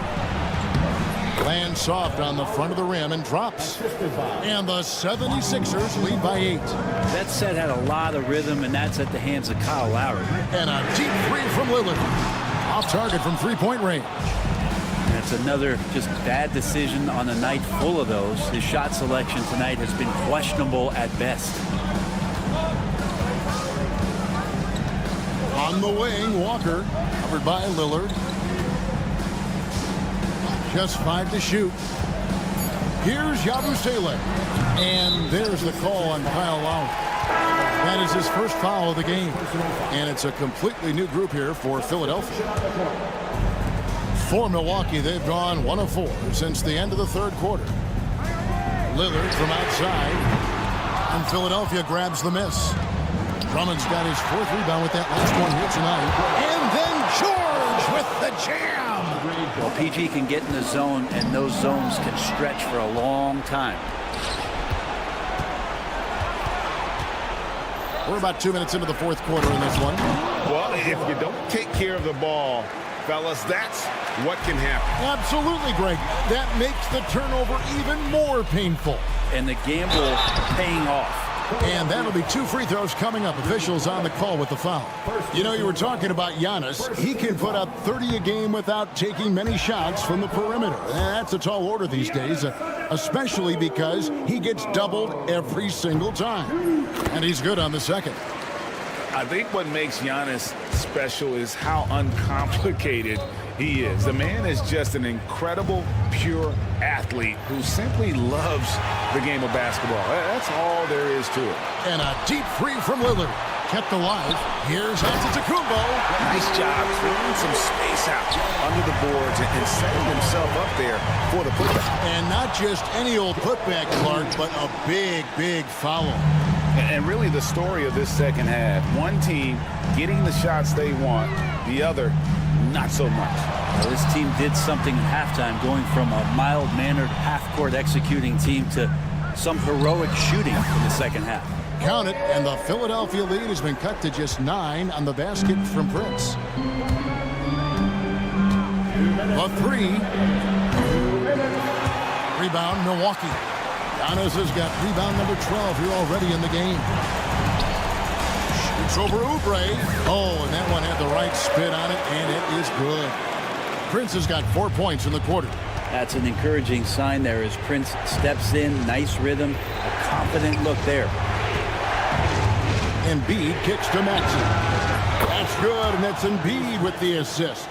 Lands soft on the front of the rim and drops. And the 76ers lead by 8. That set had a lot of rhythm, and that's at the hands of Kyle Lowry. And a deep 3 from Lillard. Off target from 3-point range. That's another just bad decision on a night full of those. His shot selection tonight has been questionable at best. On the wing, Walker, covered by Lillard. Just 5 to shoot. Here's Yabusele. And there's the call on Kyle Lowry. That is his first foul of the game. And it's a completely new group here for Philadelphia. For Milwaukee, they've gone 1 of 4 since the end of the third quarter. Lillard from outside. And Philadelphia grabs the miss. Drummond's got his 4th rebound with that last one here tonight. And then George with the jam. Well, PG can get in the zone, and those zones can stretch for a long time. We're about 2 minutes into the 4th quarter in this one. Well, if you don't take care of the ball, fellas, that's what can happen. Absolutely, Greg. That makes the turnover even more painful. And the gamble paying off. And that'll be 2 free throws coming up. Officials on the call with the foul. You know, you were talking about Giannis. He can put up 30 a game without taking many shots from the perimeter. That's a tall order these days, especially because he gets doubled every single time. And he's good on the second. I think what makes Giannis special is how uncomplicated he is. The man is just an incredible, pure athlete who simply loves the game of basketball. That's all there is to it. And a deep three from Lillard. Kept alive. Here's Antetokounmpo. Nice job clearing some space out under the boards and setting himself up there for the putback. And not just any old putback, Clark, but a big, big foul. And really the story of this second half, one team getting the shots they want, the other not so much. Well, this team did something at halftime, going from a mild-mannered half-court executing team to some heroic shooting in the second half. Count it, and the Philadelphia lead has been cut to just 9 on the basket from Prince. A 3. Rebound, Milwaukee. Giannis has got rebound number 12 here already in the game. Shoots over Oubre. Oh, and that one had the right spin on it, and it is good. Prince has got 4 points in the quarter. That's an encouraging sign there as Prince steps in. Nice rhythm, a confident look there. Embiid kicks to Maxey. That's good, and that's Embiid with the assist.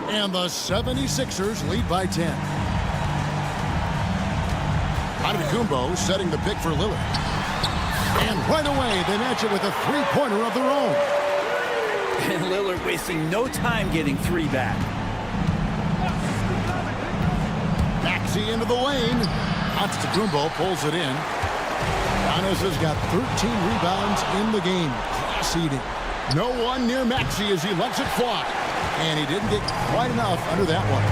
And the 76ers lead by 10. Antetokounmpo setting the pick for Lillard. And right away, they match it with a three-pointer of their own. And Lillard wasting no time getting 3 back. Maxey into the lane. Antetokounmpo pulls it in. Giannis has got 13 rebounds in the game. Class eating. No one near Maxey as he lets it fly. And he didn't get quite enough under that one.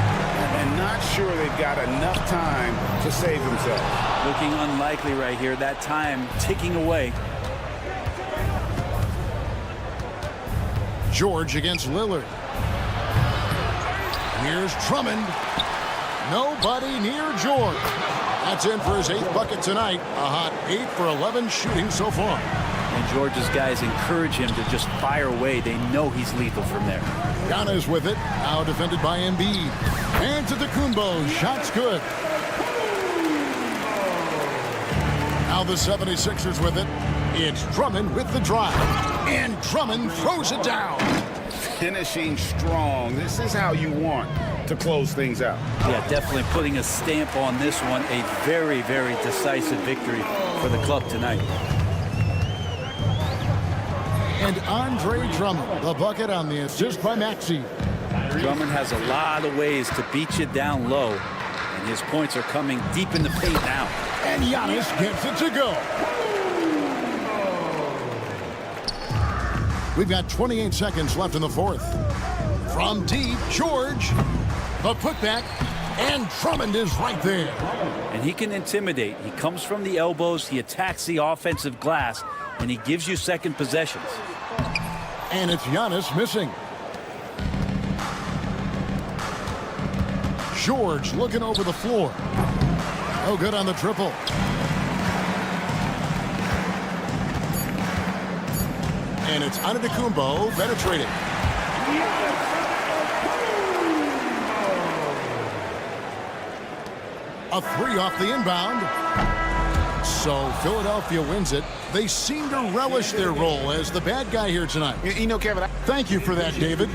And not sure they've got enough time to save themselves. Looking unlikely right here. That time ticking away. George against Lillard. Here's Drummond. Nobody near George. That's in for his 8th bucket tonight. A hot 8 for 11 shooting so far. And George's guys encourage him to just fire away. They know he's lethal from there. Giannis with it. Now defended by Embiid. Antetokounmpo. Shot's good. Now the 76ers with it. It's Drummond with the drive. And Drummond throws it down. Finishing strong. This is how you want to close things out. Yeah, definitely putting a stamp on this one. A very, very decisive victory for the club tonight. And Andre Drummond, the bucket on the assist by Maxey. Drummond has a lot of ways to beat you down low, and his points are coming deep in the paint now. And Giannis gets it to go. We've got 28 seconds left in the 4th. From deep, George, the putback, and Drummond is right there. And he can intimidate. He comes from the elbows, he attacks the offensive glass, and he gives you second possessions. And it's Giannis missing. George looking over the floor. Oh, good on the triple. And it's Antetokounmpo penetrating. A 3 off the inbound. So Philadelphia wins it. They seem to relish their role as the bad guy here tonight. You know, Kevin, Thank you for that, David.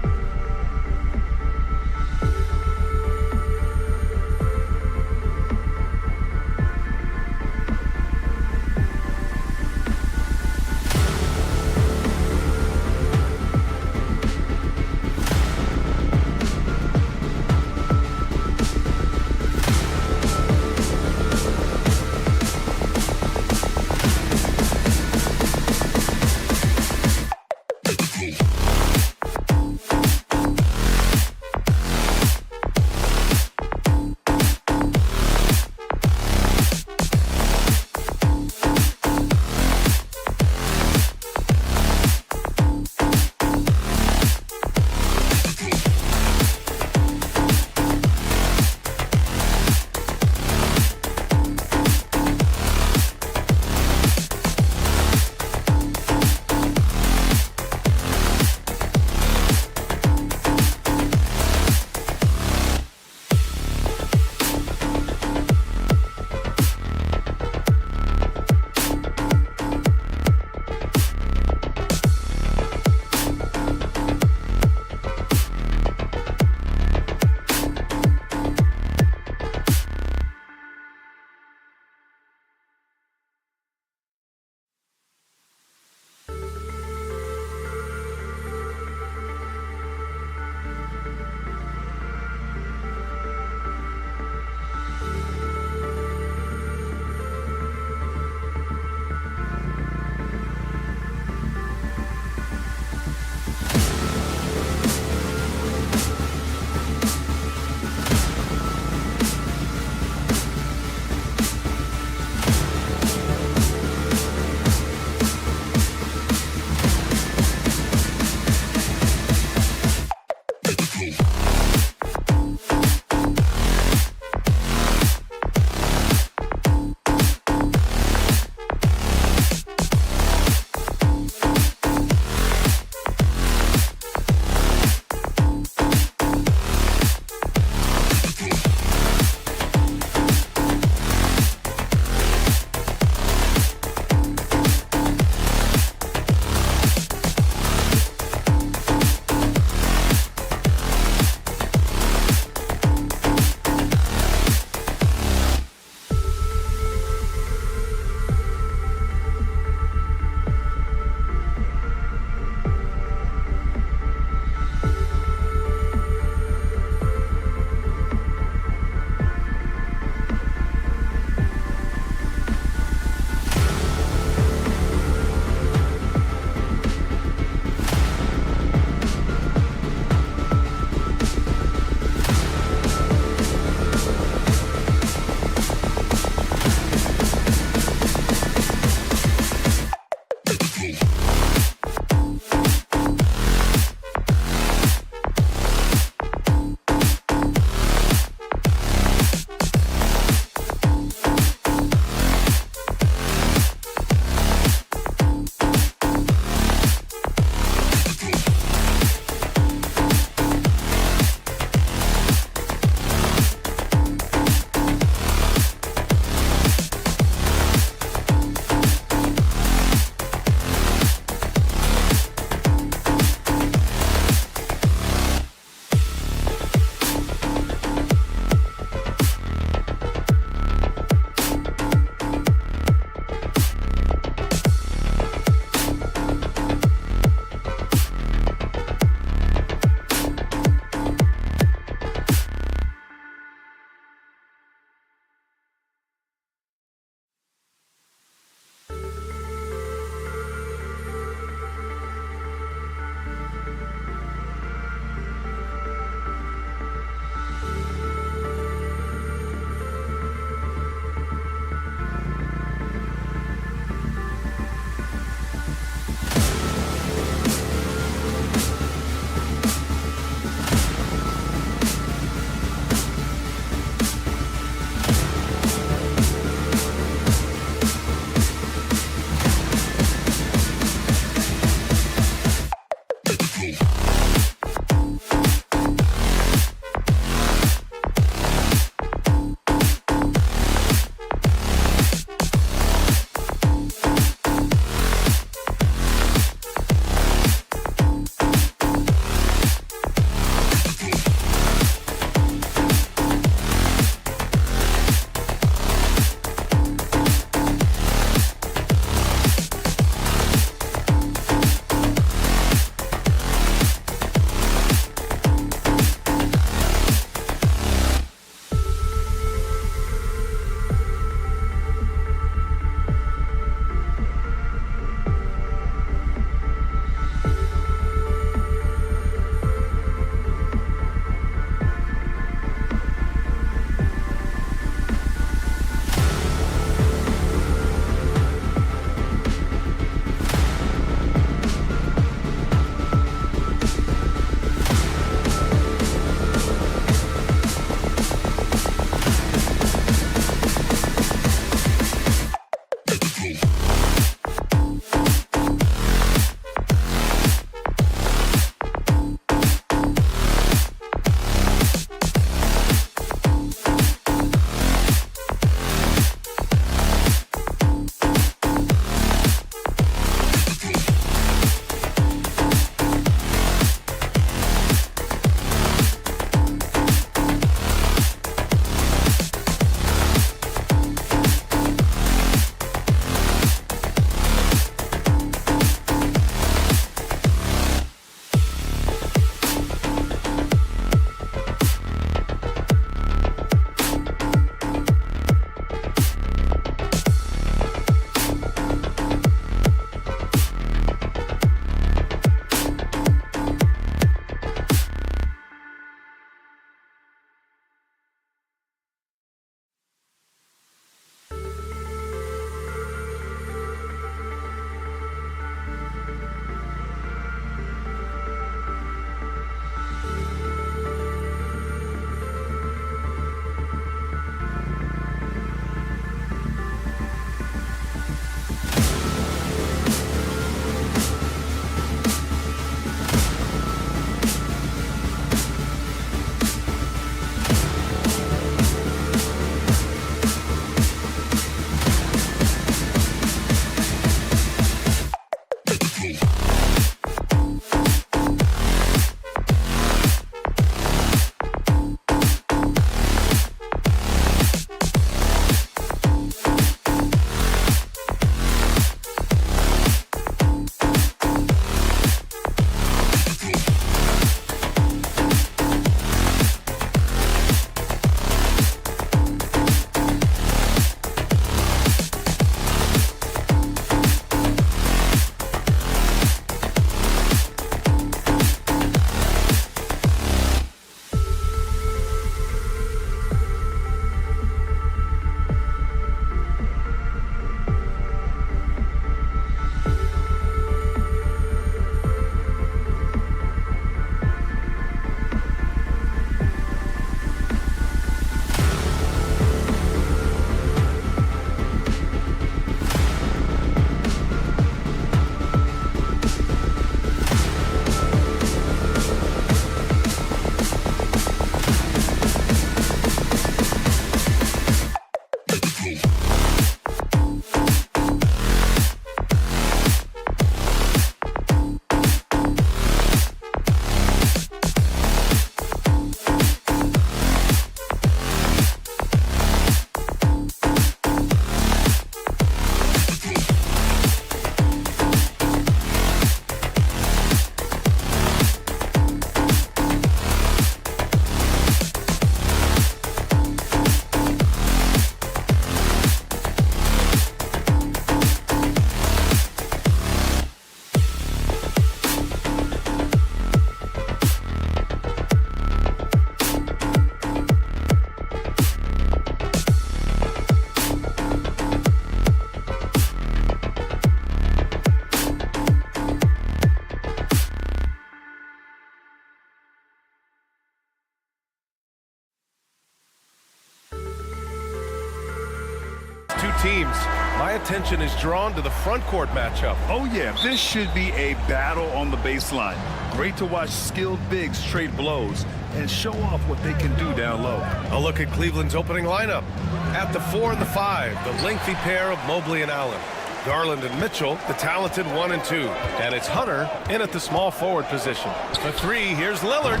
teams, my attention is drawn to the front court matchup. Oh, yeah, this should be a battle on the baseline. Great to watch skilled bigs trade blows and show off what they can do down low. A look at Cleveland's opening lineup. At the 4 and the 5, the lengthy pair of Mobley and Allen. Garland and Mitchell, the talented 1 and 2. And it's Hunter in at the small forward position. The 3, here's Lillard.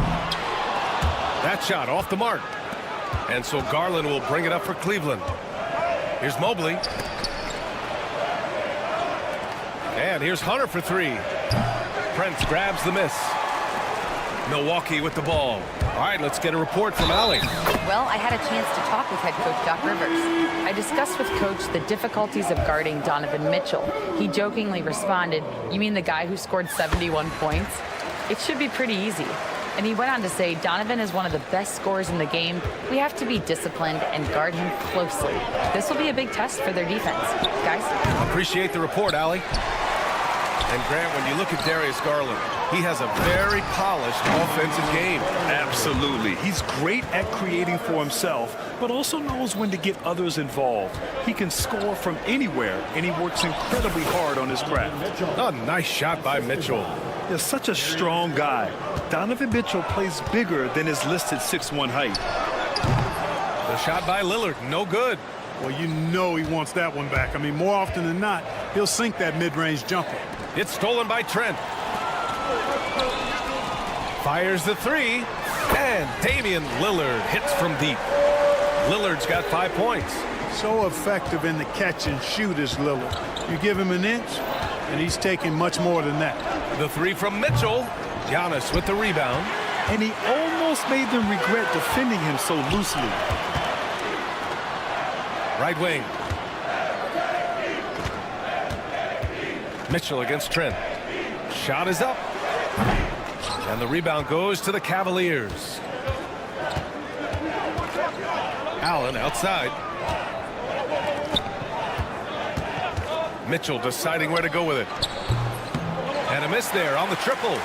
That shot off the mark. And so Garland will bring it up for Cleveland. Here's Mobley. And here's Hunter for 3. Prince grabs the miss. Milwaukee with the ball. All right, let's get a report from Allie. Well, I had a chance to talk with head coach Doc Rivers. I discussed with Coach the difficulties of guarding Donovan Mitchell. He jokingly responded, "You mean the guy who scored 71 points? It should be pretty easy." And he went on to say, "Donovan is one of the best scorers in the game. We have to be disciplined and guard him closely. This will be a big test for their defense." Guys? Appreciate the report, Allie. And Grant, when you look at Darius Garland, he has a very polished offensive game. Absolutely. He's great at creating for himself, but also knows when to get others involved. He can score from anywhere, and he works incredibly hard on his craft. A nice shot by Mitchell. He's such a strong guy. Donovan Mitchell plays bigger than his listed 6'1" height. The shot by Lillard, no good. Well, you know he wants that one back. I mean, more often than not, he'll sink that mid-range jumper. It's stolen by Trent. Fires the 3, and Damian Lillard hits from deep. Lillard's got 5 points. So effective in the catch and shoot is Lillard. You give him an inch, and he's taking much more than that. The 3 from Mitchell. Giannis with the rebound. And he almost made them regret defending him so loosely. Right wing. Mitchell against Trent. Shot is up. And the rebound goes to the Cavaliers. Allen outside. Mitchell deciding where to go with it. And a miss there on the triple.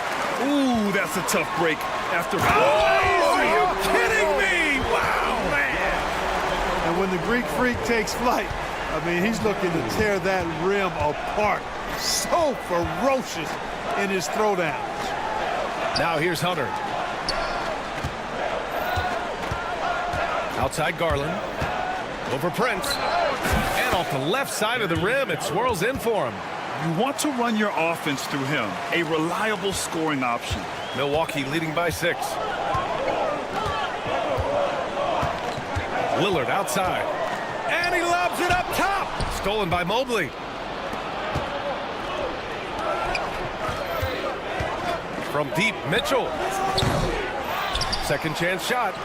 Ooh, that's a tough break. After... Oh, are you kidding me? Wow, man. And when the Greek Freak takes flight, I mean, he's looking to tear that rim apart. So ferocious in his throwdowns. Now here's Hunter. Outside Garland. Over Prince. And off the left side of the rim, it swirls in for him. You want to run your offense through him, a reliable scoring option. Milwaukee leading by 6. Lillard outside. And he lobs it up top. Stolen by Mobley. From deep, Mitchell. Second chance shot.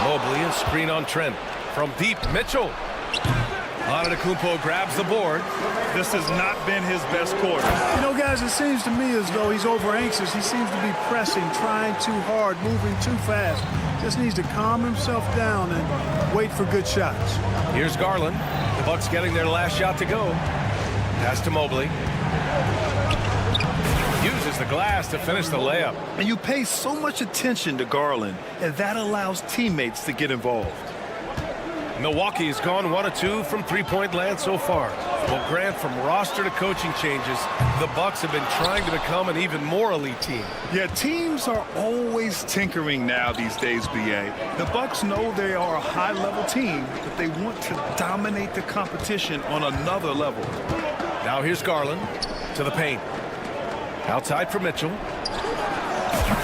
Mobley, a screen on Trent. From deep, Mitchell. Antetokounmpo grabs the board. This has not been his best quarter. You know, guys, it seems to me as though he's over anxious. He seems to be pressing, trying too hard, moving too fast. Just needs to calm himself down and wait for good shots. Here's Garland. The Bucks getting their last shot to go. Pass to Mobley. Uses the glass to finish the layup. And you pay so much attention to Garland, and that allows teammates to get involved. Milwaukee has gone 1 of 2 from three-point land so far. Well, Grant, from roster to coaching changes, the Bucks have been trying to become an even more elite team. Yeah, teams are always tinkering now these days, B.A. The Bucks know they are a high-level team, but they want to dominate the competition on another level. Now here's Garland to the paint. Outside for Mitchell.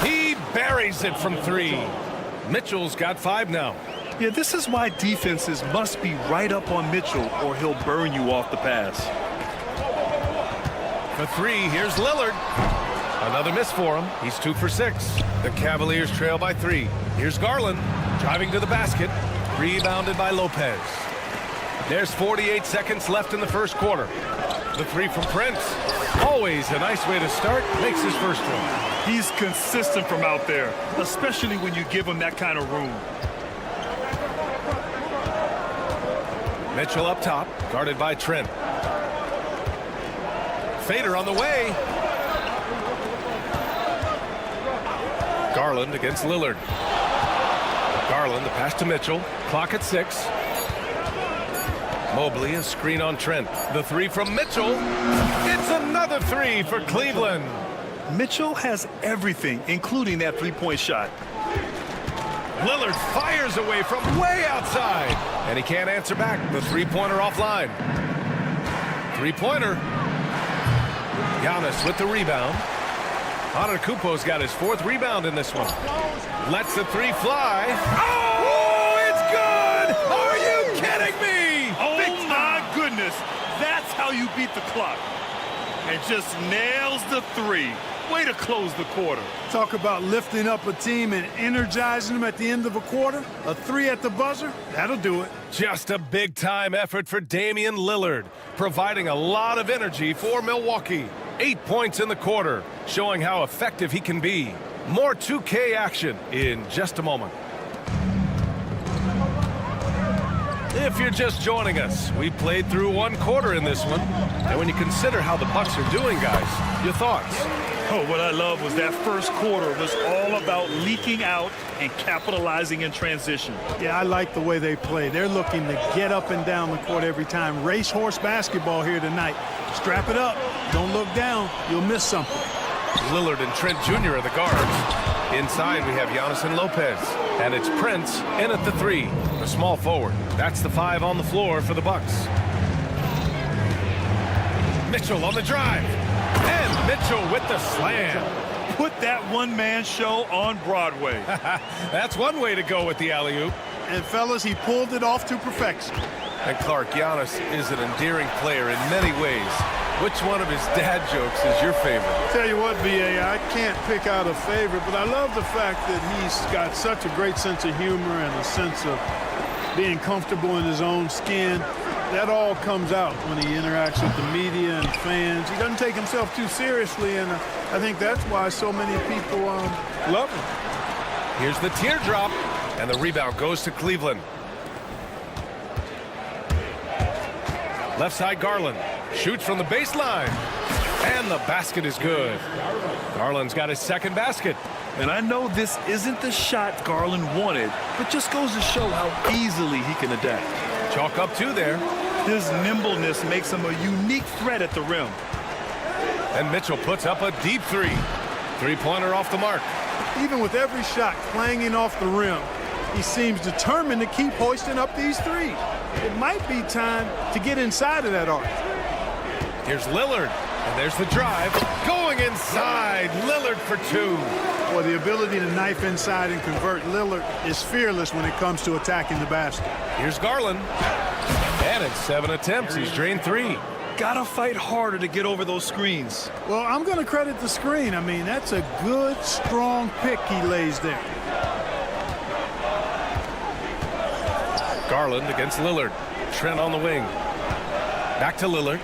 He buries it from 3. Mitchell's got 5 now. Yeah, this is why defenses must be right up on Mitchell or he'll burn you off the pass. For 3, here's Lillard. Another miss for him. He's 2 for 6. The Cavaliers trail by 3. Here's Garland driving to the basket. Rebounded by Lopez. There's 48 seconds left in the first quarter. The 3 from Prince. Always a nice way to start. Makes his first one. He's consistent from out there, especially when you give him that kind of room. Mitchell up top, guarded by Trent. Fader on the way. Garland against Lillard. Garland, the pass to Mitchell. Clock at 6. Mobley, a screen on Trent. The three from Mitchell. It's another three for Cleveland. Mitchell has everything, including that three-point shot. Lillard fires away from way outside, and he can't answer back. The three-pointer offline. Three-pointer. Giannis with the rebound. Antetokounmpo's got his 4th rebound in this one. Lets the three fly. Oh, it's good! Are you kidding me? Oh, my goodness. That's how you beat the clock. And just nails the three. Way to close the quarter. Talk about lifting up a team and energizing them at the end of a quarter. A three at the buzzer, that'll do it. Just a big-time effort for Damian Lillard, providing a lot of energy for Milwaukee. 8 points in the quarter, showing how effective he can be. More 2K action in just a moment. If you're just joining us, we played through 1 quarter in this one. And when you consider how the Bucks are doing, guys, your thoughts? Oh, what I love was that first quarter was all about leaking out and capitalizing in transition. Yeah, I like the way they play. They're looking to get up and down the court every time. Racehorse basketball here tonight. Strap it up. Don't look down. You'll miss something. Lillard and Trent Jr. are the guards. Inside, we have Giannis and Lopez. And it's Prince in at the 3, the small forward. That's the 5 on the floor for the Bucks. Mitchell on the drive. And Mitchell with the slam. Put that one-man show on Broadway. That's one way to go with the alley-oop. And, fellas, he pulled it off to perfection. And, Clark, Giannis is an endearing player in many ways. Which one of his dad jokes is your favorite? Tell you what, B.A., I can't pick out a favorite, but I love the fact that he's got such a great sense of humor and a sense of being comfortable in his own skin. That all comes out when he interacts with the media and fans. He doesn't take himself too seriously, and I think that's why so many people love him. Here's the teardrop, and the rebound goes to Cleveland. Left side, Garland shoots from the baseline, and the basket is good. Garland's got his 2nd basket. And I know this isn't the shot Garland wanted, but just goes to show how easily he can adapt. Chalk up 2 there. His nimbleness makes him a unique threat at the rim. And Mitchell puts up a deep 3. Three-pointer off the mark. Even with every shot clanging off the rim, he seems determined to keep hoisting up these threes. It might be time to get inside of that arc. Here's Lillard, and there's the drive. Going inside, Lillard for 2. Well, the ability to knife inside and convert, Lillard is fearless when it comes to attacking the basket. Here's Garland. And in 7 attempts, he's drained 3. Gotta fight harder to get over those screens. Well, I'm going to credit the screen. I mean, that's a good, strong pick he lays there. Garland against Lillard. Trent on the wing. Back to Lillard.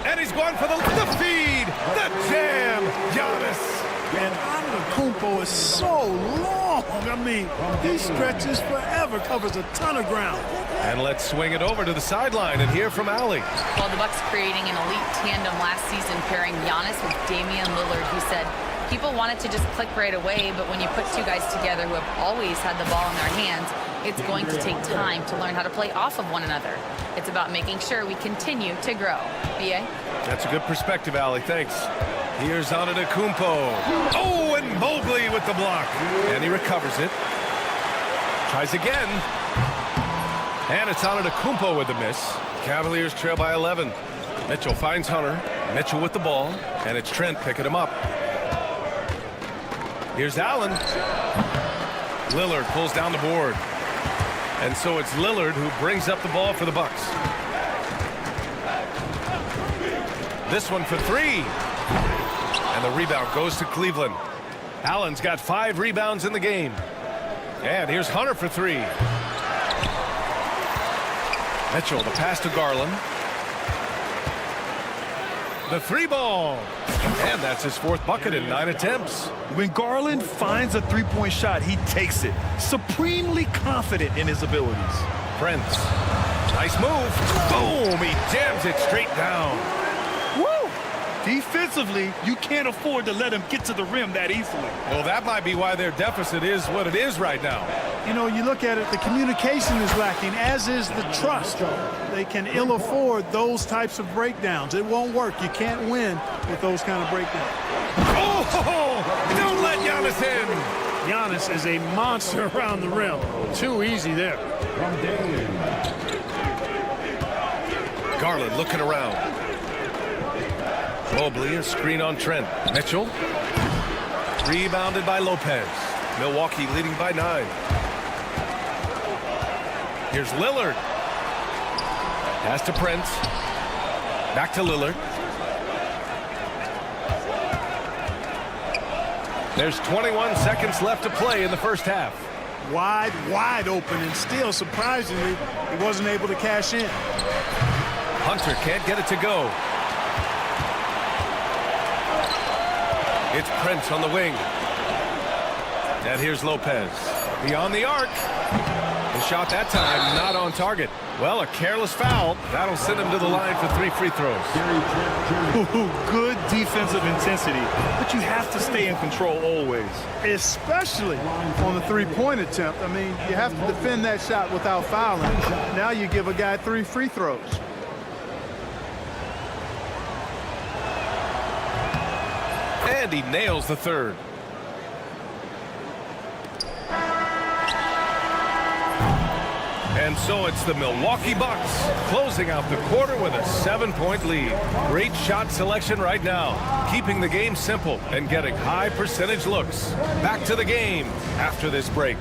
And he's going for the feed. The jam. Giannis. And Antetokounmpo is so long. I mean, he stretches forever, covers a ton of ground. And let's swing it over to the sideline and hear from Allie. Well, the Bucks creating an elite tandem last season, pairing Giannis with Damian Lillard, who said people want it to just click right away, but when you put 2 guys together who have always had the ball in their hands, it's going to take time to learn how to play off of one another. It's about making sure we continue to grow. B.A.? That's a good perspective, Allie. Thanks. Here's Antetokounmpo. Oh, and Mobley with the block. And he recovers it. Tries again. And it's Antetokounmpo with the miss. Cavaliers trail by 11. Mitchell finds Hunter. Mitchell with the ball. And it's Trent picking him up. Here's Allen. Lillard pulls down the board. And so it's Lillard who brings up the ball for the Bucks. This one for 3. And the rebound goes to Cleveland. Allen's got 5 rebounds in the game. And here's Hunter for 3. Mitchell, the pass to Garland. The 3 ball. And that's his 4th bucket in 9 attempts. When Garland finds a three-point shot, he takes it. Supremely confident in his abilities. Prince. Nice move. Boom! He jams it straight down. Woo! Defensively, you can't afford to let him get to the rim that easily. Well, that might be why their deficit is what it is right now. You know, you look at it, the communication is lacking, as is the trust. They can ill afford those types of breakdowns. It won't work. You can't win with those kind of breakdowns. Oh, don't let Giannis in. Giannis is a monster around the rim. Too easy there. Garland looking around. Mobley, a screen on Trent. Mitchell. Rebounded by Lopez. Milwaukee leading by 9. Here's Lillard. Pass to Prince. Back to Lillard. There's 21 seconds left to play in the first half. Wide open, and still, surprisingly, he wasn't able to cash in. Hunter can't get it to go. It's Prince on the wing. And here's Lopez. Beyond the arc. The shot that time not on target. Well, a careless foul. That'll send him to the line for 3 free throws. Good defensive intensity, but you have to stay in control always. Especially on the three-point attempt. I mean, you have to defend that shot without fouling. Now you give a guy 3 free throws. And he nails the third. And so it's the Milwaukee Bucks closing out the quarter with a 7-point lead. Great shot selection right now, keeping the game simple and getting high percentage looks. Back to the game after this break.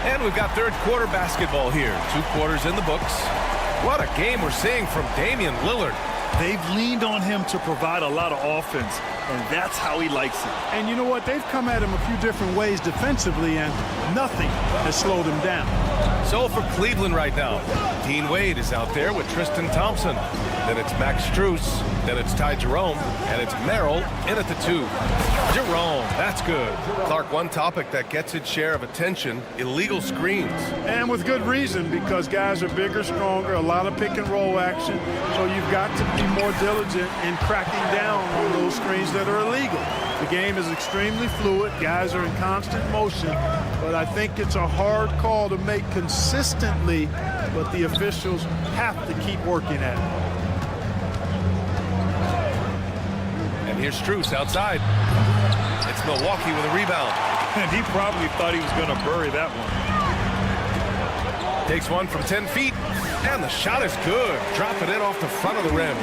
And we've got third quarter basketball here. 2 quarters in the books. What a game we're seeing from Damian Lillard. They've leaned on him to provide a lot of offense, and that's how he likes it. And you know what? They've come at him a few different ways defensively, and nothing has slowed him down. So for Cleveland right now, Dean Wade is out there with Tristan Thompson. Then it's Max Strus. Then it's Ty Jerome. And it's Merrill in at the 2. Jerome, that's good. Clark, one topic that gets its share of attention, illegal screens. And with good reason, because guys are bigger, stronger, a lot of pick and roll action. So you've got to be more diligent in cracking down on those screens that are illegal. The game is extremely fluid. Guys are in constant motion. But I think it's a hard call to make consistently, but the officials have to keep working at it. And here's Strus outside. It's Milwaukee with a rebound. And he probably thought he was going to bury that one. Takes one from 10 feet. And the shot is good. Dropping it off the front of the rim.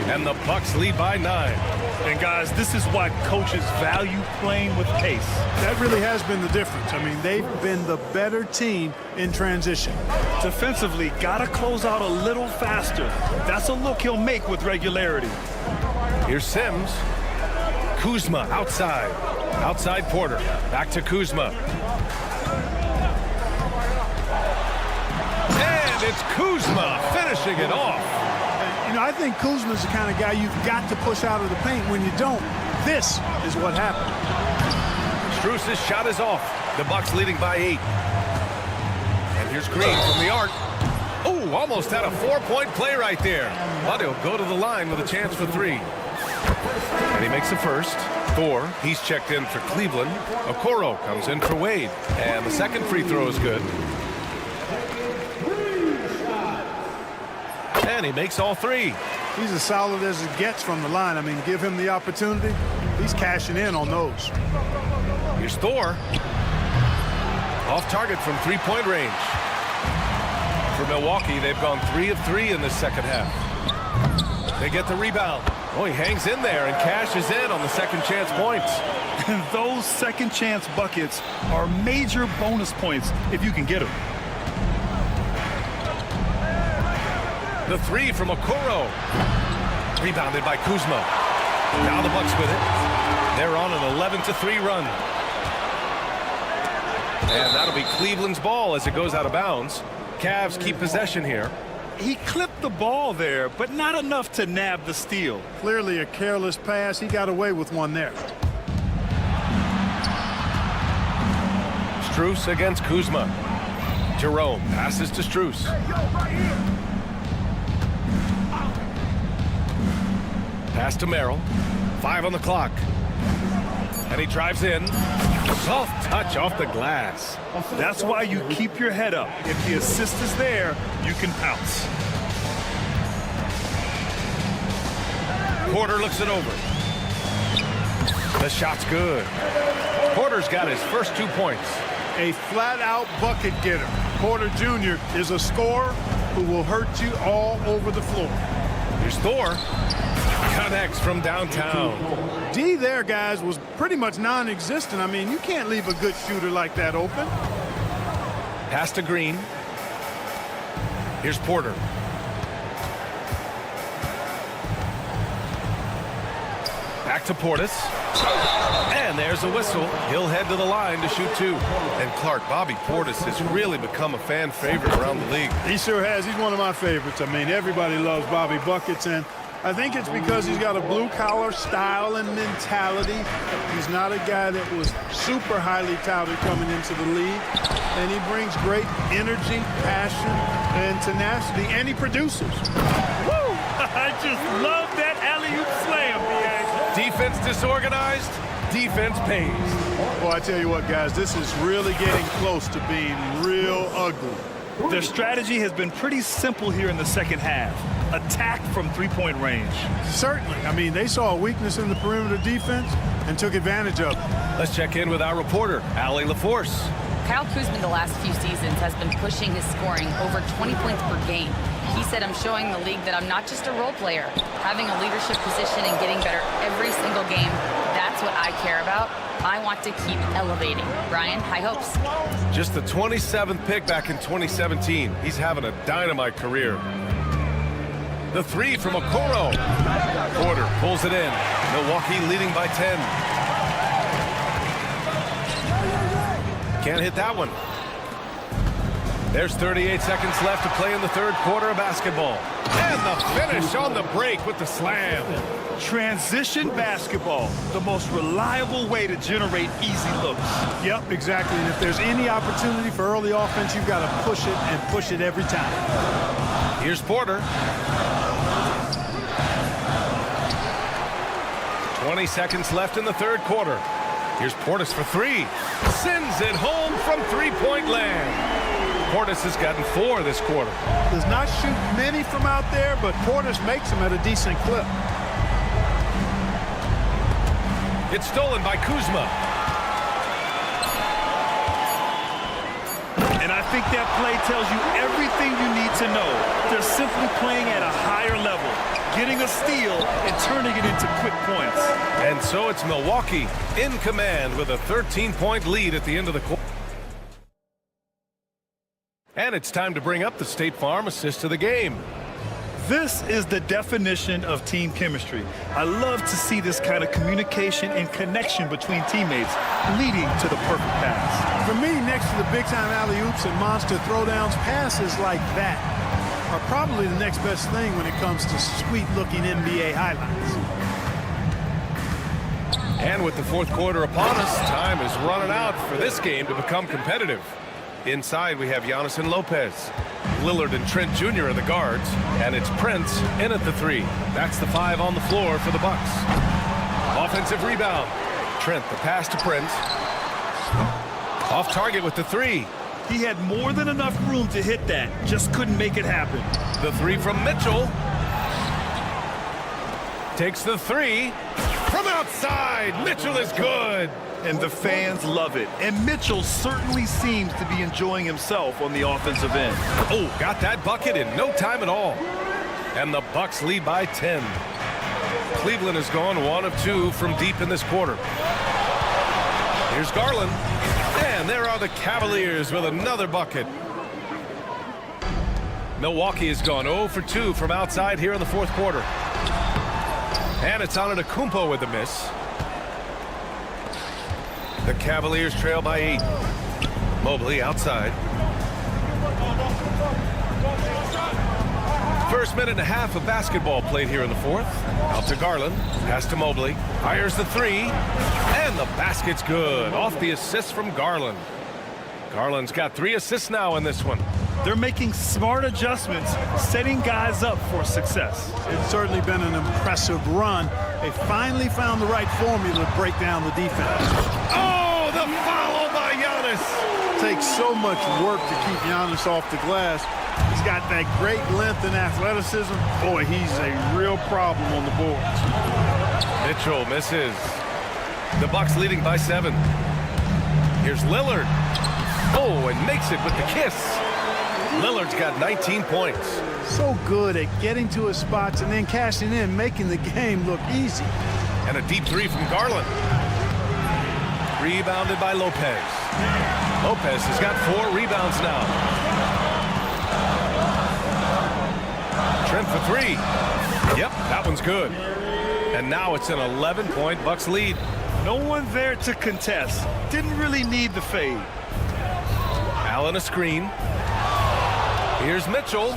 And the Bucks lead by 9. And guys, this is why coaches value playing with pace. That really has been the difference. I mean, they've been the better team in transition. Defensively, gotta close out a little faster. That's a look he'll make with regularity. Here's Sims. Kuzma outside. Outside Porter. Back to Kuzma. And it's Kuzma finishing it off. You know, I think Kuzma's the kind of guy you've got to push out of the paint. When you don't, this is what happened. Strus' shot is off. The Bucks leading by 8. And here's Green from the arc. Oh, almost had a 4-point play right there. But he'll go to the line with a chance for 3. And he makes the first. Thor, he's checked in for Cleveland. Okoro comes in for Wade. And the second free throw is good. And he makes all 3. He's as solid as it gets from the line. I mean, give him the opportunity. He's cashing in on those. Here's Thor. Off target from 3-point range. For Milwaukee, they've gone 3 of 3 in this second half. They get the rebound. Oh, he hangs in there and cashes in on the second chance points. And those second chance buckets are major bonus points if you can get them. The 3 from Okoro. Rebounded by Kuzma. Now the Bucks with it. They're on an 11-3 run. And that'll be Cleveland's ball as it goes out of bounds. Cavs keep possession here. he clipped the ball there, but not enough to nab the steal. Clearly a careless pass. He got away with one there. Strus against Kuzma. Jerome passes to Strus. Pass to Merrill. 5 on the clock. And he drives in. Soft touch off the glass. That's why you keep your head up. If the assist is there, you can pounce. Porter looks it over. The shot's good. Porter's got his first 2 points. A flat-out bucket getter. Porter Jr. is a scorer who will hurt you all over the floor. Here's Thor. Connects from downtown. D there, guys, was pretty much non-existent. I mean, you can't leave a good shooter like that open. Pass to Green. Here's Porter. Back to Portis. And there's a whistle. He'll head to the line to shoot 2. And Clark, Bobby Portis has really become a fan favorite around the league. He sure has. He's one of my favorites. I mean, everybody loves Bobby Buckets, and I think it's because he's got a blue-collar style and mentality. He's not a guy that was super highly touted coming into the league. And he brings great energy, passion, and tenacity, and he produces. Woo! I just love that alley-oop slam, B.A. Defense disorganized, defense pays. Well, I tell you what, guys, this is really getting close to being real ugly. Their strategy has been pretty simple here in the second half. Attack from three-point range. Certainly. I mean, they saw a weakness in the perimeter defense and took advantage of it. Let's check in with our reporter, Allie LaForce. Kyle Kuzma the last few seasons has been pushing his scoring over 20 points per game. He said, I'm showing the league that I'm not just a role player. Having a leadership position and getting better every single game, that's what I care about. I want to keep elevating. Brian, high hopes. Just the 27th pick back in 2017. He's having a dynamite career. The 3 from Okoro. Porter pulls it in. Milwaukee leading by 10. Can't hit that one. There's 38 seconds left to play in the third quarter of basketball. And the finish on the break with the slam. Transition basketball, the most reliable way to generate easy looks. Yep, exactly. And if there's any opportunity for early offense, you've got to push it and push it every time. Here's Porter. 20 seconds left in the third quarter. Here's Portis for 3. Sends it home from three-point land. Portis has gotten 4 this quarter. Does not shoot many from out there, but Portis makes them at a decent clip. It's stolen by Kuzma. And I think that play tells you everything you need to know. They're simply playing at a higher level, getting a steal and turning it into quick points. And so it's Milwaukee in command with a 13-point lead at the end of the quarter. And it's time to bring up the State Farm assist of the game. This is the definition of team chemistry. I love to see this kind of communication and connection between teammates leading to the perfect pass. For me, next to the big-time alley-oops and monster throwdowns, passes like that are probably the next best thing when it comes to sweet-looking NBA highlights. And with the fourth quarter upon us, time is running out for this game to become competitive. Inside, we have Giannis and Lopez. Lillard and Trent Jr. are the guards, and it's Prince in at the 3. That's the 5 on the floor for the Bucks. Offensive rebound. Trent, the pass to Prince. Off target with the 3. He had more than enough room to hit that, just couldn't make it happen. The 3 from Mitchell. Takes the 3. From outside, Mitchell is good. And the fans love it. And Mitchell certainly seems to be enjoying himself on the offensive end. Oh, got that bucket in no time at all. And the Bucks lead by 10. Cleveland has gone 1 of 2 from deep in this quarter. Here's Garland. And there are the Cavaliers with another bucket. Milwaukee has gone 0 for 2 from outside here in the fourth quarter. And it's Antetokounmpo with the miss. The Cavaliers trail by 8. Mobley outside. First minute and a half of basketball played here in the fourth. Out to Garland. Pass to Mobley. Fires the three. And the basket's good. Off the assist from Garland. Garland's got 3 assists now in this one. They're making smart adjustments, setting guys up for success. It's certainly been an impressive run. They finally found the right formula to break down the defense. Oh, the foul by Giannis. It takes so much work to keep Giannis off the glass. He's got that great length and athleticism. Boy, he's a real problem on the boards. Mitchell misses. The Bucks leading by 7. Here's Lillard. Oh, and makes it with the kiss. Lillard's got 19 points. So good at getting to his spots and then cashing in, making the game look easy. And a deep 3 from Garland. Rebounded by Lopez. Lopez has got 4 rebounds now. Trent for 3. Yep, that one's good. And now it's an 11-point Bucks lead. No one there to contest. Didn't really need the fade. Allen a screen. Here's Mitchell.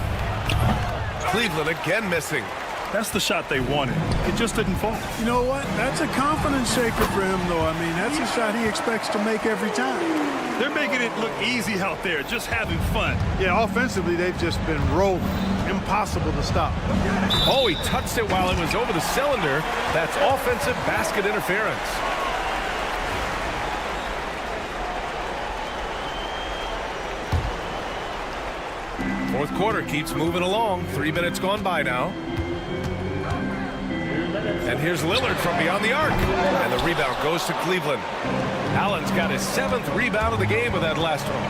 Cleveland again missing. That's the shot they wanted. It just didn't fall. You know what? That's a confidence shaker for him, though. I mean, that's a shot he expects to make every time. They're making it look easy out there, just having fun. Yeah, offensively, they've just been rolling. Impossible to stop. Oh, he touched it while it was over the cylinder. That's offensive basket interference. Fourth quarter keeps moving along. 3 minutes gone by now. And here's Lillard from beyond the arc. And the rebound goes to Cleveland. Allen's got his 7th rebound of the game with that last one.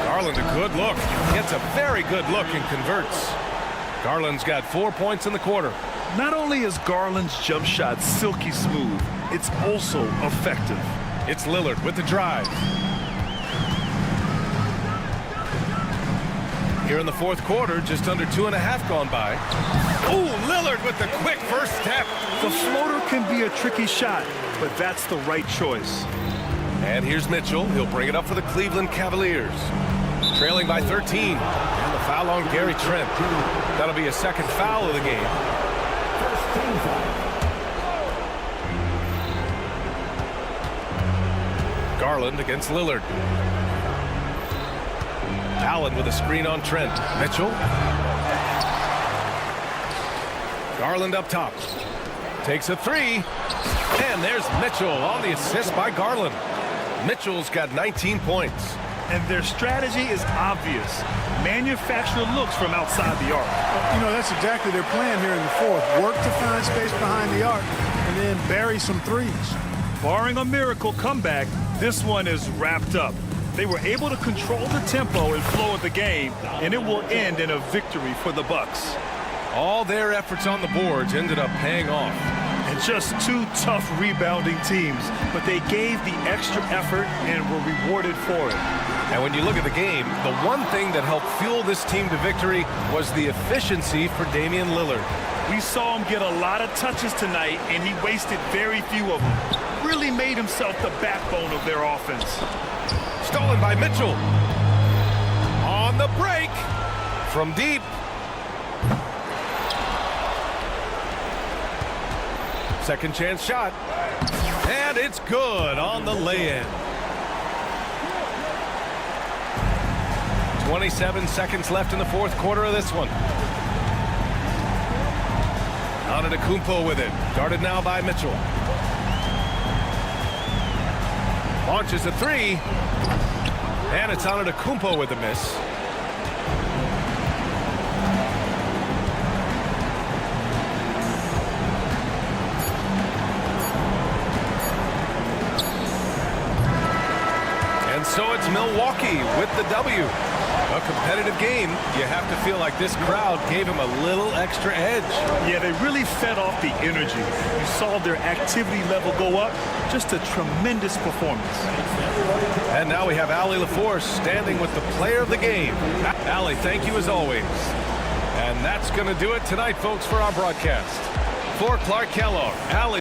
Garland a good look. Gets a very good look and converts. Garland's got 4 points in the quarter. Not only is Garland's jump shot silky smooth, it's also effective. It's Lillard with the drive. Here in the fourth quarter, just under 2.5 gone by. Ooh, Lillard with the quick first step. The floater can be a tricky shot, but that's the right choice. And here's Mitchell. He'll bring it up for the Cleveland Cavaliers. Trailing by 13. And the foul on Gary Trent. That'll be a second foul of the game. Garland against Lillard. Allen with a screen on Trent. Mitchell. Garland up top. Takes a 3. And there's Mitchell on the assist by Garland. Mitchell's got 19 points. And their strategy is obvious. Manufacture looks from outside the arc. You know, that's exactly their plan here in the fourth. Work to find space behind the arc and then bury some threes. Barring a miracle comeback, this one is wrapped up. They were able to control the tempo and flow of the game, and it will end in a victory for the Bucks. All their efforts on the boards ended up paying off. And just 2 tough rebounding teams, but they gave the extra effort and were rewarded for it. And when you look at the game, the one thing that helped fuel this team to victory was the efficiency for Damian Lillard. We saw him get a lot of touches tonight, and he wasted very few of them. Really made himself the backbone of their offense. Stolen by Mitchell. On the break from deep. Second chance shot. And it's good on the lay-in. 27 seconds left in the fourth quarter of this one. Antetokounmpo with it. Guarded now by Mitchell. Launches a 3. And it's Antetokounmpo with a miss. And so it's Milwaukee with the W. A competitive game. You have to feel like this crowd gave him a little extra edge. Yeah, they really fed off the energy. You saw their activity level go up. Just a tremendous performance. And now we have Allie LaForce standing with the player of the game. Allie, thank you as always. And that's going to do it tonight, folks, for our broadcast. For Clark Kellogg, Allie